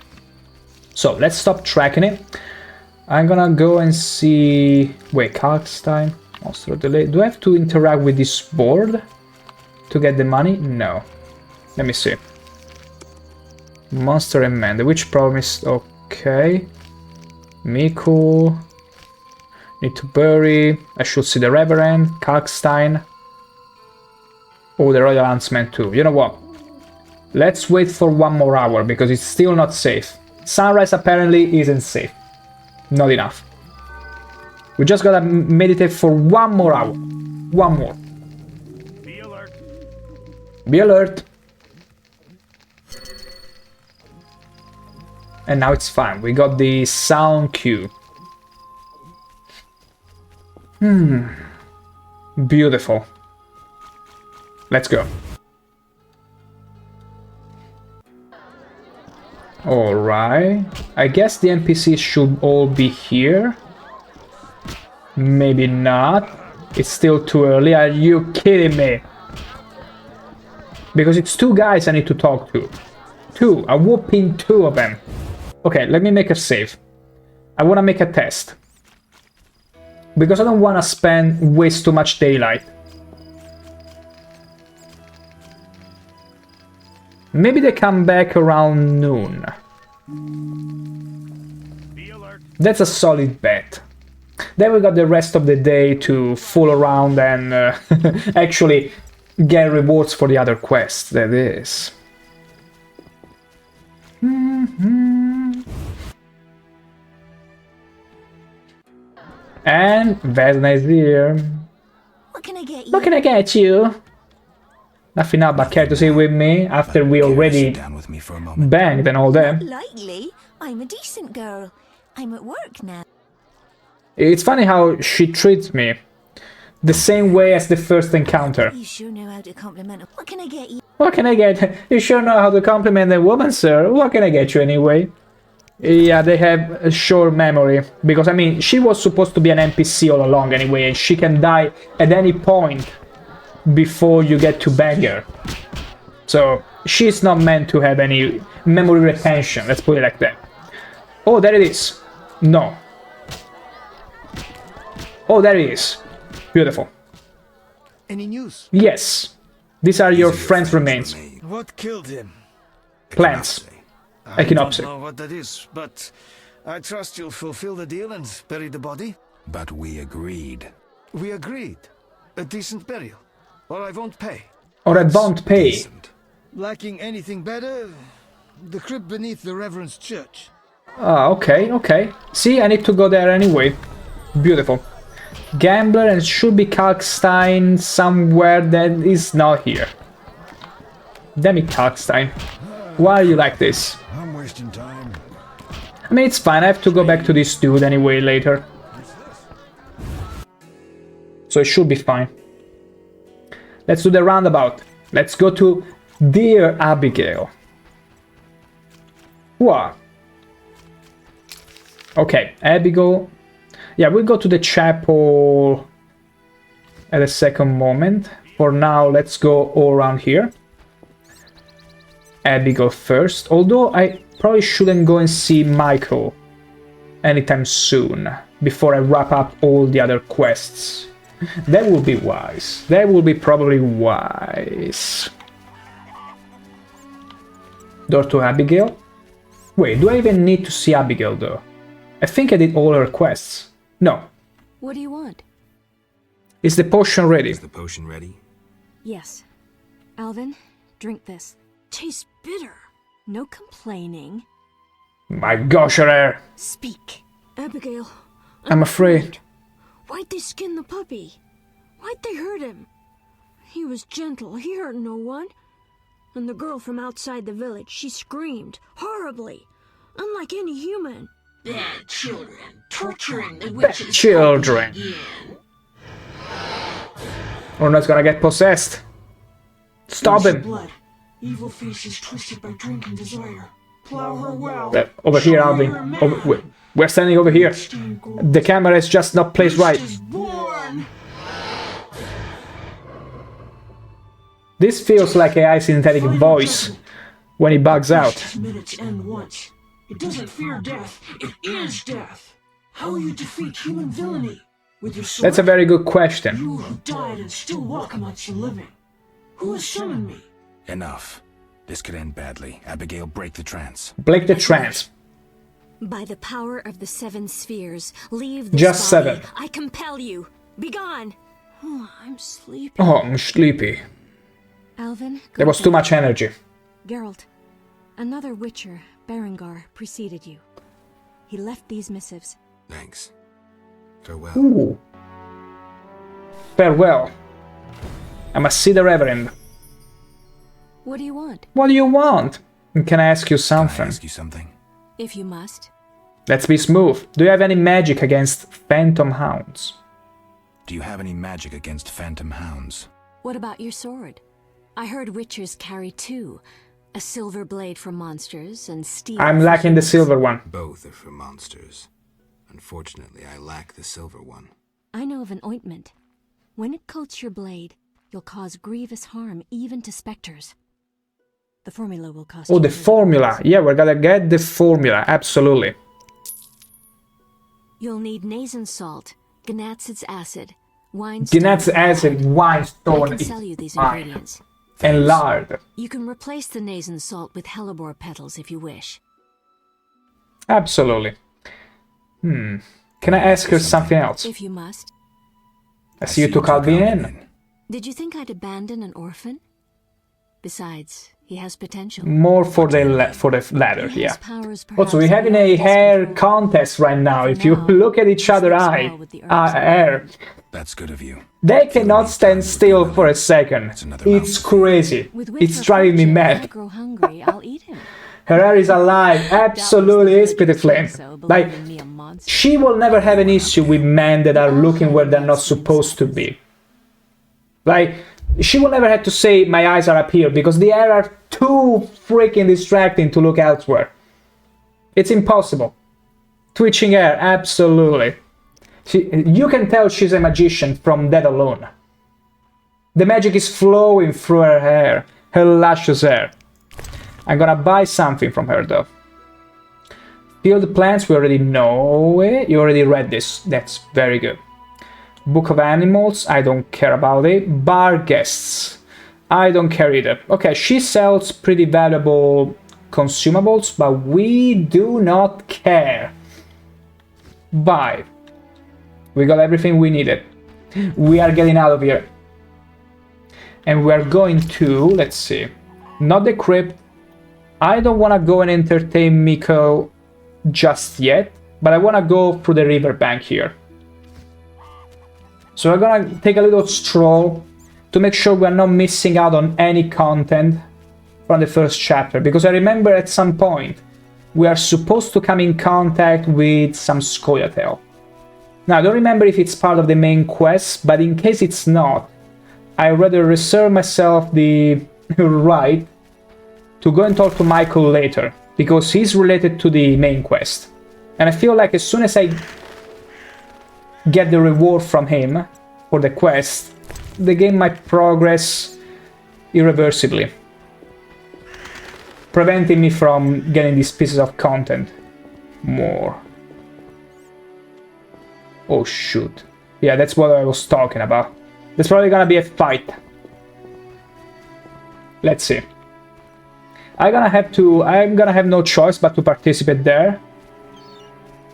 So, let's stop tracking it. I'm gonna go and see... Wait, Kalkstein? Monster delay. Do I have to interact with this board to get the money? No. Let me see. Monster and Man. The witch promise. Okay. Miku. Need to bury. I should see the Reverend. Kalkstein. Oh, the Royal Huntsman too. You know what? Let's wait for 1 more hour because it's still not safe. Sunrise apparently isn't safe. Not enough. We just gotta meditate for 1 more hour. 1 more. Be alert. Be alert. And now it's fine. We got the sound cue. Beautiful. Let's go. Alright. I guess the NPCs should all be here. Maybe not. It's still too early. Are you kidding me? Because it's 2 guys I need to talk to. 2. A whooping 2 of them. Okay, let me make a save. I want to make a test. Because I don't want to waste too much daylight. Maybe they come back around noon. That's a solid bet. Then we got the rest of the day to fool around and actually get rewards for the other quests. That is. And Vesna is here. What can I get you? What can I get you? Nothing up but care to see with me after we already banged and all that. Likely. I'm a decent girl. I'm at work now. It's funny how she treats me. The same way as the first encounter. You sure know how to compliment her. What can I get you? What can I get? You sure know how to compliment a woman, sir. What can I get you anyway? Yeah, they have a short memory. Because, I mean, she was supposed to be an NPC all along anyway, and she can die at any point before you get to bang her. So, she's not meant to have any memory retention, let's put it like that. Oh, there it is. No. Oh, there he is. Beautiful. Any news? Yes. These are your friend's remains. What killed him? Plants. I Echinopsis. don't know what that is, but I trust you'll fulfill the deal and bury the body. But we agreed. We agreed. A decent burial. Or I won't pay. Or I won't pay. Lacking anything better, the crypt beneath the Reverend's church. Ah, okay, okay. See, I need to go there anyway. Beautiful. Gambler, and should be Kalkstein somewhere that is not here. Damn it, Kalkstein. Why are you like this? I'm wasting time. I mean, it's fine. I have to go back to this dude anyway later. So it should be fine. Let's do the roundabout. Let's go to Dear Abigail. What? Okay, Abigail. Yeah, we'll go to the chapel at a second moment. For now, let's go all around here. Abigail first, although I probably shouldn't go and see Michael anytime soon, before I wrap up all the other quests. That would be wise. That would be probably wise. Door to Abigail? Wait, do I even need to see Abigail though? I think I did all her quests. No. What do you want? Is the potion ready? Is the potion ready? Yes. Alvin, drink this. Tastes bitter. No complaining. My gosh, Rare. Speak. Abigail. I'm afraid. Why'd they skin the puppy? Why'd they hurt him? He was gentle. He hurt no one. And the girl from outside the village, she screamed horribly, unlike any human. Bad children, torturing the Bad witches. children. Or not gonna get possessed. Stop There's him. blood. Evil faces twisted by drink and desire. Plow her well. Over here, Alvin. We're standing over here. The camera is just not placed right. Born. This feels like AI's synthetic voice when he bugs out. Minutes end once. It doesn't fear death. It is death. How will you defeat human villainy? With your sword? That's a very good question. You have died and still walk amongst the living. Who has summoned me? Enough. This could end badly. Abigail, break the trance. Break the trance. By the power of the 7 spheres, leave this Just body. 7. I compel you. Begone. Oh, I'm sleepy. Oh, I'm sleepy. Alvin, There was too much energy. Geralt, another Witcher, Berengar, preceded you. He left these missives. Thanks. Farewell. Ooh. Farewell. I must see the Reverend. What do you want? What do you want? Can I ask you Can something? I ask you something? If you must. Let's be smooth. Do you have any magic against phantom hounds? Do you have any magic against phantom hounds? What about your sword? I heard Witchers carry 2. A silver blade for monsters and steel. I'm for lacking the humans. silver one. Both are for monsters. Unfortunately, I lack the silver one. I know of an ointment. When it coats your blade, you'll cause grievous harm even to specters. The formula will cost Oh, you the $100. formula. Yeah, we're gonna get the formula. Absolutely. You'll need Nazen salt, Gnatsid's acid, wine-stone. Gnat's acid, wine, I stone, can sell you these fine. ingredients. And lard. You can replace the Nazen salt with hellebore petals if you wish. Absolutely. Can I ask her something else? If you must. I see you took Alvin in. Did you think I'd abandon an orphan? Besides, he has potential. More for the ladder, He yeah. has powers Also, we're perhaps having a beyond hair this contest right now. If you now, look at each other slips eye, well with the herbs. hair, That's good of you. they cannot stand still for a second. It's crazy. With It's winter driving me fortune, If I mad. grow hungry, I'll eat him. Her hair is alive. Absolutely is pitiful. Like, she will never have an issue with men that are looking where they're not supposed to be. Like, she will never have to say, my eyes are up here, because the hair are too freaking distracting to look elsewhere. It's impossible. Twitching hair, absolutely. You can tell she's a magician from that alone. The magic is flowing through her hair, her luscious hair. I'm gonna buy something from her though. Field plants, we already know it. You already read this. That's very good. Book of Animals, I don't care about it. Bar Guests, I don't care either. Okay, she sells pretty valuable consumables, but we do not care. Bye. We got everything we needed. We are getting out of here. And we are going to, let's see, not the crypt. I don't want to go and entertain Miko just yet, but I want to go through the riverbank here. So we're gonna take a little stroll to make sure we're not missing out on any content from the first chapter, because I remember at some point we are supposed to come in contact with some Scoia'tael. Now I don't remember if it's part of the main quest, but in case it's not, I rather reserve myself the right to go and talk to Michael later, because he's related to the main quest. And I feel like as soon as I get the reward from him for the quest, the game might progress irreversibly, preventing me from getting these pieces of content more. Oh shoot. Yeah, that's what I was talking about. There's probably gonna be a fight. Let's see. I'm gonna have no choice but to participate there.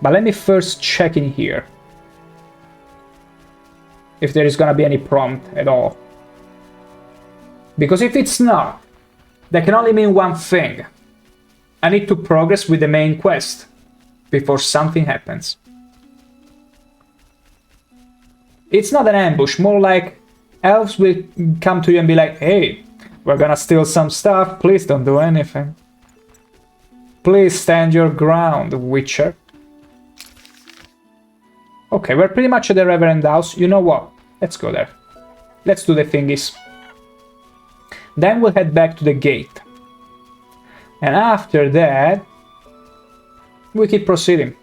But let me first check in here if there is gonna be any prompt at all. Because if it's not, that can only mean one thing. I need to progress with the main quest before something happens. It's not an ambush, more like elves will come to you and be like, hey, we're gonna steal some stuff, please don't do anything. Please stand your ground, Witcher. Okay, we're pretty much at the Reverend house. You know what? Let's go there. Let's do the thingies. Then we'll head back to the gate. And after that, we keep proceeding.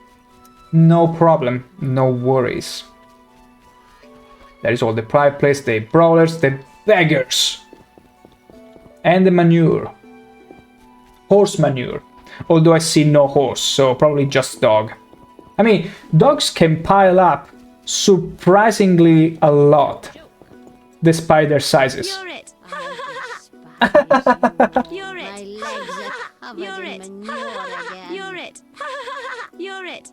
No problem, no worries. There is all the private place, the brawlers, the beggars. And the manure. Horse manure. Although I see no horse, so probably just dog. I mean, dogs can pile up surprisingly a lot, despite their sizes. You're it. You're it. You're it. You're it. You're it.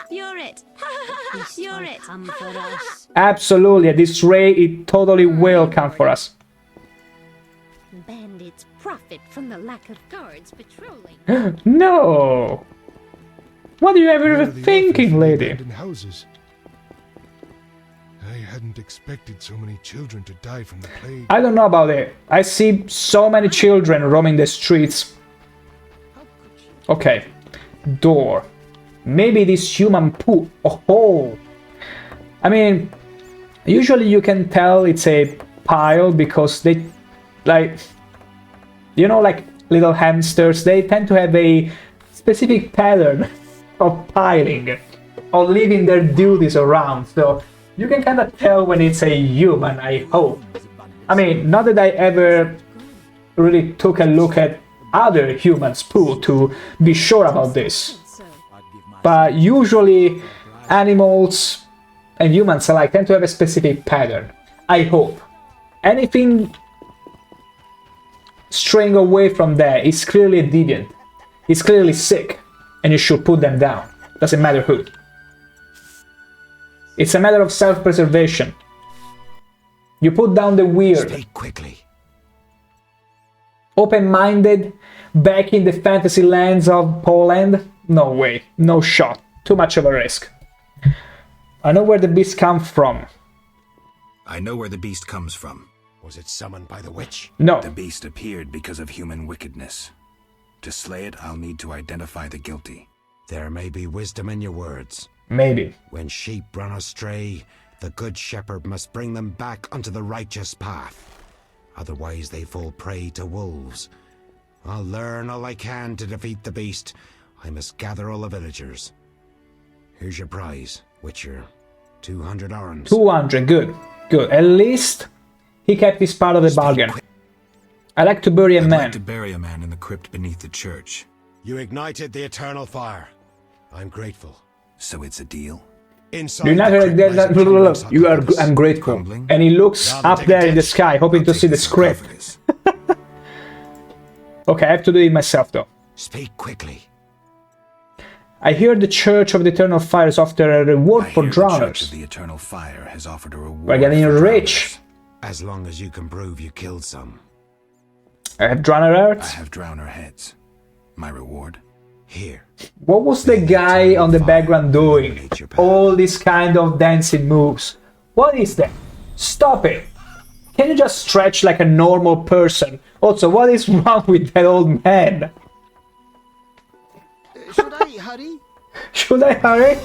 You're it. You're it. Come for us. Absolutely, at this rate, it totally will come for us. Bandits profit from the lack of guards patrolling. No! What are you ever thinking, lady? Houses. I hadn't expected so many children to die from the plague. I don't know about it. I see so many children roaming the streets. Okay. Door. Maybe this human poo. Oh. I mean, usually you can tell it's a pile because they, like, you know, like little hamsters, they tend to have a specific pattern of piling, or leaving their duties around, so you can kind of tell when it's a human, I hope. I mean, not that I ever really took a look at other humans' poo to be sure about this, but usually animals and humans alike tend to have a specific pattern, I hope. Anything straying away from there is clearly a deviant, it's clearly sick, and you should put them down. Doesn't matter who. It's a matter of self-preservation. You put down the weird. Speak quickly. Open-minded, back in the fantasy lands of Poland? No way, no shot. Too much of a risk. I know where the beast comes from. I know where the beast comes from. Was it summoned by the witch? No. The beast appeared because of human wickedness. To slay it, I'll need to identify the guilty. There may be wisdom in your words. Maybe. When sheep run astray, the good shepherd must bring them back onto the righteous path. Otherwise they fall prey to wolves. I'll learn all I can to defeat the beast. I must gather all the villagers. Here's your prize, Witcher. 200 orens. 200, good. Good. At least he kept his part of the bargain. I like to bury a man. I'd like to bury a man in the crypt beneath the church. You ignited the eternal fire. I'm grateful. So it's a deal? Inside United, you are. I'm grateful. And he looks up there in the sky, hoping to see the script. Okay, I have to do it myself though. Speak quickly. I hear the Church of the Eternal Fire is after a reward for The Church of drowners. the Eternal Fire has offered a reward. We're getting for rich. As long as you can prove you killed some. I have drowner drowners. hearts. I have drowner heads. My reward? Here. What was the guy on the background doing? All these kind of dancing moves. What is that? Stop it. Can you just stretch like a normal person? Also, what is wrong with that old man? Should I hurry? Should I hurry?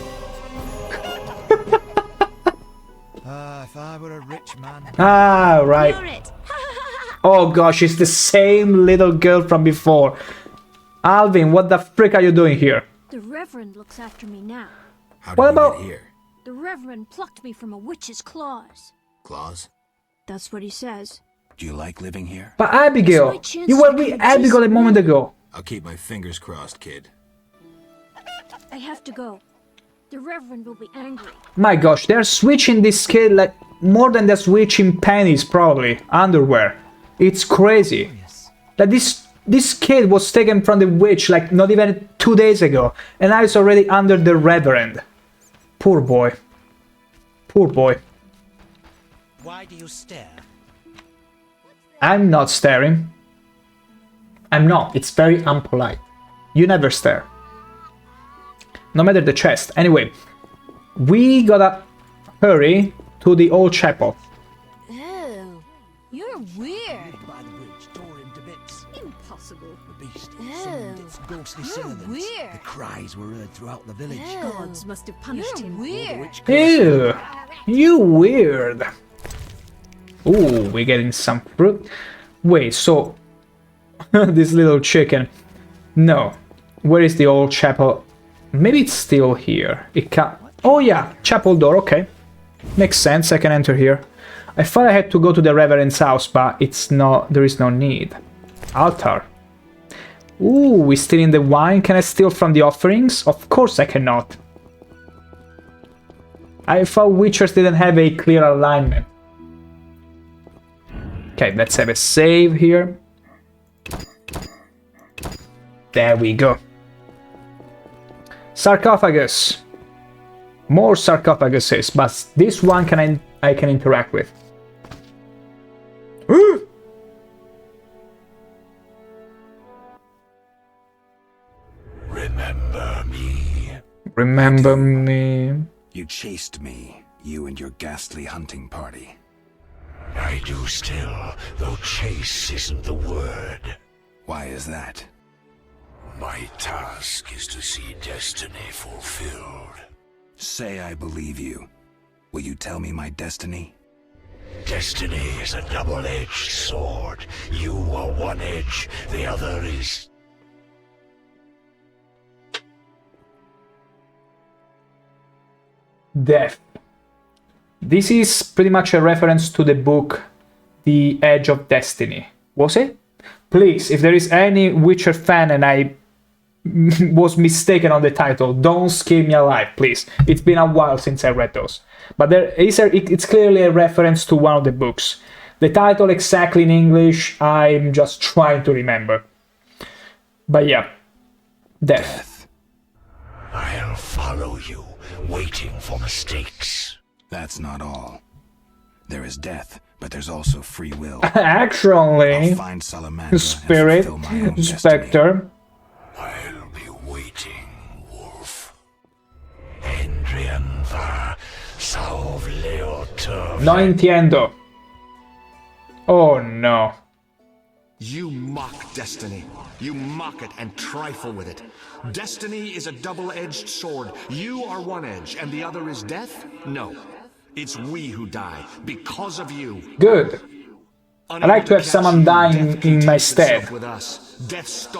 If I were a rich man. Ah, right. Oh gosh, it's the same little girl from before. Alvin, what the frick are you doing here? The Reverend looks after me now. What about here? The Reverend plucked me from a witch's claws. Claws? That's what he says. Do you like living here? But Abigail, It's my chance you were to with become Abigail a decent moment man. ago. I'll keep my fingers crossed, kid. I have to go. The Reverend will be angry. My gosh, they're switching this kid like more than they're switching panties, probably underwear. It's crazy. Like this kid was taken from the witch like not even 2 days ago, and now he's already under the Reverend. Poor boy. Poor boy. Why do you stare? I'm not staring. I'm not. It's very unpolite. You never stare. No matter the chest. Anyway, we gotta hurry to the old chapel. Oh, you're weird. By the bridge, tore him to bits. Impossible. The beast Oh, summoned its ghostly you're servants. weird. The cries were heard throughout the village. Gods must have punished him. Weird. Ew, you weird. Ooh, we're getting some fruit. Wait, so this little chicken. No, where is the old chapel? Maybe it's still here. It can. Oh yeah, chapel door. Okay, makes sense. I can enter here. I thought I had to go to the Reverend's house, but it's not. There is no need. Altar. Ooh, we steal in the wine. Can I steal from the offerings? Of course I cannot. I thought witchers didn't have a clear alignment. Okay, let's have a save here. There we go. Sarcophagus. More sarcophaguses, but this one I can interact with. Remember me. Remember me. You chased me, you and your ghastly hunting party. I do still, though chase isn't the word. Why is that? My task is to see destiny fulfilled. Say I believe you. Will you tell me my destiny? Destiny is a double-edged sword. You are one edge, the other is... Death. This is pretty much a reference to the book The Edge of Destiny. Was it? Please, if there is any Witcher fan and I was mistaken on the title, don't skin me alive, please. It's been a while since I read those. But it's clearly a reference to one of the books. The title exactly in English, I'm just trying to remember. But yeah, Death. I'll follow you, waiting for mistakes. That's not all. There is death, but there's also free will. Actually, I'll find Salamander Spirit, and fulfill my own Spectre. I'll be waiting, Wolf. Endrian va salve leotur. No entiendo. Oh no. You mock destiny. You mock it and trifle with it. Destiny is a double-edged sword. You are one edge, and the other is death? No. It's we who die, because of you. Good. I like to have someone dying in my stead.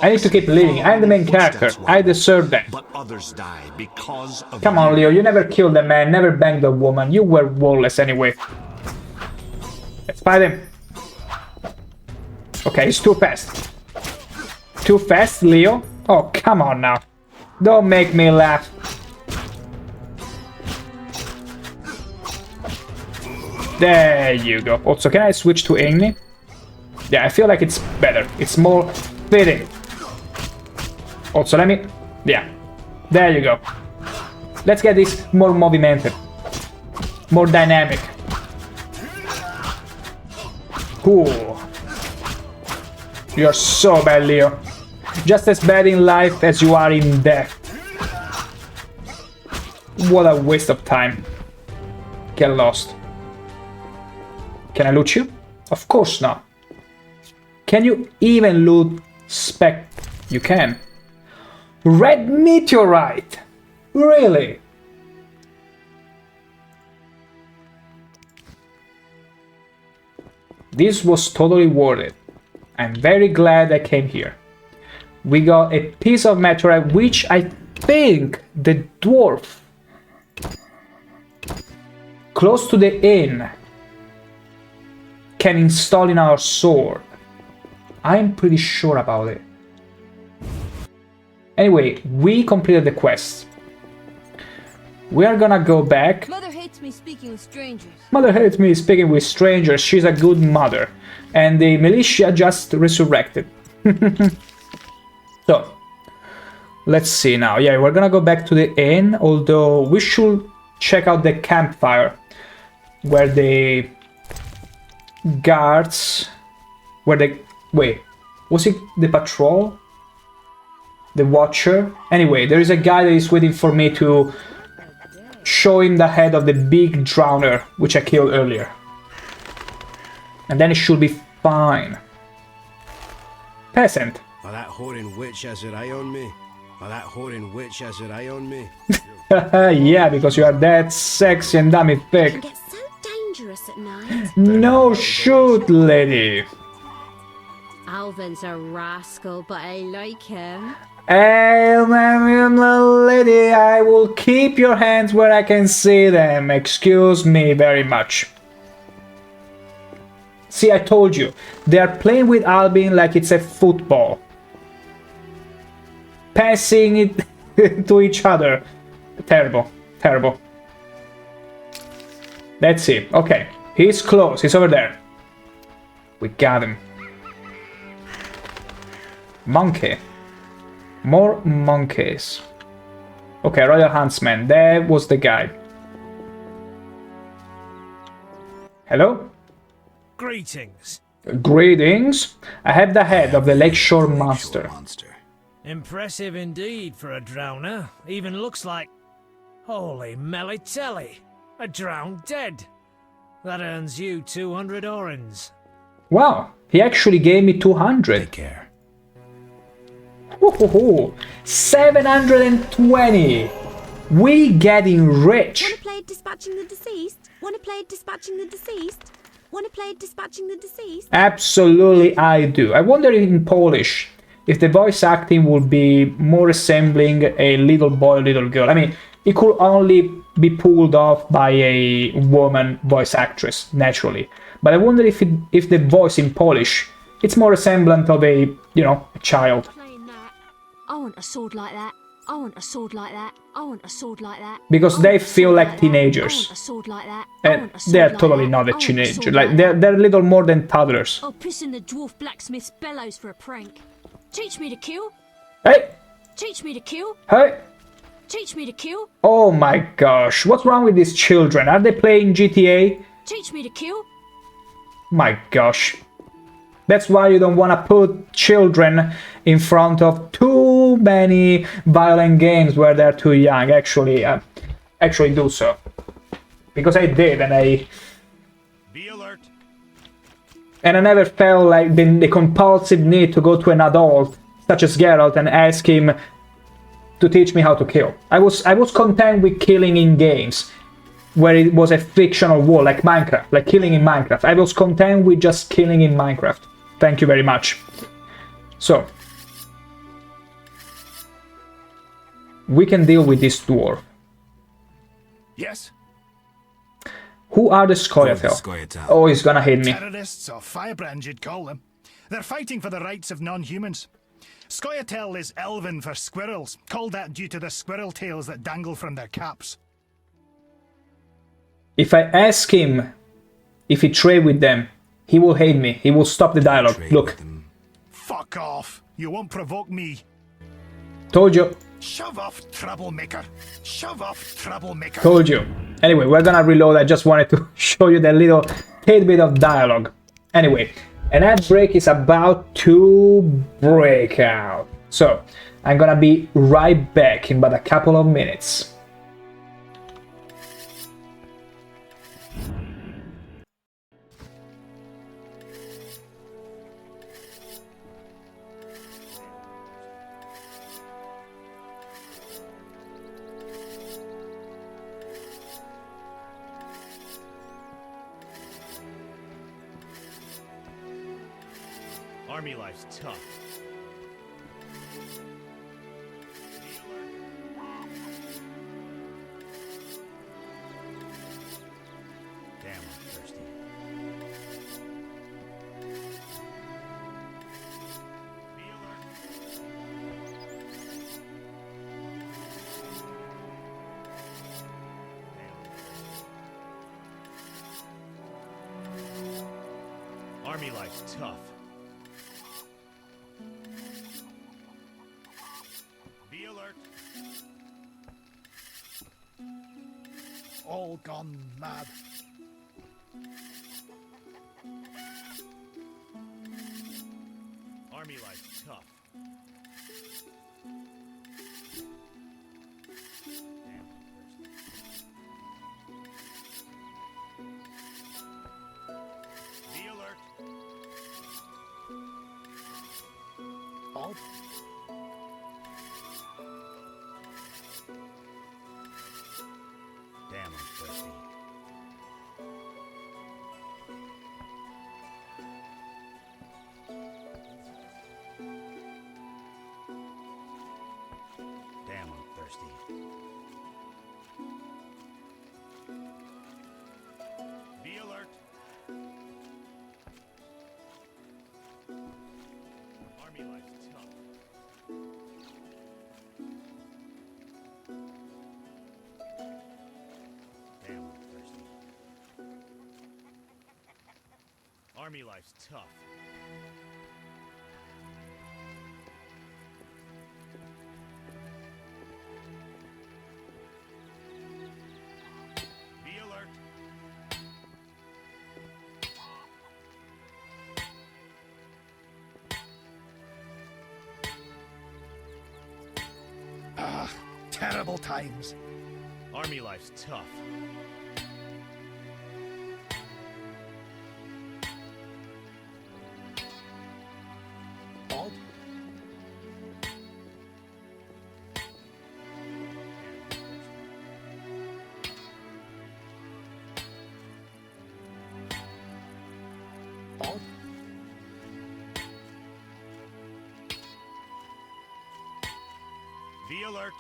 I need to keep living. I'm the main character. I deserve that. But others die because of Come on, Leo. You never killed a man, never banged a woman. You were wallless anyway. Let's fight him. Okay, he's too fast. Too fast, Leo? Oh, come on now. Don't make me laugh. There you go. Also, can I switch to Amy? Yeah, I feel like it's better. It's more fitting. Also, let me... Yeah. There you go. Let's get this more movimented. More dynamic. Cool. You're so bad, Leo. Just as bad in life as you are in death. What a waste of time. Get lost. Can I loot you? Of course not. Can you even loot spec? You can. Red meteorite! Really? This was totally worth it. I'm very glad I came here. We got a piece of meteorite which I think the dwarf close to the inn can install in our sword. I'm pretty sure about it. Anyway, we completed the quest. We are gonna go back. Mother hates me speaking with strangers. Mother hates me speaking with strangers. She's a good mother. And the militia just resurrected. So, let's see now. Yeah, we're gonna go back to the inn, although we should check out the campfire where the guards... Wait, was it the patrol? The watcher? Anyway, there is a guy that is waiting for me to show him the head of the big drowner, which I killed earlier. And then it should be fine. Peasant. For that whoring witch has her eye on me. For that whoring witch has her eye on me. Yeah, because you are that sexy and dummy thick. It gets so dangerous at night. No shoot, lady. Alvin's a rascal, but I like him. Hey, lady, I will keep your hands where I can see them. Excuse me very much. See, I told you. They are playing with Albin like it's a football. Passing it to each other. Terrible. Terrible. Let's see. Okay. He's close. He's over there. We got him. Monkey. More monkeys. Okay, Royal Huntsman. There was the guy. Hello? Greetings. Greetings. I have the head of the Lakeshore Monster. Impressive indeed for a drowner. Even looks like... Holy melly-telly. A drowned dead. That earns you 200 orens. Wow, he actually gave me 200. Take care. 720. We getting rich. Wanna play dispatching the deceased? Wanna play dispatching the deceased? Wanna play dispatching the deceased? Absolutely, I do. I wonder in Polish if the voice acting would be more resembling a little boy, little girl. I mean, it could only be pulled off by a woman voice actress, naturally. But I wonder if the voice in Polish, it's more resemblant of a, you know, a child. I want a sword like that. I want a sword like that. I want a sword like that. Because they feel like teenagers. I want a sword like that. And they're totally not a teenager. Like they're little more than toddlers. I'll piss in the dwarf blacksmith's bellows for a prank. Teach me to kill. Hey! Teach me to kill. Hey! Teach me to kill. Oh my gosh, what's wrong with these children? Are they playing GTA? Teach me to kill. My gosh. That's why you don't want to put children in front of too many violent games where they're too young. Actually do so. Because I did, and I... Be alert. And I never felt like the compulsive need to go to an adult, such as Geralt, and ask him to teach me how to kill. I was content with killing in games, where it was a fictional world, like Minecraft, like killing in Minecraft. I was content with just killing in Minecraft. Thank you very much. So, we can deal with this dwarf. Yes? Who are the Scoia'tael? Oh, he's gonna hit me. Terrorists or firebrands, you'd call them. They're fighting for the rights of non-humans. Scoia'tael is Elven for squirrels, called that due to the squirrel tails that dangle from their caps. If I ask him if he trade with them, he will hate me. He will stop the dialogue. Look. Fuck off. You won't provoke me. Told you. Shove off, troublemaker. Shove off, troublemaker. Told you. Anyway, we're gonna reload. I just wanted to show you that little tidbit of dialogue. Anyway, an ad break is about to break out. So, I'm gonna be right back in about a couple of minutes. Army life's tough. Damn, I'm thirsty. Be alert. Army life's tough. Be alert. All gone mad. Army life's tough. Damn, I'm thirsty. Be alert. Odd. Damn, I'm thirsty. Damn, I'm thirsty. Be alert. Army life's tough. Damn, I'm thirsty. Army life's tough. Be alert. Ah, terrible times. Army life's tough. Odd. Odd. Be alert.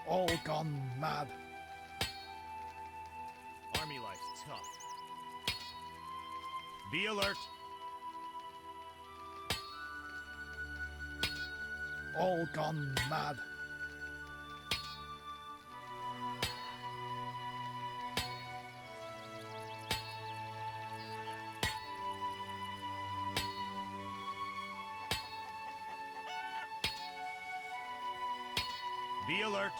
All gone mad. Army life's tough. Be alert. All gone mad. Be alert.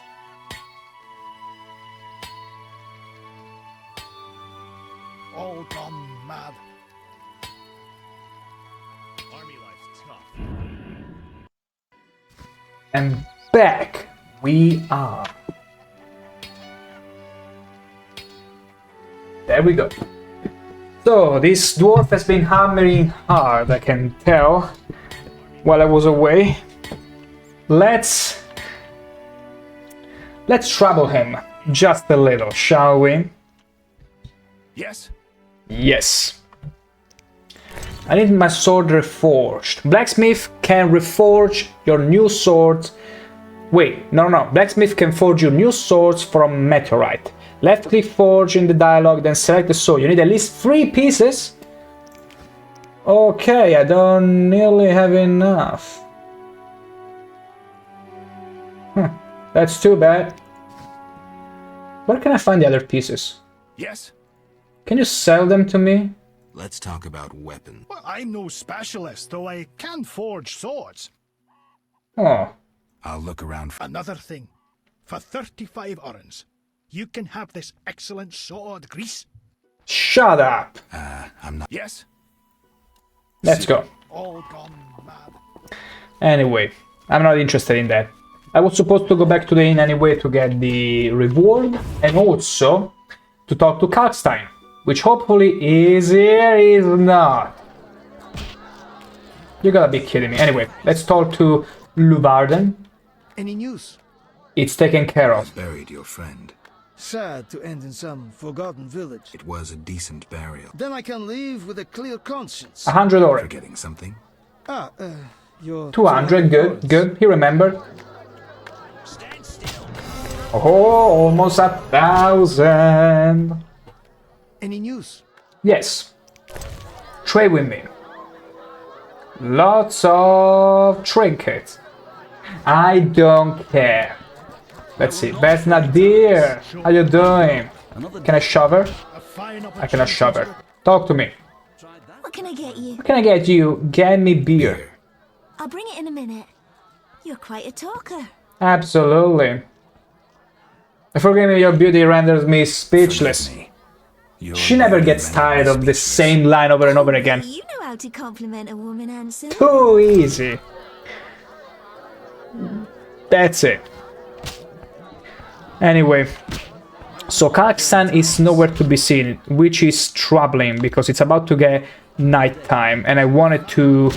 All gone mad. Army life's tough. And back we are. There we go. So this dwarf has been hammering hard, I can tell, while I was away. Let's trouble him just a little, shall we? Yes? Yes. I need my sword reforged. Blacksmith can reforge your new swords. Wait, no. Blacksmith can forge your new swords from meteorite. Left click forge in the dialogue, then select the sword. You need at least 3 pieces. Okay, I don't nearly have enough. That's too bad. Where can I find the other pieces? Yes? Can you sell them to me? Let's talk about weapons. Well, I'm no specialist, though I can forge swords. Oh. I'll look around for... Another thing. For 35 orens, you can have this excellent sword, Grease. Shut up! I'm not... Yes? Let's go. All gone mad. Anyway, I'm not interested in that. I was supposed to go back to the inn anyway to get the reward and also to talk to Kalkstein, which hopefully is here, is not. You gotta be kidding me. Anyway, let's talk to Luvarden. Any news? It's taken care of. Buried your friend. Sad to end in some forgotten village. It was a decent burial. Then I can leave with a clear conscience. 100 ore. Forgetting something? Your 200, good, good. He remembered. Oh, almost 1,000. Any news? Yes. Trade with me. Lots of trinkets. I don't care. Let's see. Vesna dear, how you doing? Can I shove her? I cannot shove her. Talk to me. What can I get you? What can I get you? Get me beer. I'll bring it in a minute. You're quite a talker. Absolutely. Forgive me, your beauty renders me speechless. She never gets tired of the same line over and over again. You know how to compliment a woman, Ansel. Too easy. That's it. Anyway, so Kalkstein is nowhere to be seen, which is troubling because it's about to get nighttime and I wanted to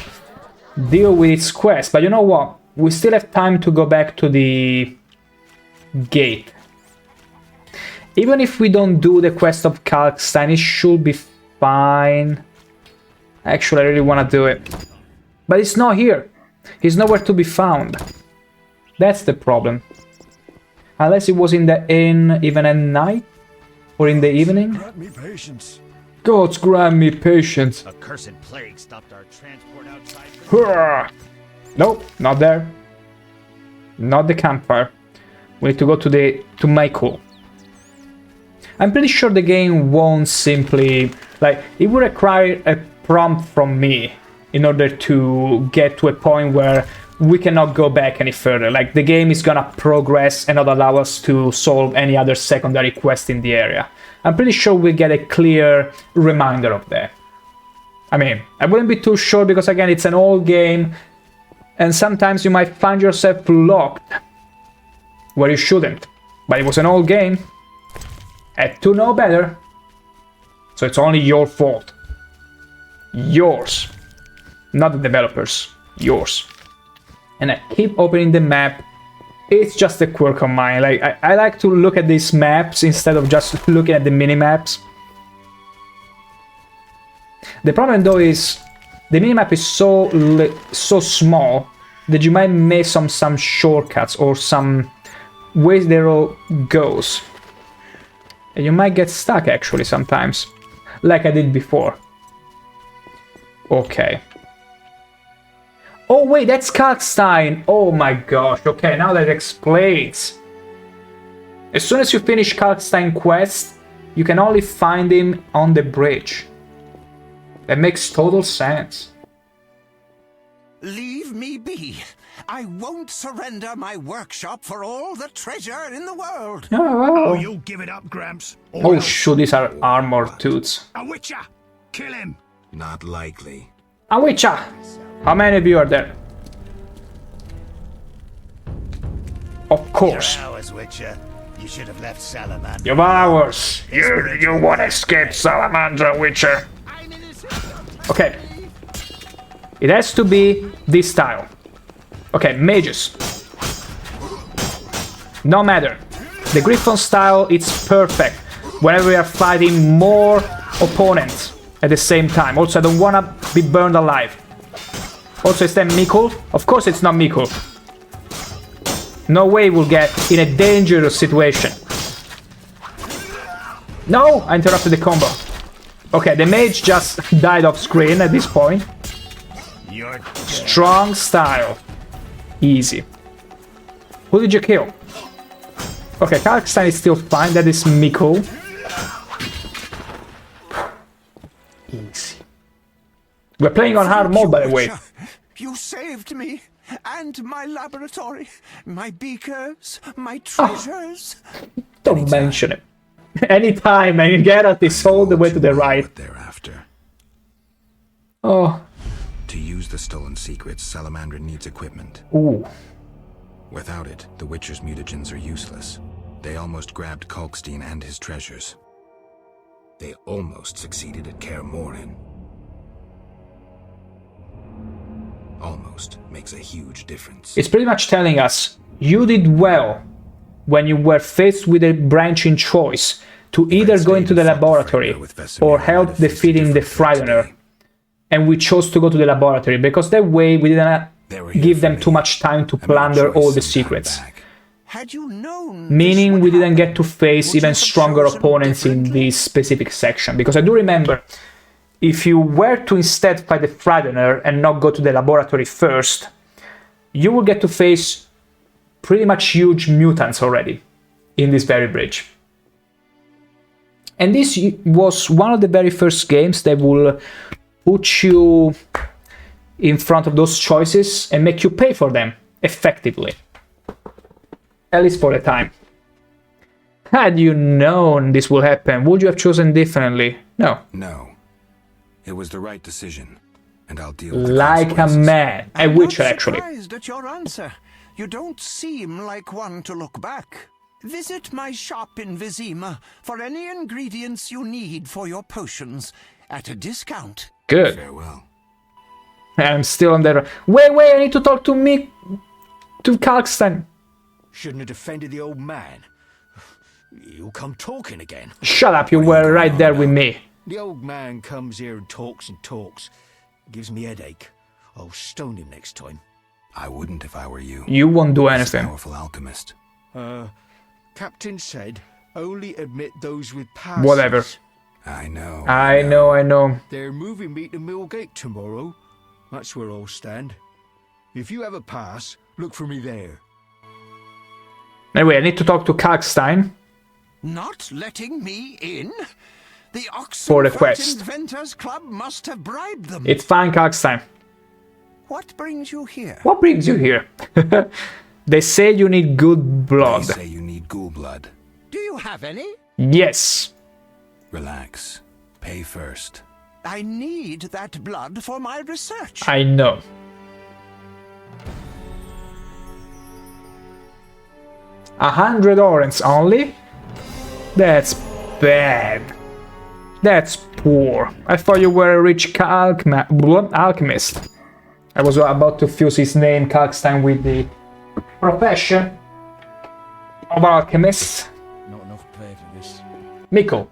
deal with its quest. But you know what? We still have time to go back to the gate. Even if we don't do the quest of Kalkstein, it should be fine. Actually, I really want to do it. But it's not here. He's nowhere to be found. That's the problem. Unless it was in the inn even at night? Or in the evening? Grant me patience. Gods grant me patience. A cursed plague stopped our transport outside. Nope, not there. Not the campfire. We need to go to Michael. I'm pretty sure the game won't simply... Like, it would require a prompt from me in order to get to a point where we cannot go back any further. Like, the game is gonna progress and not allow us to solve any other secondary quest in the area. I'm pretty sure we'll get a clear reminder of that. I mean, I wouldn't be too sure because, again, it's an old game and sometimes you might find yourself locked where you shouldn't. But it was an old game. Had to know better. So it's only your fault. Yours. Not the developers. Yours. And I keep opening the map. It's just a quirk of mine. Like, I like to look at these maps instead of just looking at the mini-maps. The problem though is the minimap is so small that you might miss some shortcuts or some ways the road goes. And you might get stuck actually sometimes, like I did before. Okay. Oh wait, that's Kalkstein! Oh my gosh, okay, now that explains. As soon as you finish Kalkstein quest, you can only find him on the bridge. That makes total sense. Leave me be. I won't surrender my workshop for all the treasure in the world. Oh, you'll give it up, Gramps. Oh shoot, these are armor toots. A witcher! Kill him! Not likely. A witcher! How many of you are there? Of course. You're ours, Witcher. You should have left Salamander. You're ours. You won't escape Salamander, Witcher. Okay. It has to be this style. Okay, mages. No matter. The Griffon style, it's perfect. Whenever we are fighting more opponents at the same time. Also, I don't want to be burned alive. Also, is that Mikkel? Of course it's not Mikkel. No way we'll get in a dangerous situation. No! I interrupted the combo. Okay, the mage just died off screen at this point. Strong style. Easy. Who did you kill? Okay, Kalkstein is still fine. That is Miko. Easy. We're playing on hard mode, by the way. You saved me and my laboratory, my beakers, my treasures. Don't mention it. Anytime, and Geralt is all the way to the right. Thereafter. Oh. To use the stolen secrets, Salamander needs equipment. Ooh. Without it, the Witcher's mutagens are useless. They almost grabbed Kalkstein and his treasures. They almost succeeded at Kaer Morhen. Almost makes a huge difference. It's pretty much telling us you did well when you were faced with a branching choice to either go into the laboratory or help defeating the Frightener. And we chose to go to the laboratory because that way we didn't give them too much time to plunder all the secrets. Meaning we didn't get to face even stronger opponents in this specific section. Because I do remember, if you were to instead fight the Frightener and not go to the laboratory first, you will get to face pretty much huge mutants already in this very bridge. And this was one of the very first games that will put you in front of those choices and make you pay for them effectively. At least for the time. Had you known this would happen, would you have chosen differently? No. No. It was the right decision, and I'll deal with the like a man. A Witcher, actually. I'm surprised at your answer. You don't seem like one to look back. Visit my shop in Vizima for any ingredients you need for your potions at a discount. Good. Farewell. I'm still on the... Wait, I need to talk to me... to Kalkstein. Shouldn't have defended the old man. You'll come talking again. Shut up, you were right there with me. The old man comes here and talks. Gives me a headache. I'll stone him next time. I wouldn't if I were you. You won't do anything. Powerful alchemist. Captain said only admit those with passes. Whatever. I know. I know. They're moving me to Millgate tomorrow. That's where I'll stand. If you have a pass, look for me there. Anyway, I need to talk to Kalkstein. Not letting me in? The for the quest. Inventors Club must have bribed them. It's fine, Kalkstein. What brings you here? What brings you here? They say you need good blood. They say you need ghoul blood. Do you have any? Yes. Relax. Pay first. I need that blood for my research. I know. $100 orange only? That's bad. That's poor. I thought you were a rich alchemist. I was about to fuse his name, Kalkstein, with the profession of alchemist. Not enough pay for this. Miko,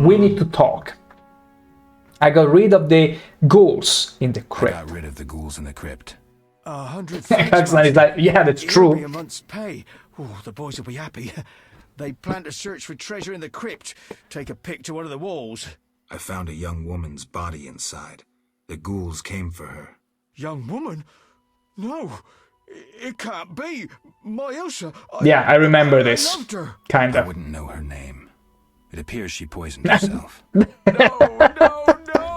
we need to talk. I got rid of the ghouls in the crypt. I got rid of the ghouls in the crypt. 100 Kalkstein is like, yeah, that's true. It'll be a month's pay. Oh, the boys will be happy. They plan to search for treasure in the crypt. Take a pic to one of the walls. I found a young woman's body inside. The ghouls came for her. Young woman? No, it can't be. My Ilsa. Yeah, I remember this. Loved her. Kinda. I wouldn't know her name. It appears she poisoned herself.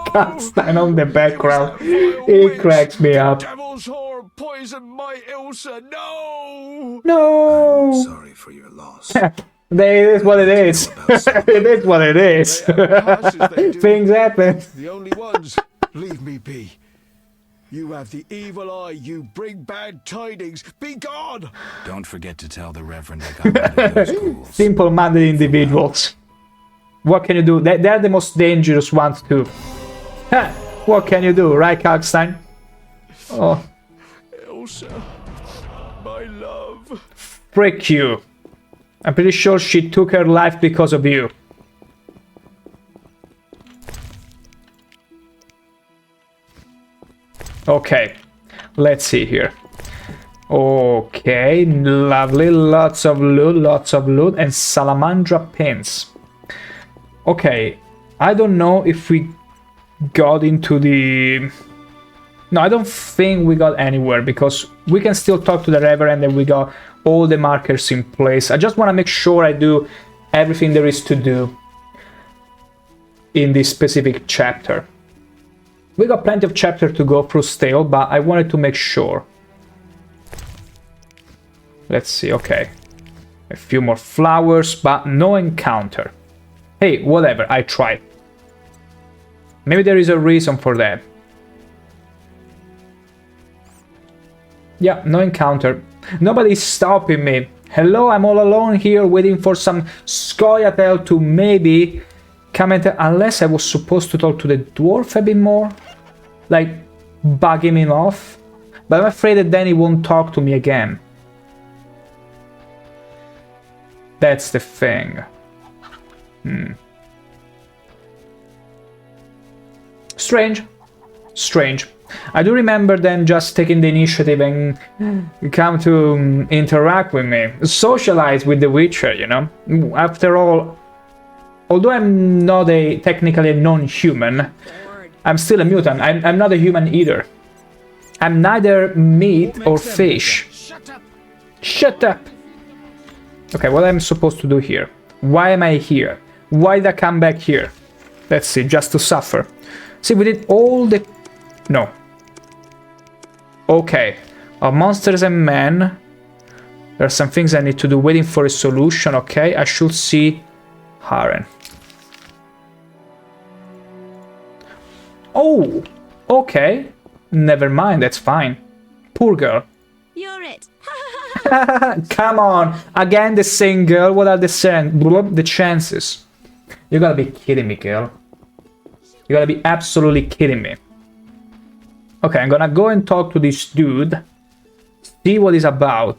Kalkstein on the background. It cracks me up. Devil's whore poisoned my Ilsa. No! No! I'm sorry for your loss. It is what it is. It is what it is. Things happen. The only ones. Leave me be. You have the evil eye. You bring bad tidings. Be gone! Don't forget to tell the Reverend I got rid of those ghouls. Simple-minded individuals. What can you do? They're the most dangerous ones too. What can you do, right, Kalkstein? Oh. Elsa, my love. Frick you. I'm pretty sure she took her life because of you. Okay, let's see here. Okay, lovely, lots of loot, and salamandra pins. Okay, I don't know if we got into the No, I don't think we got anywhere, because we can still talk to the Reverend and we got all the markers in place. I just want to make sure I do everything there is to do in this specific chapter. We got plenty of chapter to go through still, but I wanted to make sure. Let's see, okay. A few more flowers, but no encounter. Hey, whatever, I tried. Maybe there is a reason for that. Yeah, no encounter. Nobody's stopping me. Hello, I'm all alone here waiting for some Scoia'tael to maybe come and unless I was supposed to talk to the dwarf a bit more. Like, bugging him off. But I'm afraid that then he won't talk to me again. That's the thing. Strange. Strange. I do remember them just taking the initiative and come to interact with me. Socialize with the Witcher, you know? After all, although I'm not technically a non-human, I'm still a mutant. I'm not a human either. I'm neither meat or fish. Shut up! Okay, what am I supposed to do here? Why am I here? Why did I come back here? Let's see, just to suffer. See, we did all the... No. Okay. Monsters and men. There are some things I need to do, waiting for a solution. Okay, I should see Haren. Oh! Okay. Never mind, that's fine. Poor girl. You're it. Come on! Again the same girl? What are the chances? You gotta be kidding me, girl. You gotta be absolutely kidding me. Okay, I'm gonna go and talk to this dude. See what he's about.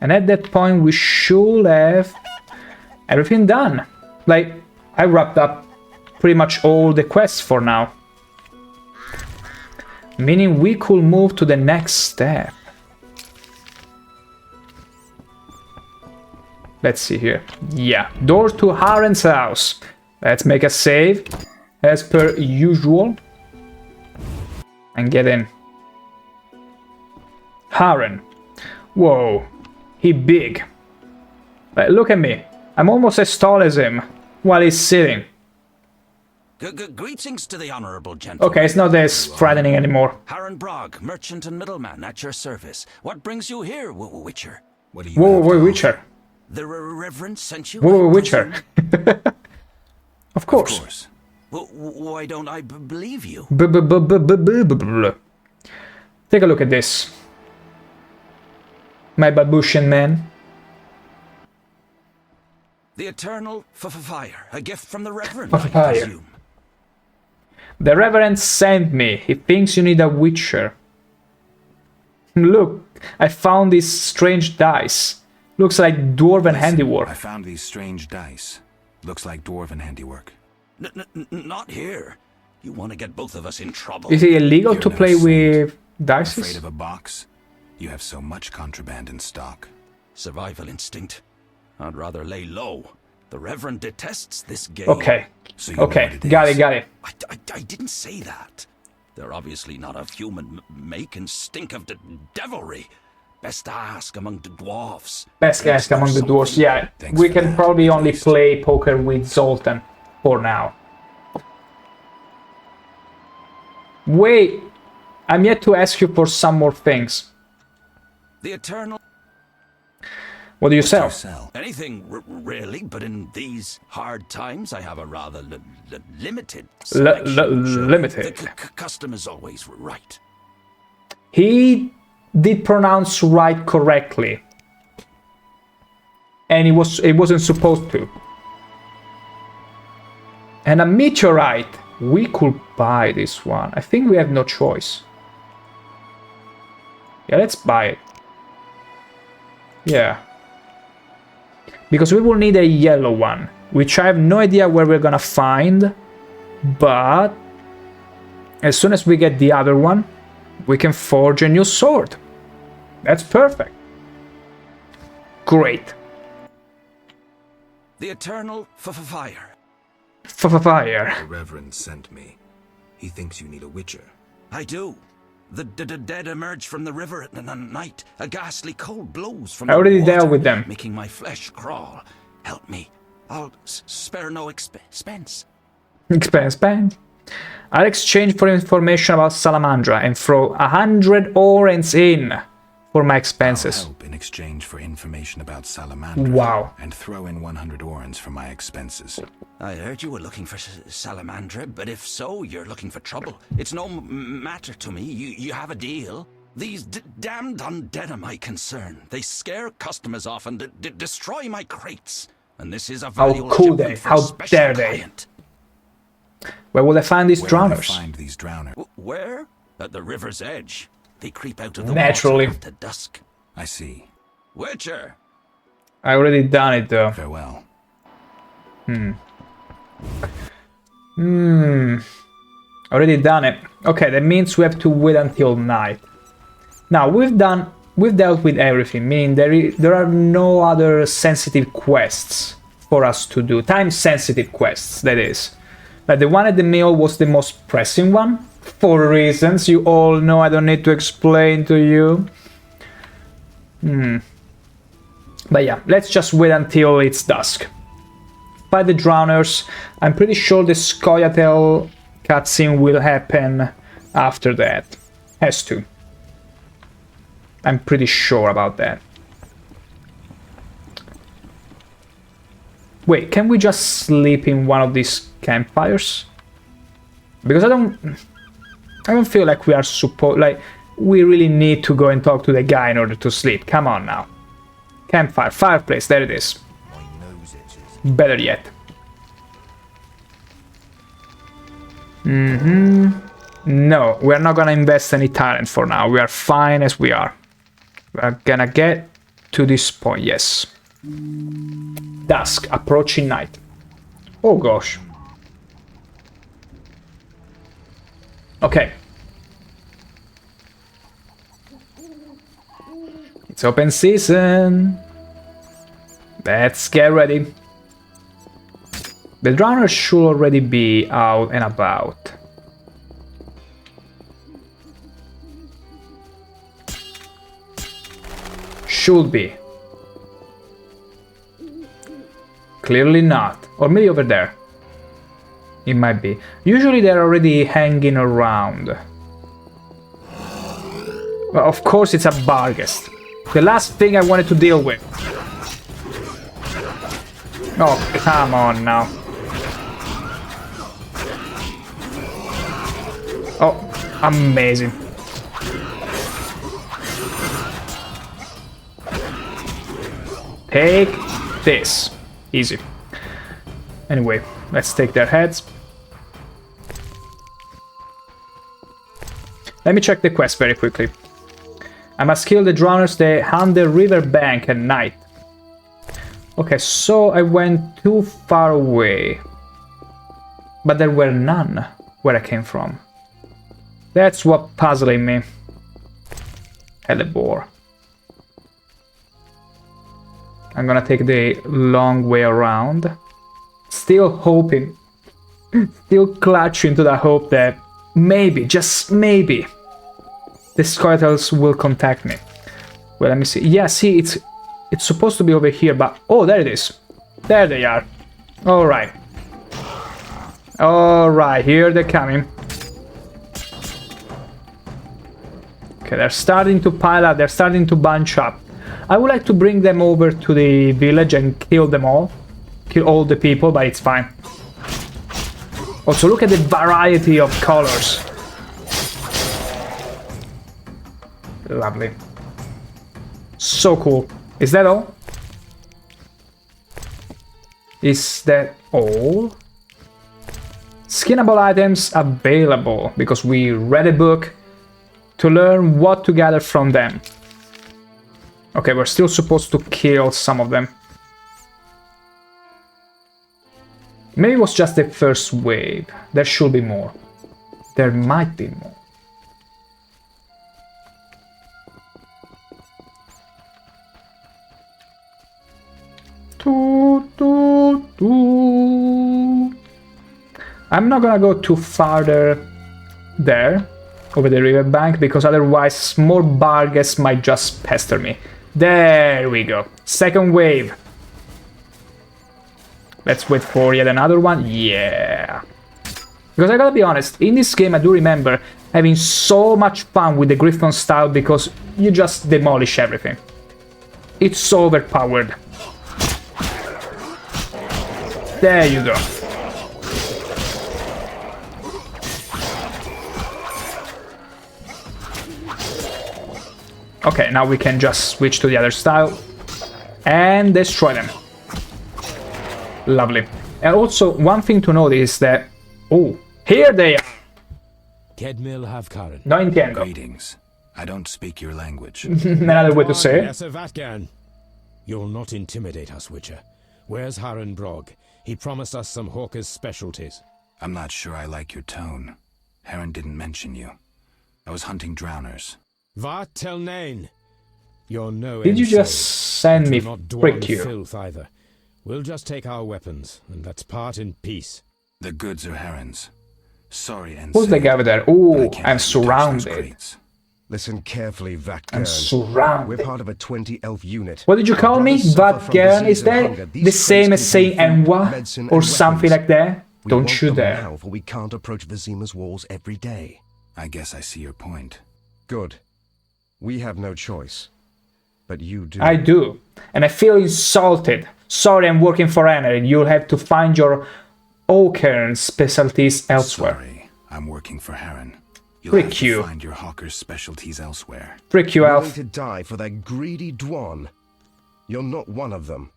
And at that point we should have everything done. Like, I wrapped up pretty much all the quests for now. Meaning we could move to the next step. Let's see here. Yeah, door to Haren's house. Let's make a save, as per usual. And get in. Haren. Whoa, he big. But look at me. I'm almost as tall as him, while he's sitting. Greetings to the honorable gentleman. Okay, it's not as frightening anymore. Haren Brog, merchant and middleman, at your service. What brings you here, Witcher? What do you Whoa, Witcher. The Reverend sent you? Whoa, Witcher. Of course. Well, why don't I believe you? Take a look at this. My babushkin man. The eternal fire, a gift from the Reverend, Fire. I presume. The Reverend sent me. He thinks you need a Witcher. Look, I found these strange dice. Looks like dwarven handiwork. I found these strange dice. Looks like dwarven handiwork. Not here. You want to get both of us in trouble. Is it illegal to play with dice? Afraid of a box? You have so much contraband in stock. Survival instinct. I'd rather lay low. The Reverend detests this game. Okay. So Okay, got it. I didn't say that. They're obviously not of human make and stink of devilry. Best to ask among the dwarves. Best ask among the dwarves, yeah. We can probably only play poker with Zoltan for now. Wait, I'm yet to ask you for some more things. The eternal... What do you sell? Anything, really, but in these hard times, I have a rather limited limited. The custom is always right. He did pronounce right correctly. And it wasn't supposed to. And a meteorite. We could buy this one. I think we have no choice. Yeah, let's buy it. Yeah. Because we will need a yellow one, which I have no idea where we're gonna find. But as soon as we get the other one, we can forge a new sword. That's perfect. Great. The eternal fire. Fire. The Reverend sent me. He thinks you need a witcher. I do. The dead emerge from the river at night. A ghastly cold blows from I already the water, dealt with them. making my flesh crawl. Help me. I'll spare no expense. Expense. I'll exchange for information about Salamandra and throw 100 orens in for my expenses. I'll help in exchange for information about Salamandra. Wow. And throw in 100 orens for my expenses. I heard you were looking for Salamandra, but if so, you're looking for trouble. It's no matter to me. You have a deal. These damned undead are my concern. They scare customers off and destroy my crates. And this is a valuable could they? for How a special dare they? client. Where will I find these Where will I drowners? find these drowners? Where? At the river's edge. They creep out of the Naturally. water after dusk. I see. Witcher! I already done it though. Farewell. Already done it. Okay, that means we have to wait until night. Now we've dealt with everything, meaning there are no other sensitive quests for us to do. Time sensitive quests, that is. Like the one at the mill was the most pressing one, for reasons you all know, I don't need to explain to you. But yeah, let's just wait until it's dusk. Fight the drowners. I'm pretty sure the Scoia'tael cutscene will happen after that. Has to. I'm pretty sure about that. Wait, can we just sleep in one of these campfires? Because I don't feel like we are we really need to go and talk to the guy in order to sleep. Come on now. Campfire, fireplace, there it is. Better yet. No, we're not gonna invest any talent for now. We are fine as we are. We're gonna get to this point, yes. Dusk, approaching night. Oh gosh. Okay. It's open season. Let's get ready. The drowners should already be out and about. Should be. Clearly not. Or maybe over there. It might be. Usually they're already hanging around. Well, of course it's a Barghest. The last thing I wanted to deal with. Oh, come on now. Oh, amazing. Take this. Easy. Anyway, let's take their heads. Let me check the quest very quickly. I must kill the drowners that hunt the river bank at night. Okay, so I went too far away. But there were none where I came from. That's what puzzling me. Hellebore. I'm gonna take the long way around. Still hoping. Still clutching to the hope that maybe, just maybe, the Scoia'taels will contact me. Well, let me see. Yeah, see, it's supposed to be over here, but... Oh, there it is. There they are. Alright. Alright, here they're coming. Okay, they're starting to pile up. They're starting to bunch up. I would like to bring them over to the village and kill them all. Kill all the people, but it's fine. Also, look at the variety of colors. Lovely. So cool. Is that all? Is that all? Skinnable items available, because we read a book to learn what to gather from them. Okay, we're still supposed to kill some of them. Maybe it was just the first wave. There should be more. There might be more. I'm not gonna go too farther there, over the riverbank, because otherwise more barges might just pester me. There we go. Second wave. Let's wait for yet another one. Yeah. Because I gotta be honest, in this game I do remember having so much fun with the Griffon style because you just demolish everything. It's so overpowered. There you go. Okay, now we can just switch to the other style and destroy them. Lovely. And also, one thing to note is that... Oh, here they are! Kedmil Havkaran. No entiendo. Greetings. I don't speak your language. Another way to say it. Yes, Vatgan. You'll not intimidate us, Witcher. Where's Harren Brog? He promised us some hawker's specialties. I'm not sure I like your tone. Heron didn't mention you. I was hunting drowners. Vat tel nain. You're no Did you ensign, just send but me you're not frick Dwarven you? filth either. We'll just take our weapons, and let's part in peace. The goods are Heron's. Sorry, and Who's the guy over there? Oh, I'm surrounded. Listen carefully, Vatgern. I'm surrounded. We're part of a 20-elf unit. What did you call me? Vatgern? Is that the same as saying Enwa? Or something like that? Don't you dare. Now, for we can't approach Vizima's walls every day. I guess I see your point. Good. We have no choice. But you do. I do. And I feel insulted. Sorry, I'm working for Anna. You'll have to find your Oakern specialties elsewhere. Sorry, I'm working for Heron. You'll Frick have to you. find your hawker's specialties elsewhere. Frick you, You're Elf. going to die for that greedy Dwan. You're not one of them.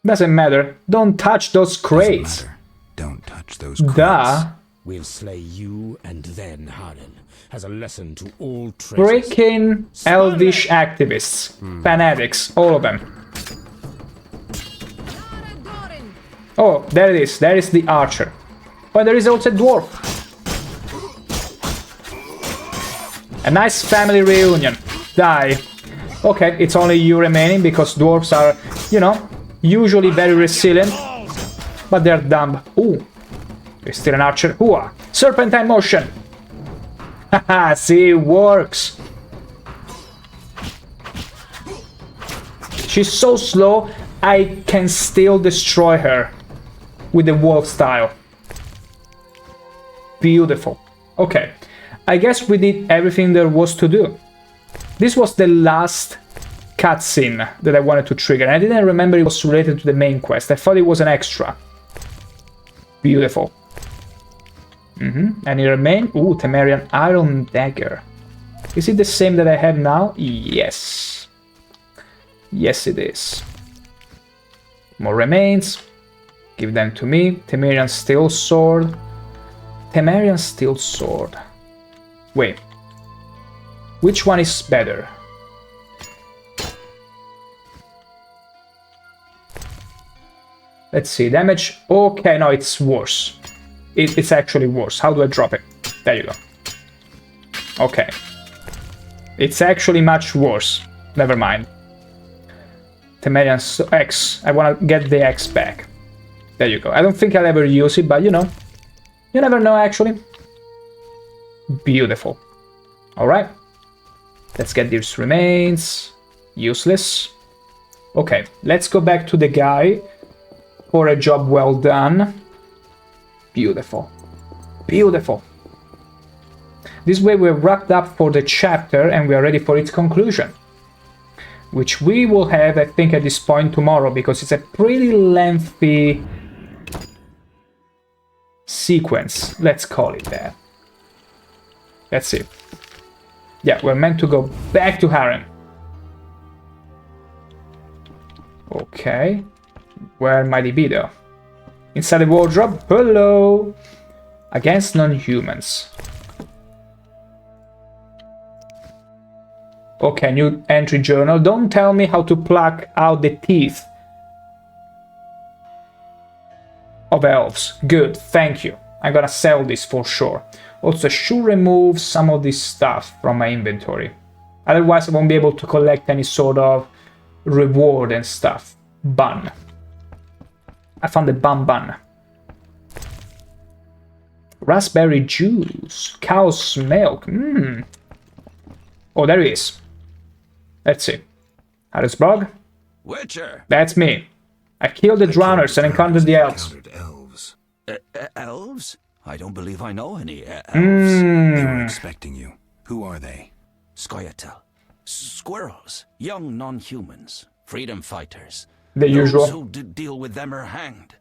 Doesn't matter. Don't touch those crates. Don't touch those crates. Duh. We'll slay you and then Harren, as a lesson to all traitors. Freaking elvish activists. Fanatics. All of them. Oh, there it is. There is the archer. Oh, there is also a dwarf. A nice family reunion. Die. Okay, it's only you remaining because dwarves are, you know, usually very resilient. But they're dumb. Ooh. There's still an archer. Hooah! Serpentine motion! Haha, see, it works. She's so slow, I can still destroy her with the wolf style. Beautiful. Okay, I guess we did everything there was to do. This was the last cutscene that I wanted to trigger. I didn't remember it was related to the main quest. I thought it was an extra. Beautiful. And it remained... Ooh, Temerian Iron Dagger. Is it the same that I have now? Yes. Yes, it is. More remains. Give them to me. Temerian Steel Sword. Temerian Steel Sword. Wait. Which one is better? Let's see. Damage. Okay, no, it's worse. It's actually worse. How do I drop it? There you go. Okay. It's actually much worse. Never mind. Temerian X. I want to get the X back. There you go. I don't think I'll ever use it, but you know. You never know, actually. Beautiful. Alright. Let's get these remains. Useless. Okay, let's go back to the guy for a job well done. Beautiful. Beautiful. This way we're wrapped up for the chapter and we are ready for its conclusion. Which we will have, I think, at this point tomorrow, because it's a pretty lengthy sequence. Let's call it that. Let's see. Yeah, we're meant to go back to Harren. Okay. Where might it be, though? Inside the wardrobe? Hello! Against non-humans. Okay, new entry journal. Don't tell me how to pluck out the teeth of elves. Good, thank you. I'm gonna sell this for sure. Also, should remove some of this stuff from my inventory. Otherwise, I won't be able to collect any sort of reward and stuff. Bun. I found the bun. Raspberry juice. Cow's milk. Oh, there he is. Let's see. Harrisburg? Witcher! That's me. I killed the drowners and encountered the elves. Elves? I don't believe I know any elves. They were expecting you. Who are they? Scoia'tael. Squirrels. Young non-humans. Freedom fighters. The usual. Those who deal with them are hanged.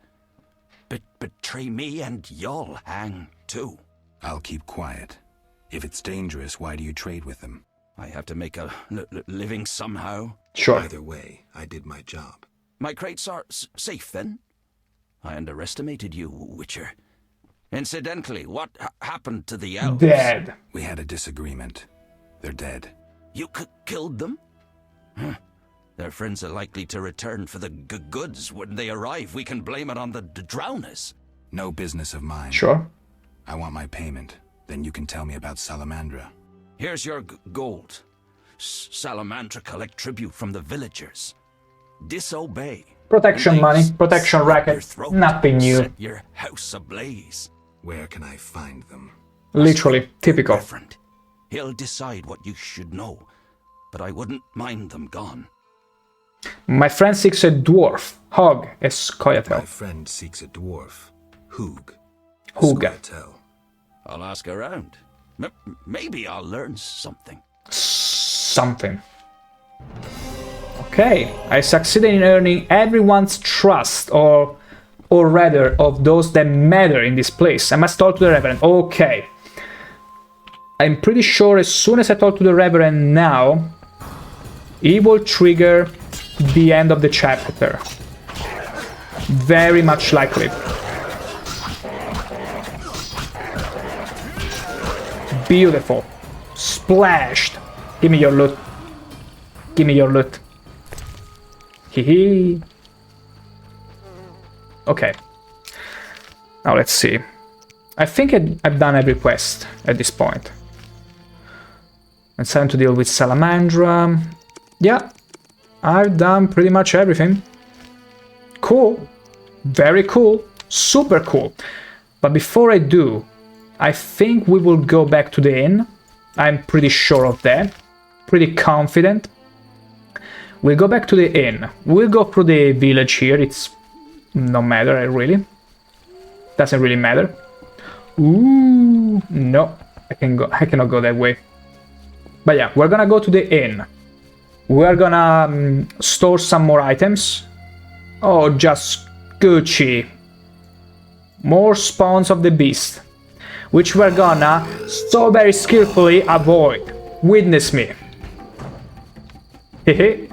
Betray me and you'll hang too. I'll keep quiet. If it's dangerous, why do you trade with them? I have to make a living somehow. Sure. Either way, I did my job. My crates are safe then? I underestimated you, Witcher. Incidentally, what happened to the elves? Dead. We had a disagreement. They're dead. You killed them? Their friends are likely to return for the goods. When they arrive, we can blame it on the drowners. No business of mine. Sure. I want my payment. Then you can tell me about Salamandra. Here's your gold. Salamandra collect tribute from the villagers. Disobey. Protection money, protection racket, nothing new. Set your house ablaze. Where can I find them? Literally, typical. He'll decide what you should know, but I wouldn't mind them gone. My friend seeks a dwarf. Hog is Scoia'tael. My friend seeks a dwarf. Hoog. Hooga. I'll ask around. Maybe I'll learn something. Something. Okay, I succeeded in earning everyone's trust, or rather, of those that matter in this place. I must talk to the Reverend. Okay. I'm pretty sure as soon as I talk to the Reverend now, he will trigger the end of the chapter. Very much likely. Beautiful. Splashed. Give me your loot. Give me your loot. Hee. Okay. Now let's see. I think I've done every quest at this point. It's time to deal with Salamandra. Yeah, I've done pretty much everything. Cool. Very cool. Super cool. But before I do, I think we will go back to the inn. I'm pretty sure of that. Pretty confident. We'll go back to the inn. We'll go through the village here. It's no matter, really. Doesn't really matter. Ooh, no. I cannot go that way. But yeah, we're gonna go to the inn. We're gonna store some more items. Oh, just Gucci. More spawns of the beast, which we're gonna so very skillfully avoid. Witness me. Hehe.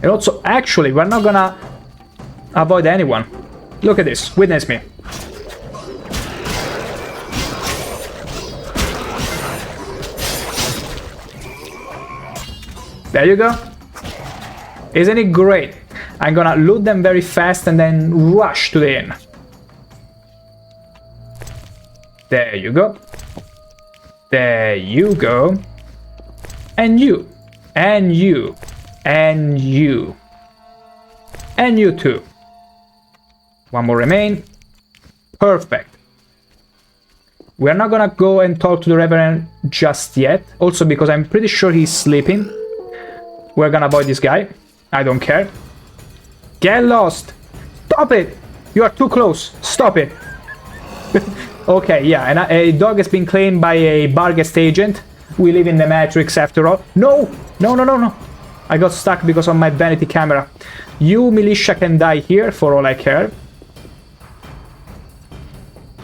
And also, actually, we're not gonna avoid anyone. Look at this. Witness me. There you go. Isn't it great? I'm gonna loot them very fast and then rush to the inn. There you go. There you go. And you. And you. And you. And you too. One more remain. Perfect. We're not gonna go and talk to the Reverend just yet. Also because I'm pretty sure he's sleeping. We're gonna avoid this guy. I don't care. Get lost! Stop it! You are too close. Stop it. Okay, yeah, and a dog has been claimed by a Barghest agent. We live in the Matrix after all. No! No, no, no, no. I got stuck because of my vanity camera. You, militia, can die here for all I care.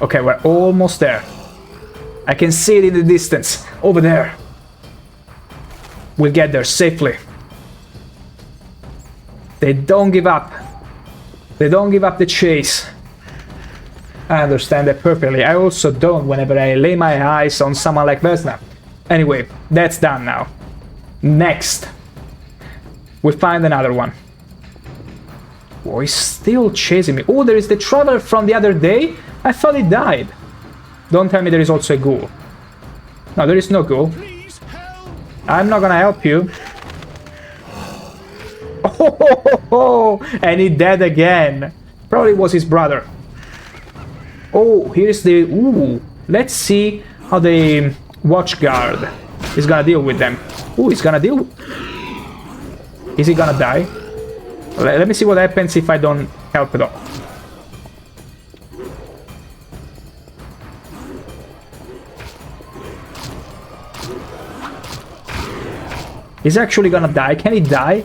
Okay, we're almost there. I can see it in the distance. Over there. We'll get there safely. They don't give up. They don't give up the chase. I understand that perfectly. I also don't whenever I lay my eyes on someone like Vesna. Anyway, that's done now. Next. We find another one. Oh, he's still chasing me. Oh, there is the traveler from the other day. I thought he died. Don't tell me there is also a ghoul. No, there is no ghoul. I'm not gonna help you. Oh, and he dead again. Probably was his brother. Oh, here's the... Ooh, let's see how the watchguard is gonna deal with them. Ooh, he's gonna deal... Is he gonna die? Let me see what happens if I don't help at all. He's actually gonna die. Can he die?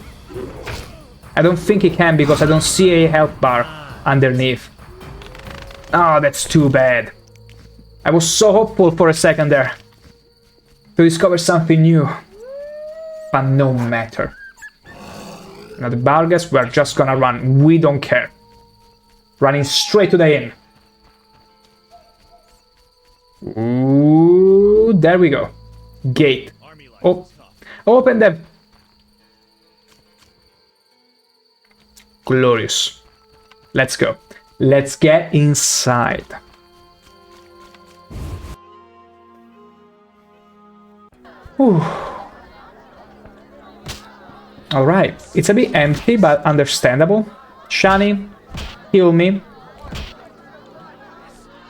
I don't think he can because I don't see a health bar underneath. Oh, that's too bad. I was so hopeful for a second there to discover something new. But no matter. Now the Bargas, we're just gonna run. We don't care. Running straight to the inn. Ooh, there we go. Gate. Oh, open them. Glorious. Let's go. Let's get inside. Whew. Alright, it's a bit empty, but understandable. Shani, heal me.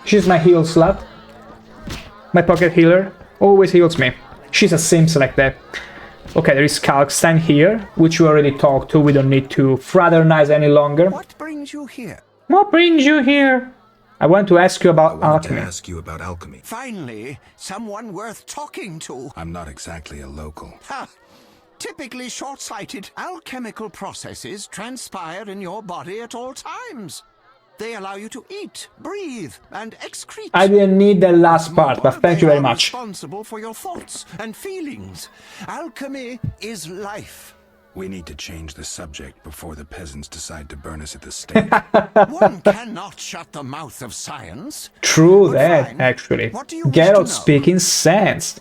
She's my heal slut. My pocket healer always heals me. She's a simp like that. Okay, there is Kalkstein here, which we already talked to. We don't need to fraternize any longer. What brings you here? What brings you here? I want to ask you about alchemy. Ask you about alchemy. Finally, someone worth talking to. I'm not exactly a local. Ha! Typically short-sighted. Alchemical processes transpire in your body at all times. They allow you to eat, breathe, and excrete. I didn't need the last part, but thank you very much. Responsible for your thoughts and feelings. Alchemy is life. We need to change the subject before the peasants decide to burn us at the stake. One cannot shut the mouth of science. True that, actually. Geralt speaking sense.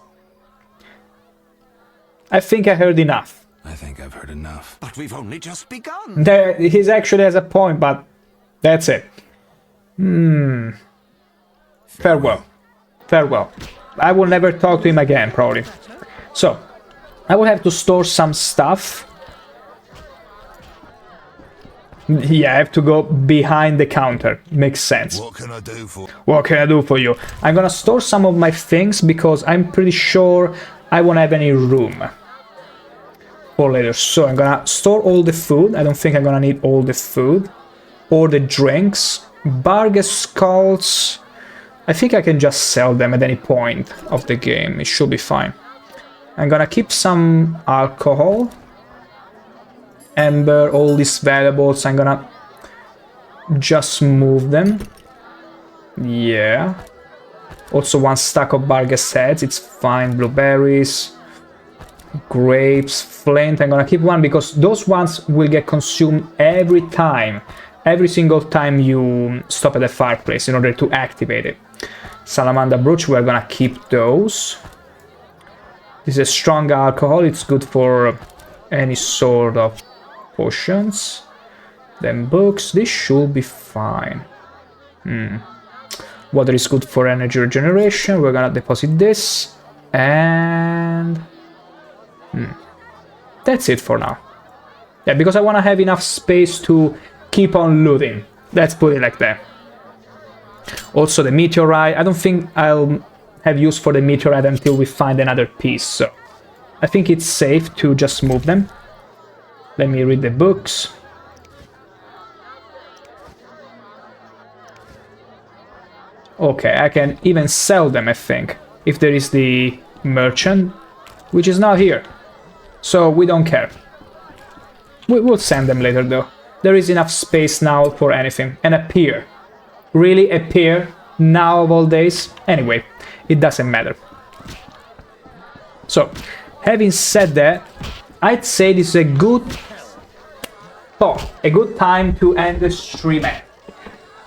I think I heard enough. I think I've heard enough. But we've only just begun. He actually has a point, but that's it. Farewell. Farewell. I will never talk to him again, probably. So, I will have to store some stuff. Yeah, I have to go behind the counter. Makes sense. What can I do for? What can I do for you? I'm gonna store some of my things because I'm pretty sure I won't have any room for later. So I'm gonna store all the food. I don't think I'm gonna need all the food or the drinks. Bargas skulls. I think I can just sell them at any point of the game. It should be fine. I'm gonna keep some alcohol. Ember, all these valuables, I'm gonna just move them. Yeah. Also 1 stack of Bargas heads, it's fine. Blueberries, grapes, flint, I'm gonna keep 1 because those ones will get consumed every time. Every single time you stop at the fireplace in order to activate it. Salamander brooch, we're gonna keep those. This is a strong alcohol, it's good for any sort of potions. Then books, this should be fine. Water is good for energy regeneration. We're gonna deposit this. And... that's it for now. Yeah, because I wanna have enough space to keep on looting. Let's put it like that. Also the meteorite. I don't think I'll have use for the meteorite until we find another piece. So I think it's safe to just move them. Let me read the books. Okay, I can even sell them, I think, if there is the merchant, which is not here. So we don't care. We'll send them later, though. There is enough space now for anything. And a pier. Really, a pier? Now of all days? Anyway, it doesn't matter. So, having said that, I'd say this is a good time to end the stream at.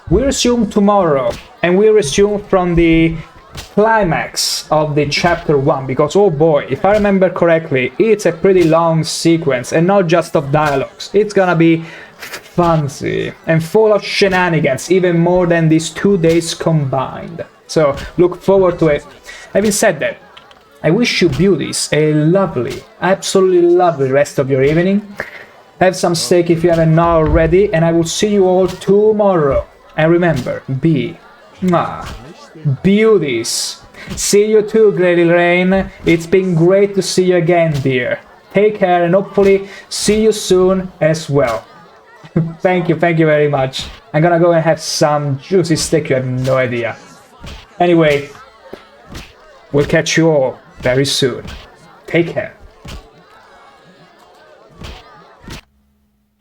We resume tomorrow, and we resume from the climax of the chapter 1, because oh boy, if I remember correctly, it's a pretty long sequence, and not just of dialogues. It's gonna be fancy and full of shenanigans, even more than these 2 days combined. So, look forward to it. Having said that, I wish you beauties a lovely, absolutely lovely rest of your evening. Have some steak if you haven't already, and I will see you all tomorrow. And remember, be Beauties. See you too, Grady Rain. It's been great to see you again, dear. Take care and hopefully see you soon as well. Thank you very much. I'm gonna go and have some juicy steak, you have no idea. Anyway, we'll catch you all very soon. Take care.